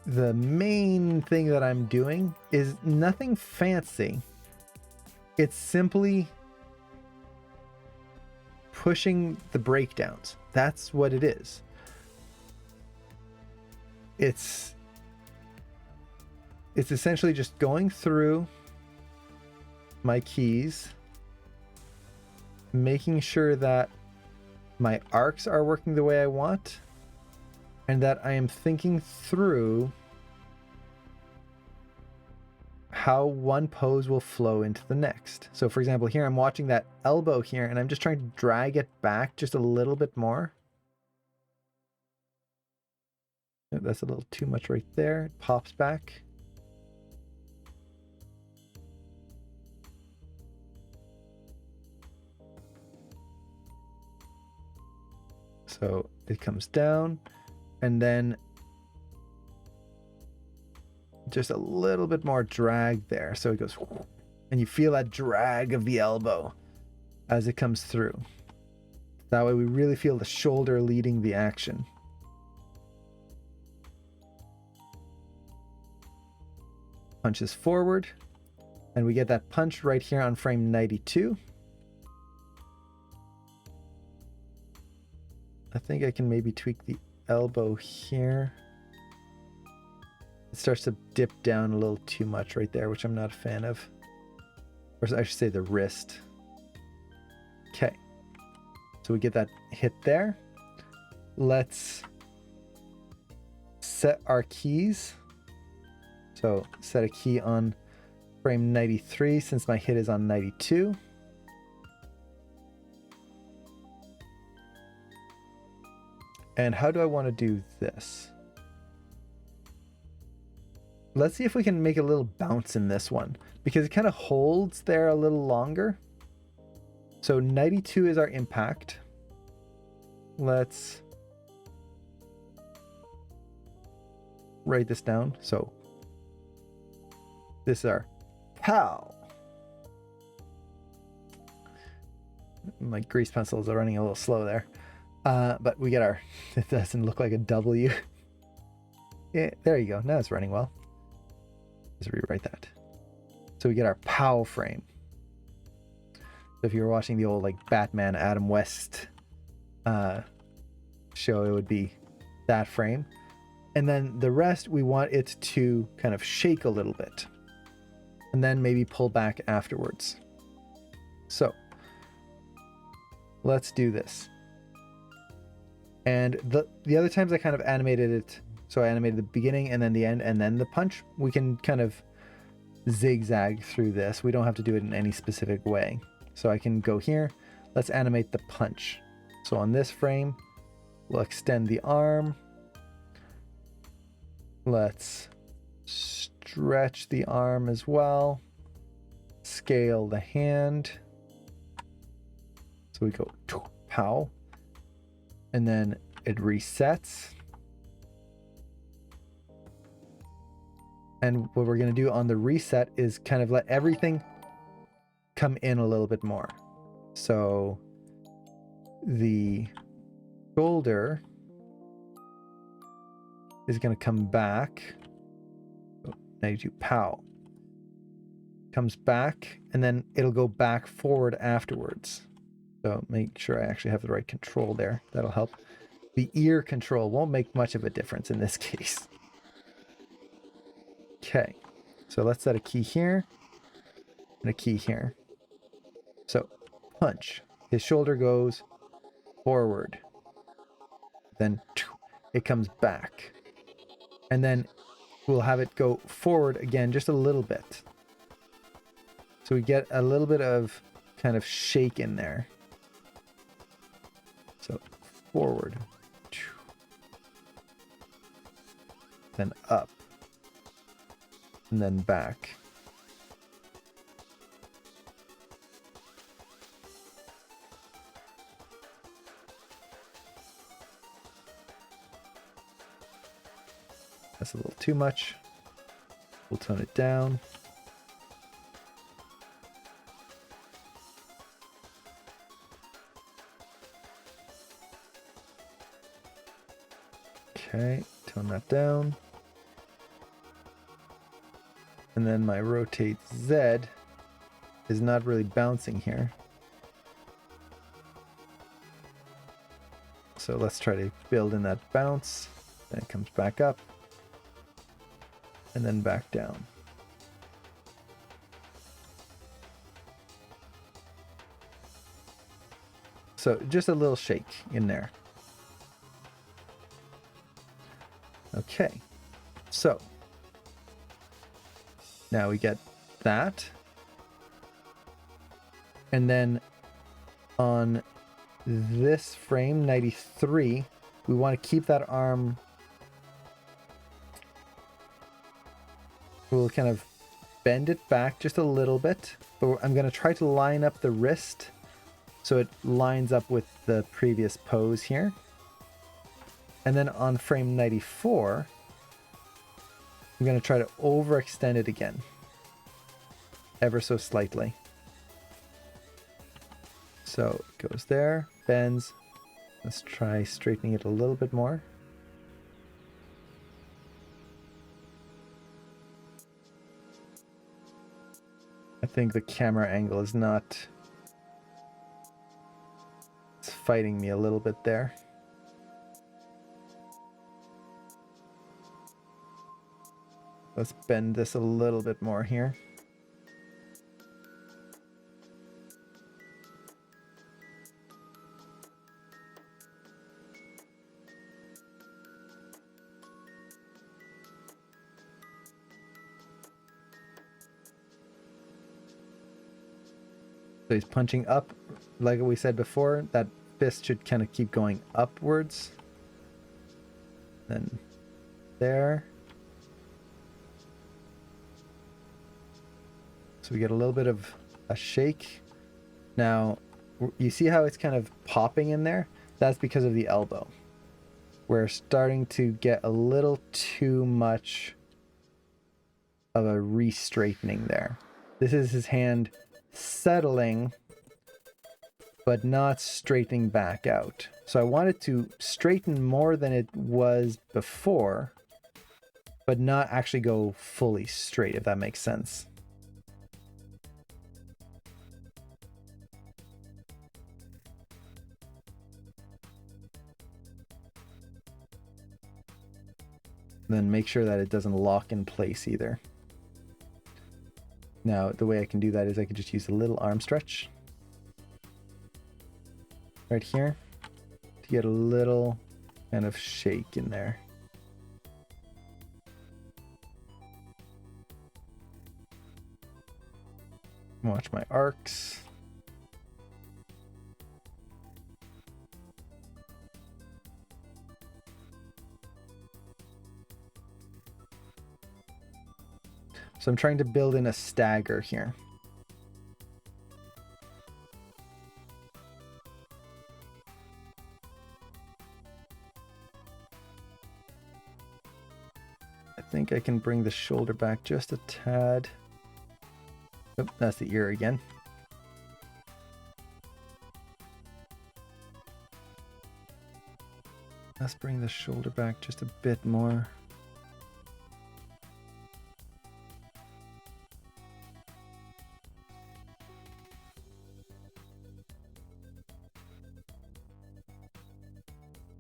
main thing that I'm doing is nothing fancy. It's simply pushing the breakdowns. That's what it is. It's essentially just going through my keys, making sure that my arcs are working the way I want, and that I am thinking through how one pose will flow into the next. So for example, here I'm watching that elbow here, and I'm just trying to drag it back just a little bit more. That's a little too much right there. It pops back. So it comes down, and then just a little bit more drag there. So it goes, and you feel that drag of the elbow as it comes through. That way we really feel the shoulder leading the action. Punches forward, and we get that punch right here on frame 92. I think I can maybe tweak the elbow here. It starts to dip down a little too much right there, which I'm not a fan of. Or I should say the wrist. Okay. So we get that hit there. Let's set our keys. So set a key on frame 93 since my hit is on 92. And how do I want to do this? Let's see if we can make a little bounce in this one, because it kind of holds there a little longer. So 92 is our impact. Let's write this down. So this is our pow. My grease pencils are running a little slow there. But we get our, it doesn't look like a W. Yeah, there you go. Now it's running well. Let's rewrite that. So we get our POW frame. So if you were watching the old like Batman Adam West show, it would be that frame. And then the rest, we want it to kind of shake a little bit. And then maybe pull back afterwards. So let's do this. And the other times I kind of animated it. So I animated the beginning and then the end and then the punch. We can kind of zigzag through this. We don't have to do it in any specific way. So I can go here. Let's animate the punch. So on this frame, we'll extend the arm. Let's stretch the arm as well. Scale the hand. So we go pow. And then it resets. And what we're going to do on the reset is kind of let everything come in a little bit more. So the shoulder is going to come back. Oh, now you do pow. Comes back, and then it'll go back forward afterwards. So make sure I actually have the right control there. That'll help. The ear control won't make much of a difference in this case. Okay, so let's set a key here and a key here. So punch. His shoulder goes forward. Then it comes back. And then we'll have it go forward again just a little bit. So we get a little bit of kind of shake in there. So forward. Then up. And then back. That's a little too much. We'll tone it down. Okay, tone that down. And then my rotate Z is not really bouncing here. So let's try to build in that bounce. Then it comes back up. And then back down. So just a little shake in there. Okay, so now we get that. And then on this frame, 93, we want to keep that arm. We'll kind of bend it back just a little bit, but I'm going to try to line up the wrist so it lines up with the previous pose here. And then on frame 94, I'm going to try to overextend it again, ever so slightly. So it goes there, bends. Let's try straightening it a little bit more. I think the camera angle is not... It's fighting me a little bit there. Let's bend this a little bit more here. So he's punching up, like we said before, that fist should kind of keep going upwards. Then there. So we get a little bit of a shake. Now, you see how it's kind of popping in there? That's because of the elbow. We're starting to get a little too much of a re-straightening there. This is his hand settling, but not straightening back out. So I want it to straighten more than it was before, but not actually go fully straight, if that makes sense. Then make sure that it doesn't lock in place either. Now, the way I can do that is I can just use a little arm stretch right here to get a little kind of shake in there. Watch my arcs. So I'm trying to build in a stagger here. I think I can bring the shoulder back just a tad. Oh, that's the ear again. Let's bring the shoulder back just a bit more.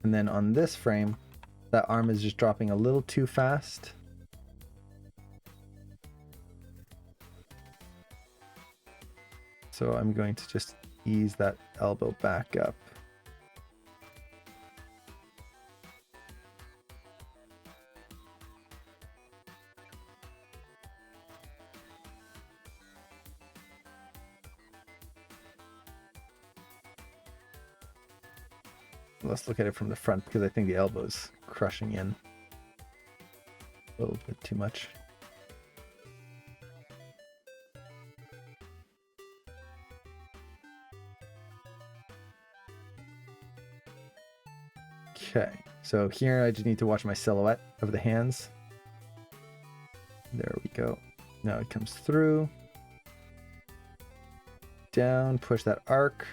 And then on this frame, that arm is just dropping a little too fast. So I'm going to just ease that elbow back up. Let's look at it from the front because I think the elbow is crushing in a little bit too much. Okay, so here I just need to watch my silhouette of the hands. There we go. Now it comes through. Down, push that arc.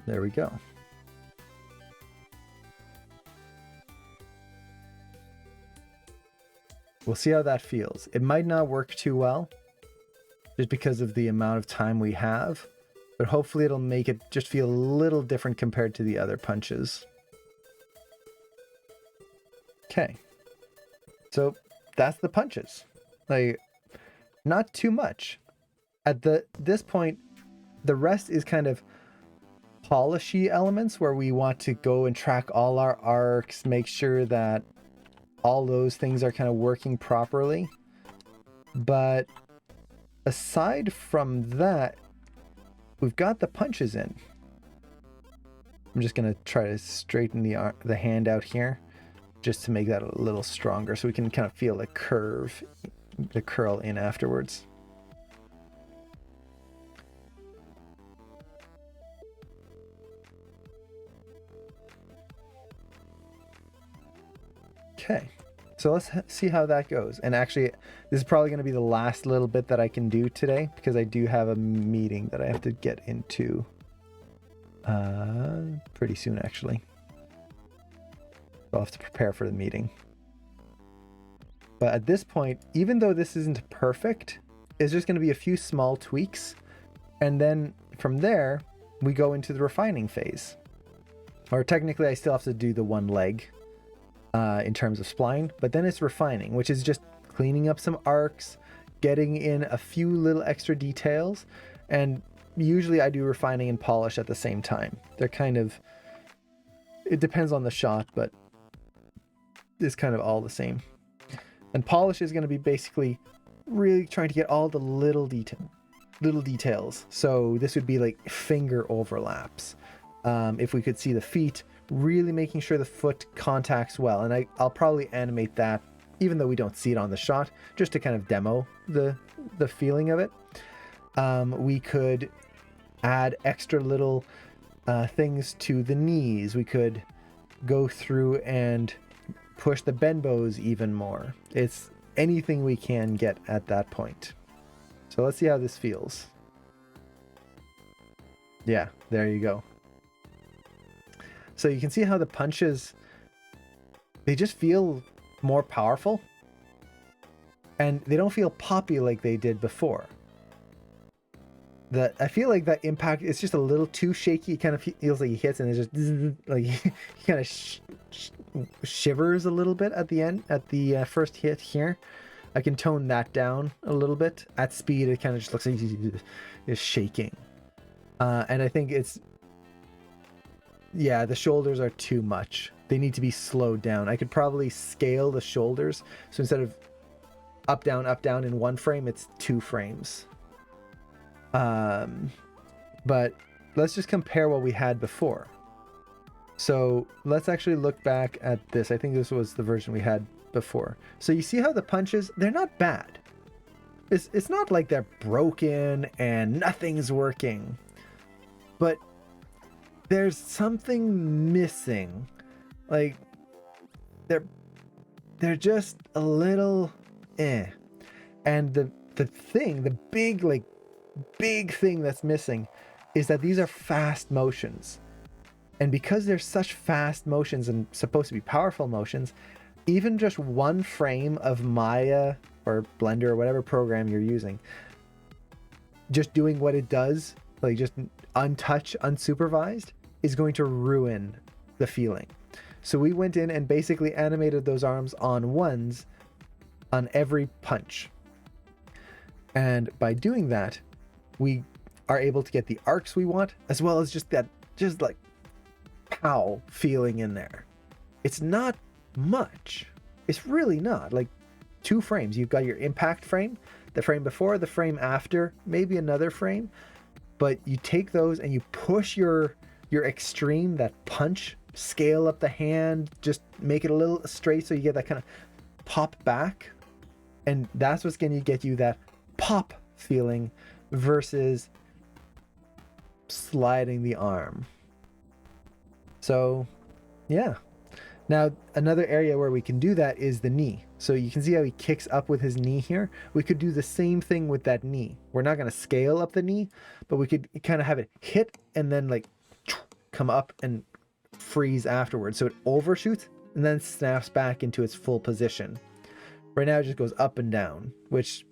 There we go. We'll see how that feels. It might not work too well just because of the amount of time we have, but hopefully it'll make it just feel a little different compared to the other punches. Okay. So that's the punches. Like, not too much. At this point, the rest is kind of polishy elements where we want to go and track all our arcs, make sure that all those things are kind of working properly. But aside from that, we've got the punches in. I'm just going to try to straighten the hand out here just to make that a little stronger so we can kind of feel the curve, the curl in afterwards. Okay, so let's see how that goes. And actually, this is probably going to be the last little bit that I can do today because I do have a meeting that I have to get into pretty soon, actually. I'll have to prepare for the meeting. But at this point, even though this isn't perfect, it's just going to be a few small tweaks. And then from there, we go into the refining phase. Or technically, I still have to do the one leg. In terms of spline, but then it's refining, which is just cleaning up some arcs, getting in a few little extra details, and usually I do refining and polish at the same time. They're kind of, it depends on the shot, but it's kind of all the same. And polish is going to be basically really trying to get all the little details. So this would be like finger overlaps. If we could see the feet, really making sure the foot contacts well. And I'll probably animate that, even though we don't see it on the shot, just to kind of demo the feeling of it. We could add extra little things to the knees. We could go through and push the benbows even more. It's anything we can get at that point. So let's see how this feels. Yeah, there you go. So you can see how the punches, they just feel more powerful and they don't feel poppy like they did before. I feel like that impact, it's just a little too shaky. It kind of feels like he hits and it's just like he kind of shivers a little bit at the end, at the first hit here. I can tone that down a little bit. At speed, it kind of just looks like it's shaking. And I think it's, yeah, the shoulders are too much. They need to be slowed down. I could probably scale the shoulders. So instead of up, down in one frame, it's 2 frames. But let's just compare what we had before. So let's actually look back at this. I think this was the version we had before. So you see how the punches, they're not bad. It's not like they're broken and nothing's working. But there's something missing. Like they're just a little eh. And the big thing that's missing is that these are fast motions. And because they're such fast motions and supposed to be powerful motions, even just one frame of Maya or Blender or whatever program you're using, just doing what it does, like just untouched, unsupervised, is going to ruin the feeling. So we went in and basically animated those arms on ones on every punch. And by doing that, we are able to get the arcs we want, as well as just that, just like pow feeling in there. It's not much. It's really not. Like 2 frames. You've got your impact frame, the frame before, the frame after, maybe another frame. But you take those and you push your extreme, that punch, scale up the hand, just make it a little straight so you get that kind of pop back. And that's what's going to get you that pop feeling versus sliding the arm. So yeah. Now another area where we can do that is the knee. So you can see how he kicks up with his knee here. We could do the same thing with that knee. We're not going to scale up the knee, but we could kind of have it hit and then like come up and freeze afterwards. So it overshoots and then snaps back into its full position. Right now it just goes up and down, which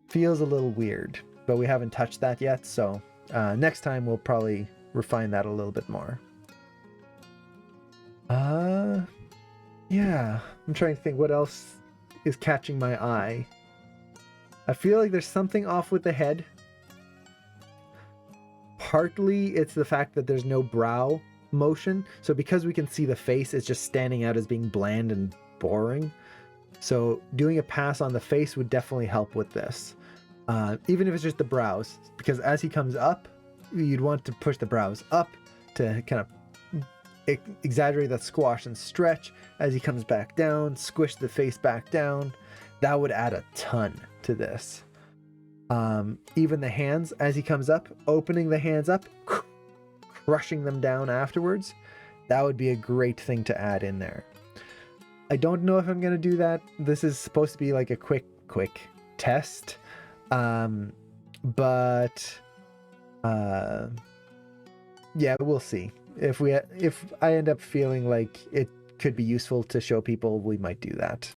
feels a little weird, but we haven't touched that yet. So next time we'll probably refine that a little bit more. Yeah, I'm trying to think what else is catching my eye. I feel like there's something off with the head. Partly it's the fact that there's no brow motion. So because we can see the face, it's just standing out as being bland and boring. So doing a pass on the face would definitely help with this. Even if it's just the brows, because as he comes up, you'd want to push the brows up to kind of exaggerate that squash and stretch. As he comes back down, squish the face back down. That would add a ton to this. Even the hands, as he comes up, opening the hands up, crushing them down afterwards. That would be a great thing to add in there. I don't know if I'm going to do that. This is supposed to be like a quick test. But yeah, we'll see. If I end up feeling like it could be useful to show people, we might do that.